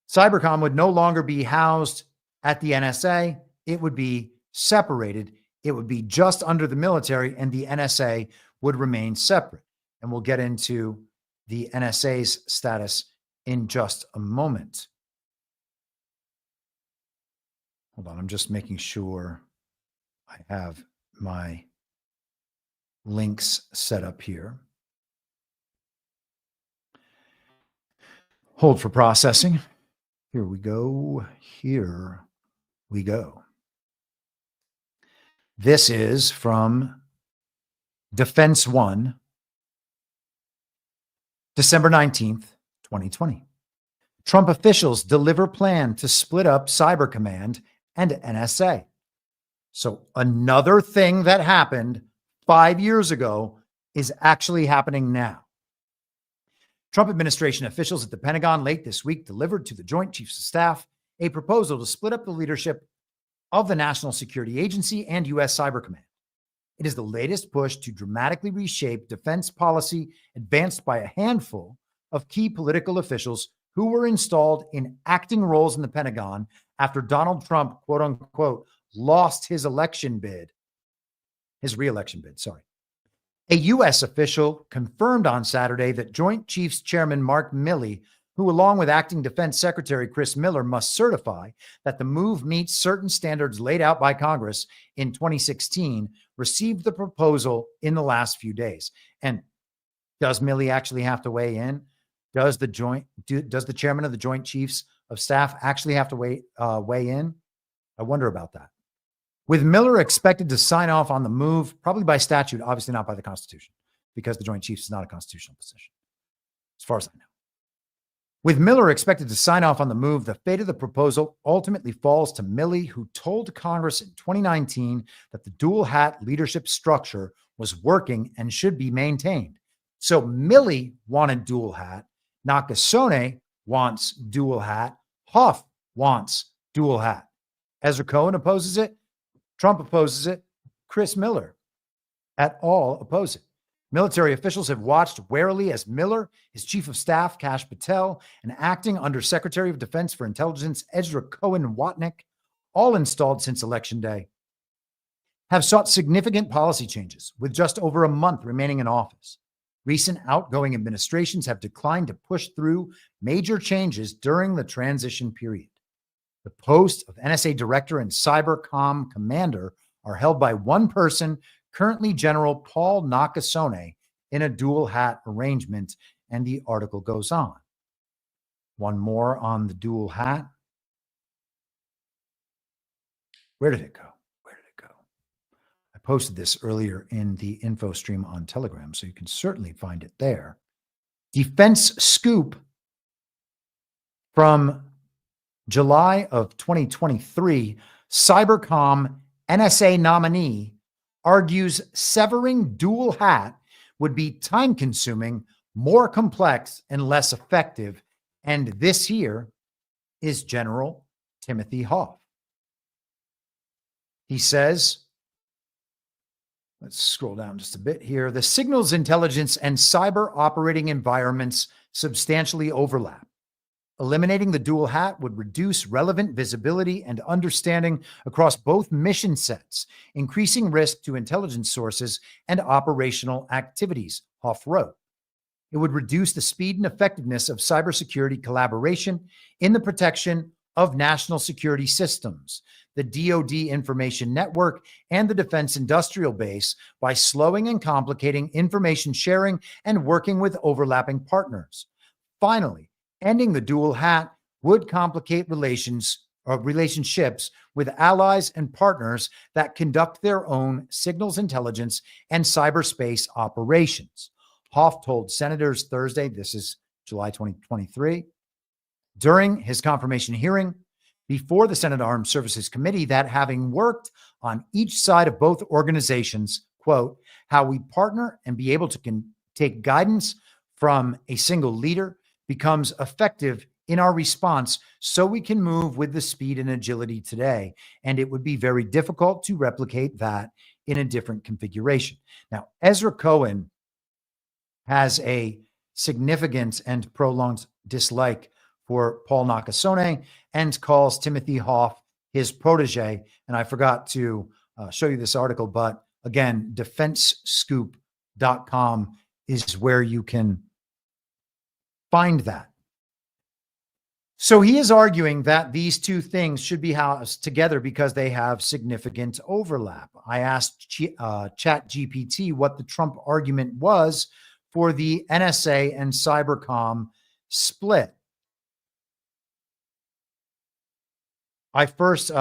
CYBERCOM would no longer be housed at the NSA. It would be separated. It would be just under the military, and the NSA would remain separate. And we'll get into the NSA's status in just a moment. Hold on, I'm just making sure I have my links set up here. Hold for processing. Here we go. Here we go. This is from Defense One, December 19th, 2020. Trump officials deliver plan to split up Cyber Command and NSA. So another thing that happened 5 years ago is actually happening now. Trump administration officials at the Pentagon late this week delivered to the Joint Chiefs of Staff a proposal to split up the leadership of the National Security Agency and U.S. Cyber Command. It is the latest push to dramatically reshape defense policy advanced by a handful of key political officials who were installed in acting roles in the Pentagon after Donald Trump, quote unquote, lost his re-election bid, sorry. A U.S. official confirmed on Saturday that Joint Chiefs Chairman Mark Milley, who along with Acting Defense Secretary Chris Miller must certify that the move meets certain standards laid out by Congress in 2016, received the proposal in the last few days. And does Milley actually have to weigh in? Does the chairman of the Joint Chiefs of Staff actually have to weigh in? I wonder about that. With Miller expected to sign off on the move, probably by statute, obviously not by the Constitution, because the Joint Chiefs is not a constitutional position, as far as I know. With Miller expected to sign off on the move, the fate of the proposal ultimately falls to Milley, who told Congress in 2019 that the dual hat leadership structure was working and should be maintained. So Milley wanted dual hat. Nakasone wants dual hat. Hoff wants dual hat. Ezra Cohen opposes it. Trump opposes it. Chris Miller et al. Oppose it. Military officials have watched warily as Miller, his chief of staff, Kash Patel, and acting under Secretary of Defense for Intelligence, Ezra Cohen Watnick, all installed since Election Day, have sought significant policy changes with just over a month remaining in office. Recent outgoing administrations have declined to push through major changes during the transition period. The post of NSA director and CYBERCOM commander are held by one person, currently General Paul Nakasone, in a dual hat arrangement, and the article goes on. One more on the dual hat. Where did it go? I posted this earlier in the info stream on Telegram, so you can certainly find it there. Defense scoop from July of 2023, CYBERCOM NSA nominee argues severing dual hat would be time-consuming, more complex, and less effective. And this here is General Timothy Hoff. He says, let's scroll down just a bit here. The signals intelligence and cyber operating environments substantially overlap. Eliminating the dual hat would reduce relevant visibility and understanding across both mission sets, increasing risk to intelligence sources and operational activities, Hoff wrote. It would reduce the speed and effectiveness of cybersecurity collaboration in the protection of national security systems, the DoD information network, and the defense industrial base by slowing and complicating information sharing and working with overlapping partners. Finally, ending the dual hat would complicate relationships with allies and partners that conduct their own signals intelligence and cyberspace operations. Hoff told senators Thursday, this is July 2023, during his confirmation hearing before the Senate Armed Services Committee, that having worked on each side of both organizations, quote, how we partner and be able to take guidance from a single leader becomes effective in our response so we can move with the speed and agility today. And it would be very difficult to replicate that in a different configuration. Now, Ezra Cohen has a significant and prolonged dislike for Paul Nakasone and calls Timothy Hoff his protege. And I forgot to show you this article, but again, defensescoop.com is where you can find that. So he is arguing that these two things should be housed together because they have significant overlap. I asked ChatGPT what the Trump argument was for the NSA and CYBERCOM split. I first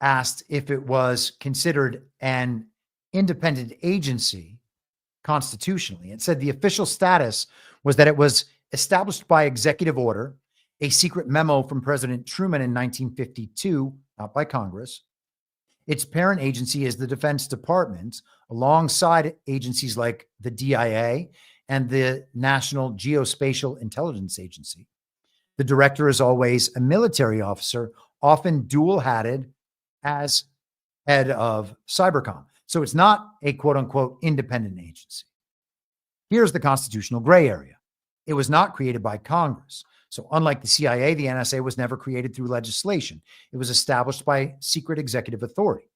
asked if it was considered an independent agency constitutionally. It said the official status was that it was established by executive order, a secret memo from President Truman in 1952, not by Congress. Its parent agency is the Defense Department, alongside agencies like the DIA and the National Geospatial Intelligence Agency. The director is always a military officer, often dual-hatted as head of CYBERCOM. So it's not a quote-unquote independent agency. Here's the constitutional gray area. It was not created by Congress. So unlike the CIA, the NSA was never created through legislation. It was established by secret executive authority.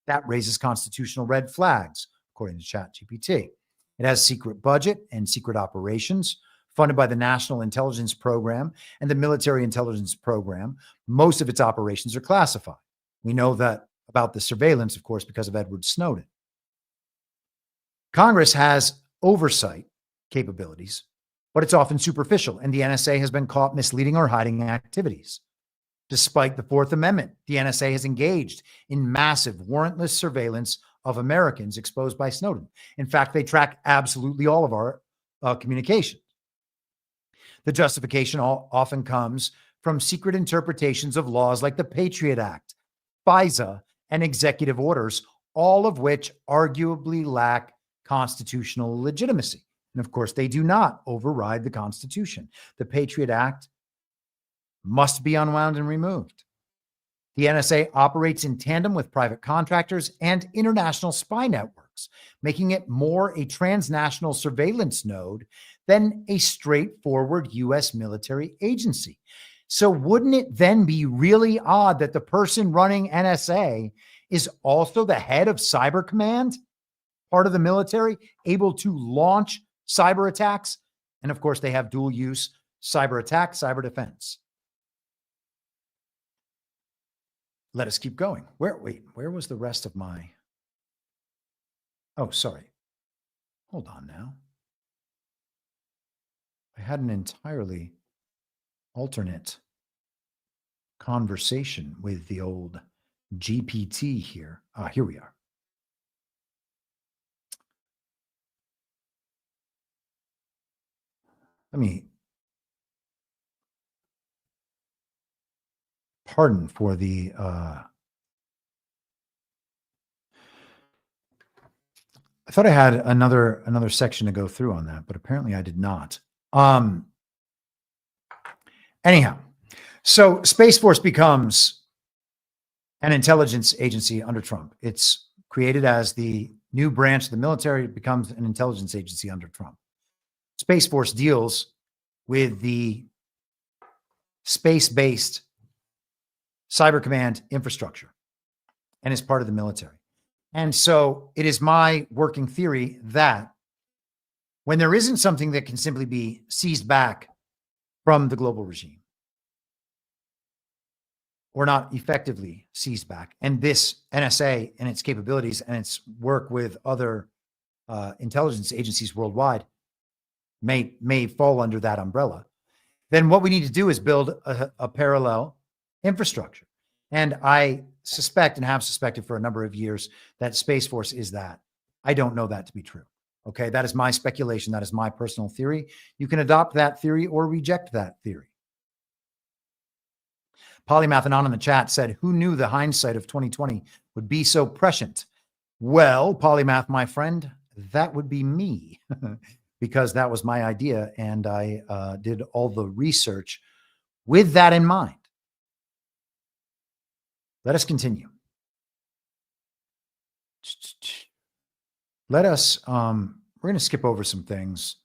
That raises constitutional red flags, according to ChatGPT. It has secret budget and secret operations funded by the National Intelligence Program and the Military Intelligence Program. Most of its operations are classified. We know that about the surveillance, of course, because of Edward Snowden. Congress has oversight capabilities, but it's often superficial, and the NSA has been caught misleading or hiding activities. Despite the Fourth Amendment, the NSA has engaged in massive warrantless surveillance of Americans exposed by Snowden. In fact, they track absolutely all of our communications. The justification often comes from secret interpretations of laws like the Patriot Act, FISA, and executive orders, all of which arguably lack constitutional legitimacy. And of course, they do not override the Constitution. The Patriot Act must be unwound and removed. The NSA operates in tandem with private contractors and international spy networks, making it more a transnational surveillance node than a straightforward U.S. military agency. So wouldn't it then be really odd that the person running NSA is also the head of Cyber Command, part of the military, able to launch cyber attacks? And of course, they have dual use: cyber attack, cyber defense. Let us keep going. Where was the rest of my... Oh, sorry. Hold on now. I had an entirely alternate conversation with the old GPT here. Here we are. Let me... Pardon for the I thought I had another section to go through on that, but apparently I did not. Anyhow, so Space Force becomes an intelligence agency under Trump. It's created as the new branch of the military. It becomes an intelligence agency under Trump. Space Force deals with the space-based Cyber Command infrastructure and is part of the military. And so it is my working theory that when there isn't something that can simply be seized back from the global regime or not effectively seized back, and this NSA and its capabilities and its work with other intelligence agencies worldwide may fall under that umbrella, then what we need to do is build a parallel infrastructure. And I suspect and have suspected for a number of years that Space Force is that. I don't know that to be true. Okay, that is my speculation. That is my personal theory. You can adopt that theory or reject that theory. Polymath Anon in the chat said, who knew the hindsight of 2020 would be so prescient? Well, Polymath, my friend, that would be me because that was my idea. And I did all the research with that in mind. Let us continue. Let us, we're going to skip over some things.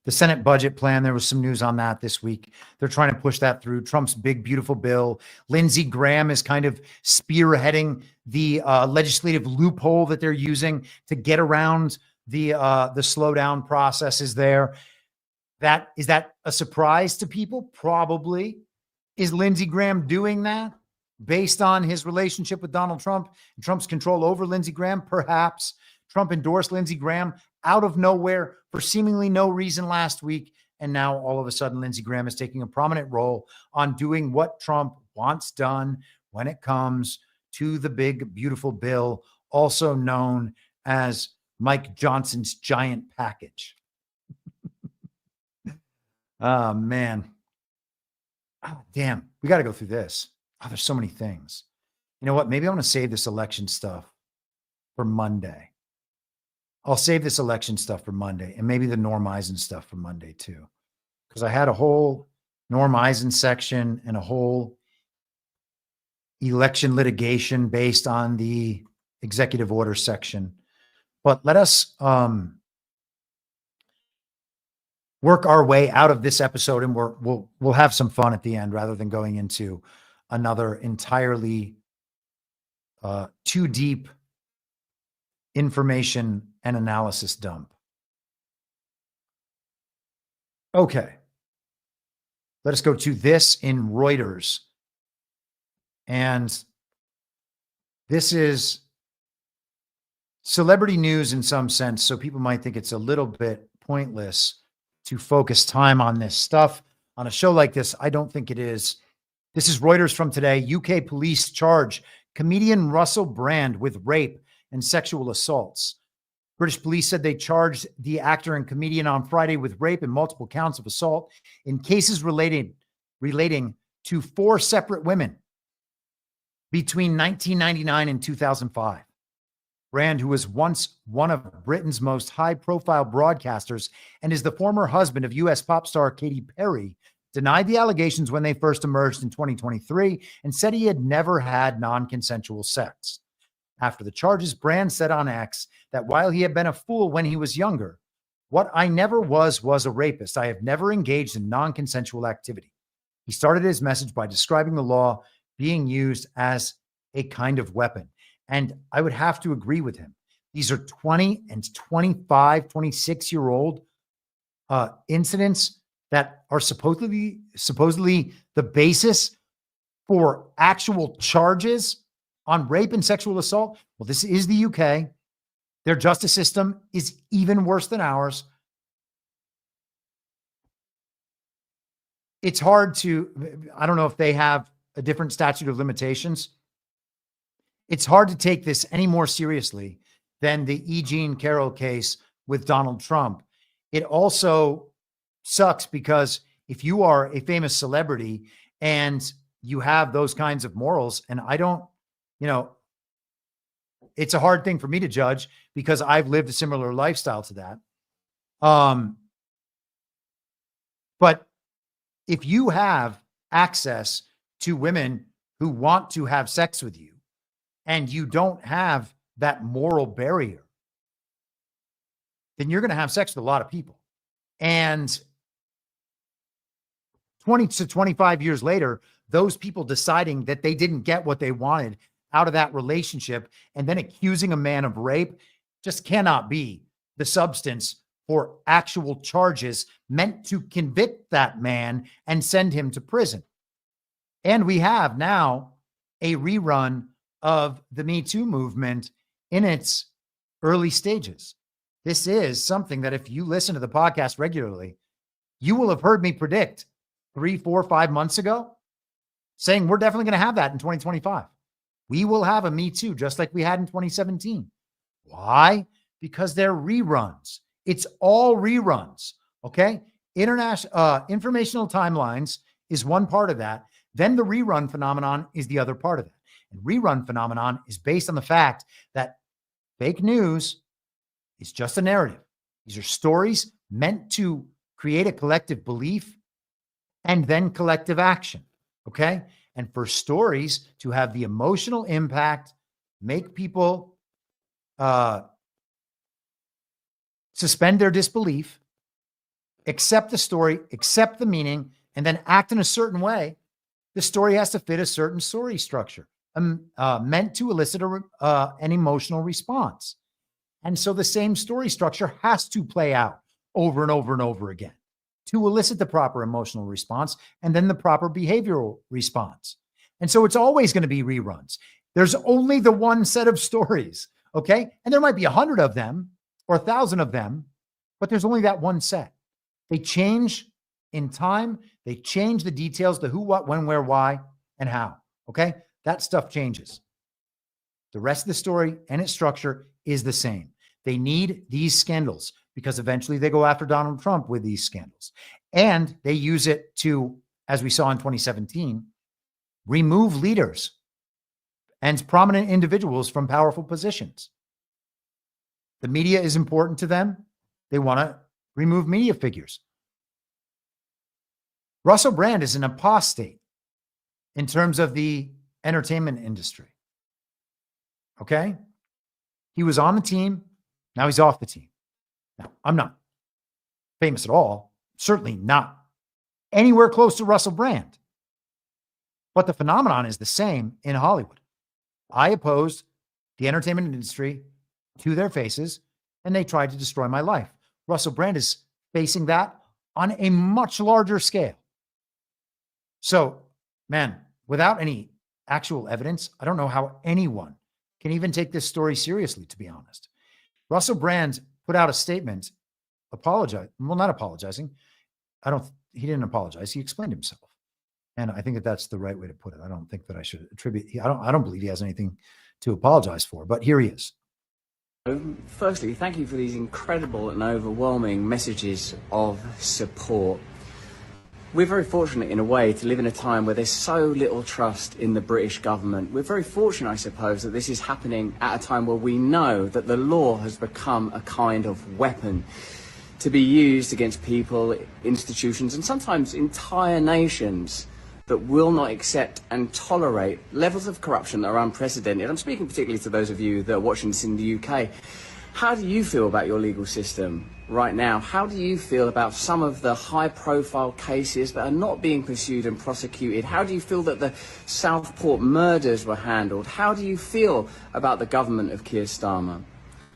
The Senate budget plan, there was some news on that this week. They're trying to push that through. Trump's big, beautiful bill. Lindsey Graham is kind of spearheading the legislative loophole that they're using to get around the slowdown processes there. Is that a surprise to people? Probably. Is Lindsey Graham doing that based on his relationship with Donald Trump and Trump's control over Lindsey Graham? Perhaps. Trump endorsed Lindsey Graham out of nowhere for seemingly no reason last week. And now all of a sudden, Lindsey Graham is taking a prominent role on doing what Trump wants done when it comes to the big, beautiful bill, also known as Mike Johnson's giant package. Oh, man. Oh, damn. We got to go through this. Oh, there's so many things. You know what? Maybe I want to save this election stuff for Monday. I'll save this election stuff for Monday and maybe the Norm Eisen stuff for Monday too. Because I had a whole Norm Eisen section and a whole election litigation based on the executive order section. But let us work our way out of this episode, and we'll have some fun at the end rather than going into another entirely too deep information and analysis dump. Okay. Let us go to this in Reuters. And this is celebrity news in some sense, so people might think it's a little bit pointless to focus time on this stuff on a show like this. I don't think it is. This is Reuters from today. UK police charge comedian Russell Brand with rape and sexual assaults. British police said they charged the actor and comedian on Friday with rape and multiple counts of assault in cases relating to 4 separate women between 1999 and 2005. Brand, who was once one of Britain's most high-profile broadcasters and is the former husband of U.S. pop star Katy Perry, denied the allegations when they first emerged in 2023 and said he had never had non-consensual sex. After the charges, Brand said on X that while he had been a fool when he was younger, what I never was a rapist. I have never engaged in non-consensual activity. He started his message by describing the law being used as a kind of weapon. And I would have to agree with him. These are 20 and 25, 26-year-old incidents that are supposedly the basis for actual charges on rape and sexual assault. Well, this is the UK. Their justice system is even worse than ours. It's hard to, I don't know if they have a different statute of limitations. It's hard to take this any more seriously than the E. Jean Carroll case with Donald Trump. It also sucks because if you are a famous celebrity and you have those kinds of morals, and I don't, it's a hard thing for me to judge because I've lived a similar lifestyle to that. But if you have access to women who want to have sex with you and you don't have that moral barrier, then you're going to have sex with a lot of people. And 20 to 25 years later, those people deciding that they didn't get what they wanted out of that relationship and then accusing a man of rape just cannot be the substance for actual charges meant to convict that man and send him to prison. And we have now a rerun of the Me Too movement in its early stages. This is something that if you listen to the podcast regularly, you will have heard me predict 3, 4, 5 months ago, saying we're definitely going to have that in 2025. We will have a Me Too just like we had in 2017. Why? Because they're reruns. It's all reruns. Okay. Informational timelines is one part of that. Then the rerun phenomenon is the other part of that. And rerun phenomenon is based on the fact that fake news is just a narrative. These are stories meant to create a collective belief and then collective action. Okay. And for stories to have the emotional impact, make people suspend their disbelief, accept the story, accept the meaning, and then act in a certain way, the story has to fit a certain story structure meant to elicit an emotional response. And so the same story structure has to play out over and over and over again to elicit the proper emotional response and then the proper behavioral response. And so it's always going to be reruns. There's only the one set of stories, okay? And there might be 100 of them or 1,000 of them, but there's only that one set. They change in time. They change the details, the who, what, when, where, why, and how, okay? That stuff changes. The rest of the story and its structure is the same. They need these scandals because eventually they go after Donald Trump with these scandals. And they use it to, as we saw in 2017, remove leaders and prominent individuals from powerful positions. The media is important to them. They want to remove media figures. Russell Brand is an apostate in terms of the entertainment industry. Okay? He was on the team. Now he's off the team. Now, I'm not famous at all. certainly not anywhere close to Russell Brand. But the phenomenon is the same in Hollywood. I opposed the entertainment industry to their faces, and they tried to destroy my life. Russell Brand is facing that on a much larger scale. So, man, without any actual evidence, I don't know how anyone can even take this story seriously, to be honest. Russell Brand put out a statement, not apologizing. He didn't apologize. He explained himself. And I think that that's the right way to put it. I don't think that I should attribute, I don't believe he has anything to apologize for, but here he is. Firstly, thank you for these incredible and overwhelming messages of support. We're very fortunate in a way to live in a time where there's so little trust in the British government. We're very fortunate, I suppose, that this is happening at a time where we know that the law has become a kind of weapon to be used against people, institutions, and sometimes entire nations that will not accept and tolerate levels of corruption that are unprecedented. I'm speaking particularly to those of you that are watching this in the UK. How do you feel about your legal system right now? How do you feel about some of the high-profile cases that are not being pursued and prosecuted? How do you feel that the Southport murders were handled? How do you feel about the government of Keir Starmer?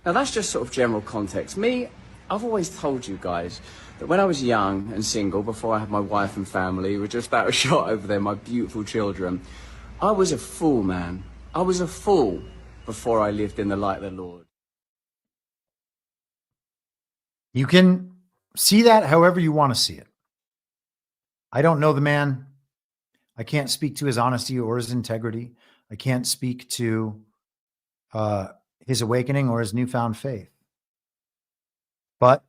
Now, that's just sort of general context. I've always told you guys that when I was young and single, before I had my wife and family, with just about a shot over there, my beautiful children, I was a fool, man. I was a fool before I lived in the light of the Lord. You can see that however you want to see it. I don't know the man. I can't speak to his honesty or his integrity. I can't speak to his awakening or his newfound faith. But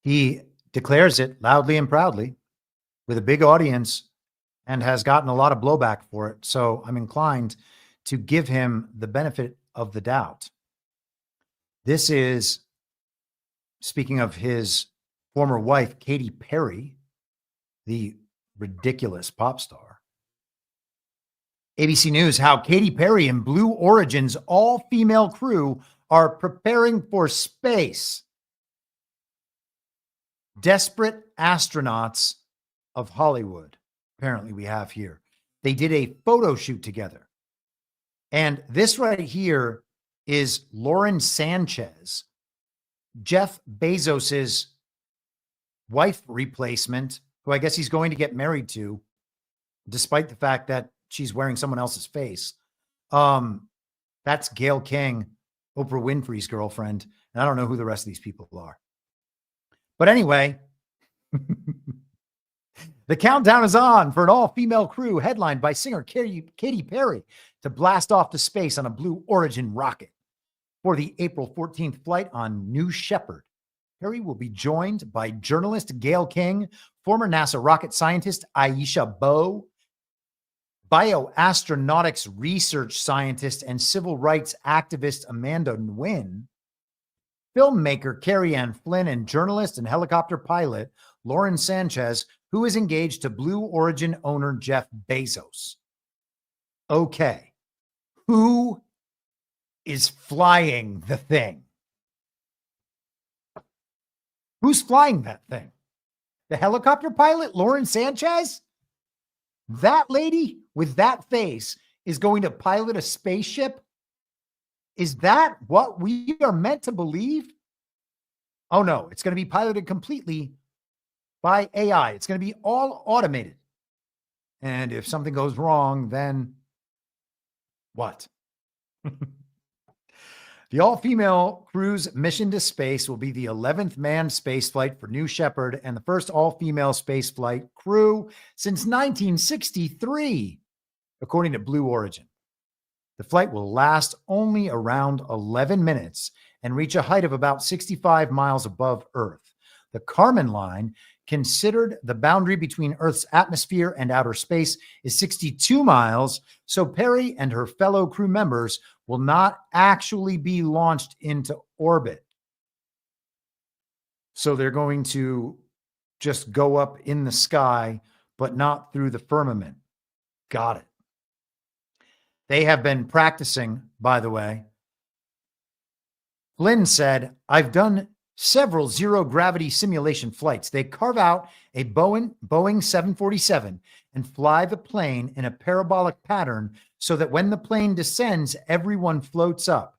he declares it loudly and proudly with a big audience and has gotten a lot of blowback for it. So I'm inclined to give him the benefit of the doubt. This is, speaking of his former wife, Katy Perry, the ridiculous pop star. ABC News, how Katy Perry and Blue Origin's all-female crew are preparing for space. Desperate astronauts of Hollywood, apparently we have here. They did a photo shoot together. And this right here is Lauren Sanchez, Jeff Bezos's wife replacement, who I guess he's going to get married to, despite the fact that she's wearing someone else's face. That's Gayle King, Oprah Winfrey's girlfriend. And I don't know who the rest of these people are. But anyway, the countdown is on for an all-female crew headlined by singer Katy Perry to blast off to space on a Blue Origin rocket. For the April 14th flight on New Shepard, Perry will be joined by journalist Gayle King, former NASA rocket scientist Aisha Bowe, bioastronautics research scientist and civil rights activist Amanda Nguyen, filmmaker Carrie Ann Flynn, and journalist and helicopter pilot Lauren Sanchez, who is engaged to Blue Origin owner Jeff Bezos. Okay, who is flying the thing? Who's flying that thing? The helicopter pilot, Lauren Sanchez? That lady with that face is going to pilot a spaceship? Is that what we are meant to believe? Oh no, it's going to be piloted completely by AI. It's going to be all automated. And if something goes wrong, then what? The all-female crew's mission to space will be the 11th manned spaceflight for New Shepard and the first all-female spaceflight crew since 1963, according to Blue Origin. The flight will last only around 11 minutes and reach a height of about 65 miles above Earth. The Kármán line, considered the boundary between Earth's atmosphere and outer space, is 62 miles, so Perry and her fellow crew members will not actually be launched into orbit. So they're going to just go up in the sky, but not through the firmament. Got it. They have been practicing, by the way. Flynn said, I've done several zero-gravity simulation flights. They carve out a Boeing 747 and fly the plane in a parabolic pattern so that when the plane descends, everyone floats up.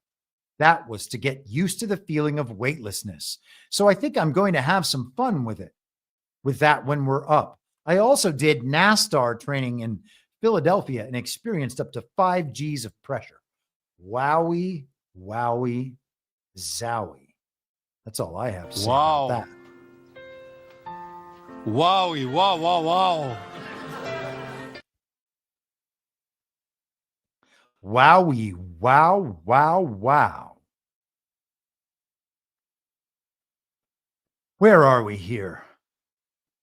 That was to get used to the feeling of weightlessness. So I think I'm going to have some fun with that when we're up. I also did NASTAR training in Philadelphia and experienced up to 5 Gs of pressure. Wowie, wowie, zowie. That's all I have to say about that. Wowie, wow, wow, wow. Wowie, wow, wow, wow. Where are we here?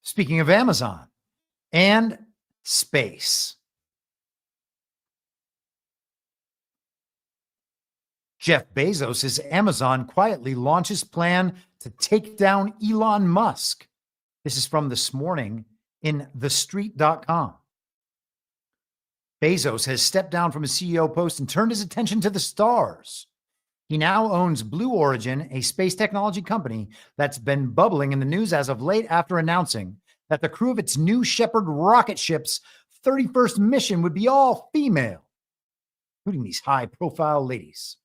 Speaking of Amazon and space. Jeff Bezos' Amazon quietly launches plan to take down Elon Musk. This is from this morning in thestreet.com. Bezos has stepped down from his CEO post and turned his attention to the stars. He now owns Blue Origin, a space technology company that's been bubbling in the news as of late after announcing that the crew of its New Shepard rocket ship's 31st mission would be all female, including these high-profile ladies.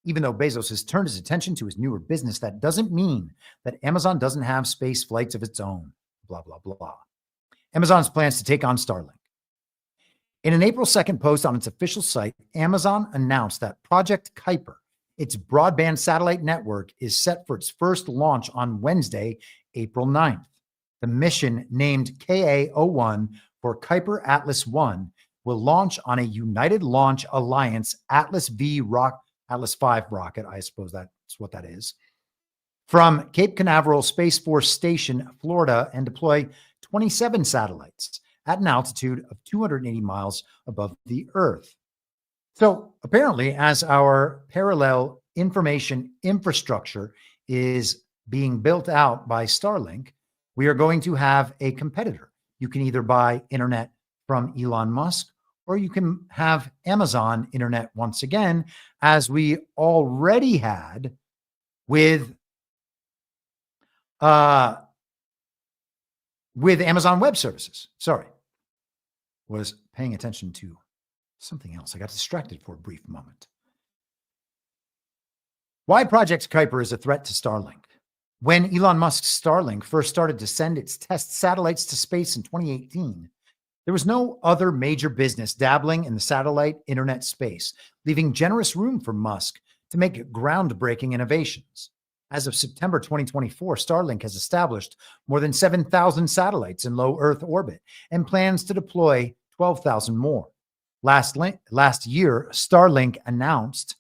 Even though Bezos has turned his attention to his newer business, that doesn't mean that Amazon doesn't have space flights of its own. Blah, blah, blah. Amazon's plans to take on Starlink. In an April 2nd post on its official site, Amazon announced that Project Kuiper, its broadband satellite network, is set for its first launch on Wednesday, April 9th. The mission, named KA-01 for Kuiper Atlas 1, will launch on a United Launch Alliance Atlas V Atlas V rocket, I suppose that's what that is, from Cape Canaveral Space Force Station, Florida, and deploy 27 satellites at an altitude of 280 miles above the Earth. So apparently, as our parallel information infrastructure is being built out by Starlink, we are going to have a competitor. You can either buy internet from Elon Musk, or you can have Amazon internet once again, as we already had with Amazon Web Services. Sorry, was paying attention to something else. I got distracted for a brief moment. Why Project Kuiper is a threat to Starlink. When Elon Musk's Starlink first started to send its test satellites to space in 2018, there was no other major business dabbling in the satellite internet space, leaving generous room for Musk to make groundbreaking innovations. As of September 2024, Starlink has established more than 7,000 satellites in low Earth orbit and plans to deploy 12,000 more. Last year, Starlink announced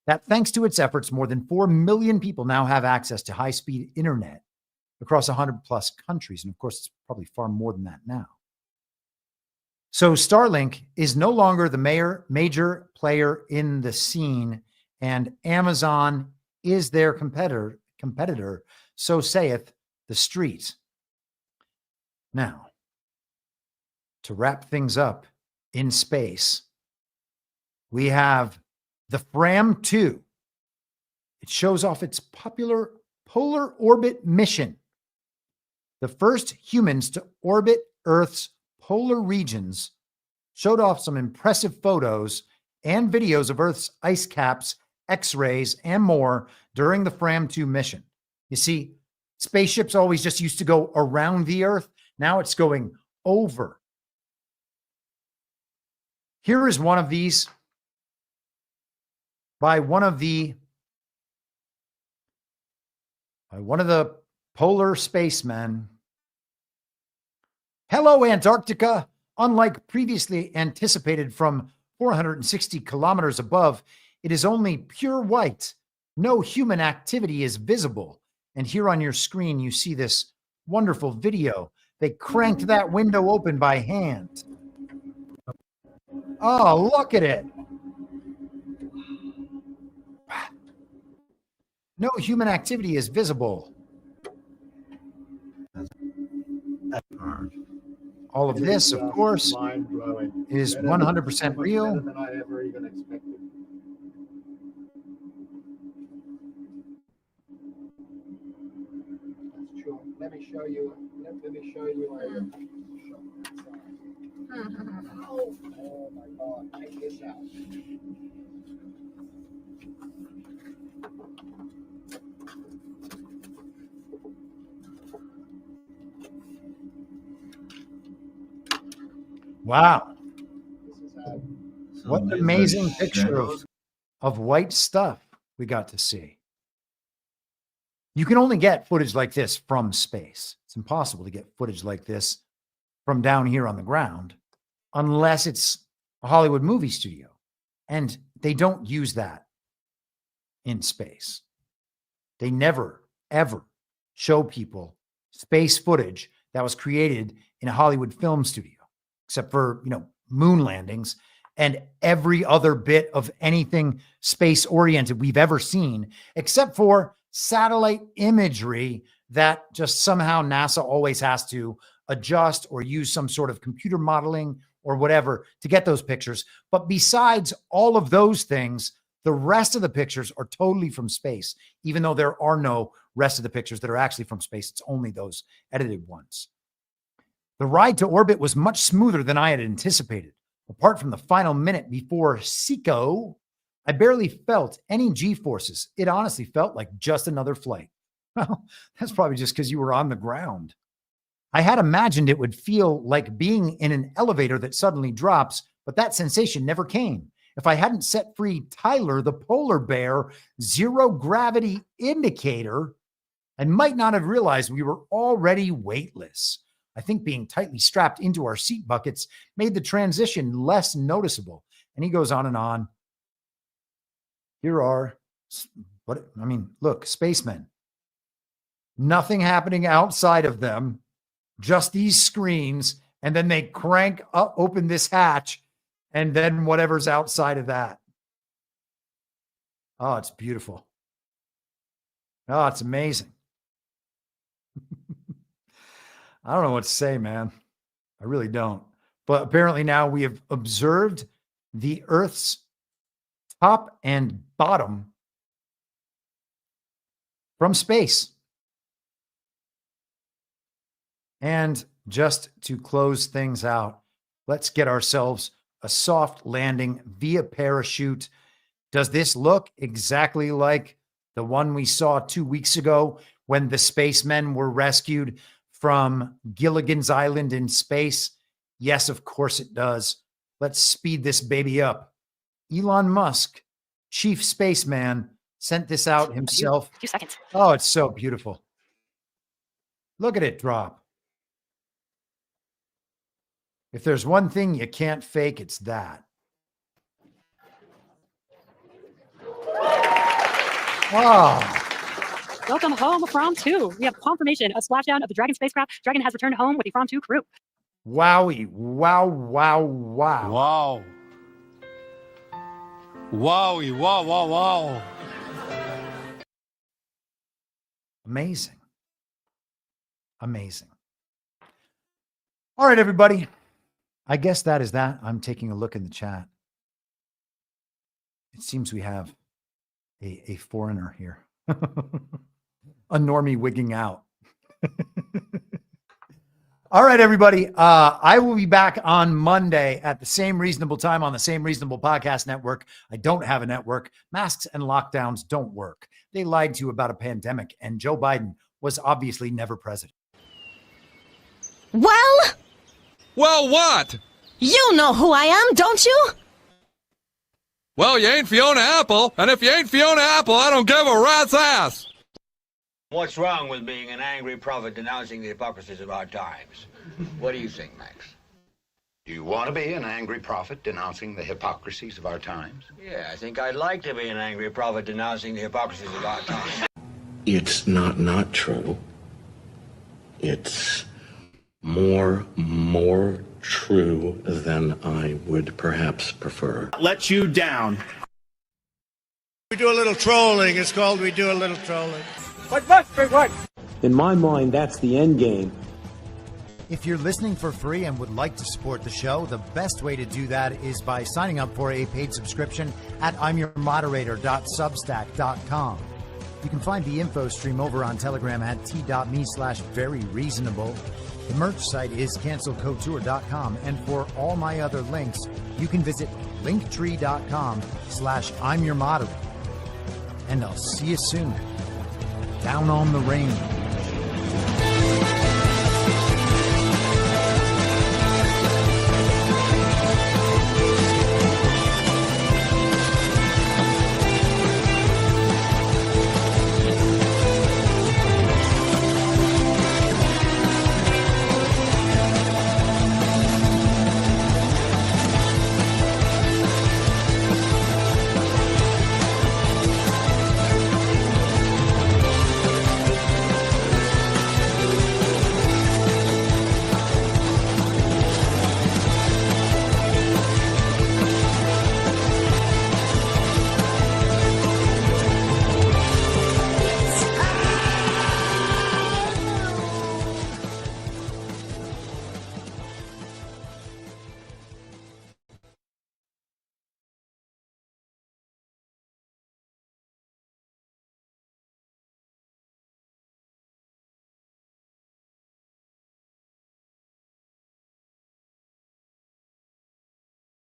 that thanks to its efforts, more than 4 million people now have access to high-speed internet across 100 plus countries. And of course, it's probably far more than that now. So Starlink is no longer the major player in the scene, and Amazon is their competitor, so saith the street. Now, to wrap things up in space, we have the Fram 2. It shows off its popular polar orbit mission. The first humans to orbit Earth's polar regions showed off some impressive photos and videos of Earth's ice caps, X-rays, and more during the Fram 2 mission. You see, spaceships always just used to go around the Earth. Now it's going over. Here is one of these by one of the polar spacemen. Hello, Antarctica. Unlike previously anticipated from 460 kilometers above, it is only pure white. No human activity is visible. And here on your screen, you see this wonderful video. They cranked that window open by hand. Oh, look at it. No human activity is visible. All of this, of course, is 100% real. Than I ever even expected. me show you. Let me show you. Oh my God! Check this out. Wow. What an amazing picture of white stuff we got to see. You can only get footage like this from space. It's impossible to get footage like this from down here on the ground unless it's a Hollywood movie studio. And they don't use that in space. They never, ever show people space footage that was created in a Hollywood film studio, except for, moon landings and every other bit of anything space oriented we've ever seen, except for satellite imagery that just somehow NASA always has to adjust or use some sort of computer modeling or whatever to get those pictures. But besides all of those things, the rest of the pictures are totally from space, even though there are no rest of the pictures that are actually from space. It's only those edited ones. The ride to orbit was much smoother than I had anticipated. Apart from the final minute before SECO, I barely felt any G-forces. It honestly felt like just another flight. Well, that's probably just because you were on the ground. I had imagined it would feel like being in an elevator that suddenly drops, but that sensation never came. If I hadn't set free Tyler, the polar bear zero gravity indicator, I might not have realized we were already weightless. I think being tightly strapped into our seat buckets made the transition less noticeable. And he goes on and on. Here are, look, spacemen. Nothing happening outside of them, just these screens. And then they crank up, open this hatch, and then whatever's outside of that. Oh, it's beautiful. Oh, it's amazing. I don't know what to say, man. I really don't. But apparently now we have observed the Earth's top and bottom from space. And just to close things out, let's get ourselves a soft landing via parachute. Does this look exactly like the one we saw 2 weeks ago when the spacemen were rescued from Gilligan's Island in space? Yes, of course it does. Let's speed this baby up. Elon Musk, chief spaceman, sent this out himself. 2 seconds. Oh, it's so beautiful. Look at it drop. If there's one thing you can't fake, it's that. Oh. Welcome home from 2. We have confirmation of splashdown of the Dragon spacecraft. Dragon has returned home with the From 2 crew. Wowie. Wow, wow, wow. Wow. Wowie, wow, wow, wow. Amazing. Amazing. All right, everybody. I guess that is that. I'm taking a look in the chat. It seems we have a foreigner here. A normie wigging out. All right, everybody. I will be back on Monday at the same reasonable time on the same reasonable podcast network. I don't have a network. Masks and lockdowns don't work. They lied to you about a pandemic, and Joe Biden was obviously never president. Well, what? you know who I am, don't you? Well, you ain't Fiona Apple, and if you ain't Fiona Apple, I don't give a rat's ass. What's wrong with being an angry prophet denouncing the hypocrisies of our times? What do you think, Max? Do you want to be an angry prophet denouncing the hypocrisies of our times? Yeah, I think I'd like to be an angry prophet denouncing the hypocrisies of our times. It's not true. It's more true than I would perhaps prefer. Let you down. We do a little trolling. It's called We Do a Little Trolling. What? In my mind, that's the end game. If you're listening for free and would like to support the show, the best way to do that is by signing up for a paid subscription at imyourmoderator.substack.com. You can find the info stream over on Telegram at t.me/veryreasonable. The merch site is cancelcouture.com, and for all my other links, you can visit linktree.com/I'm your moderator. And I'll see you soon. Down on the range.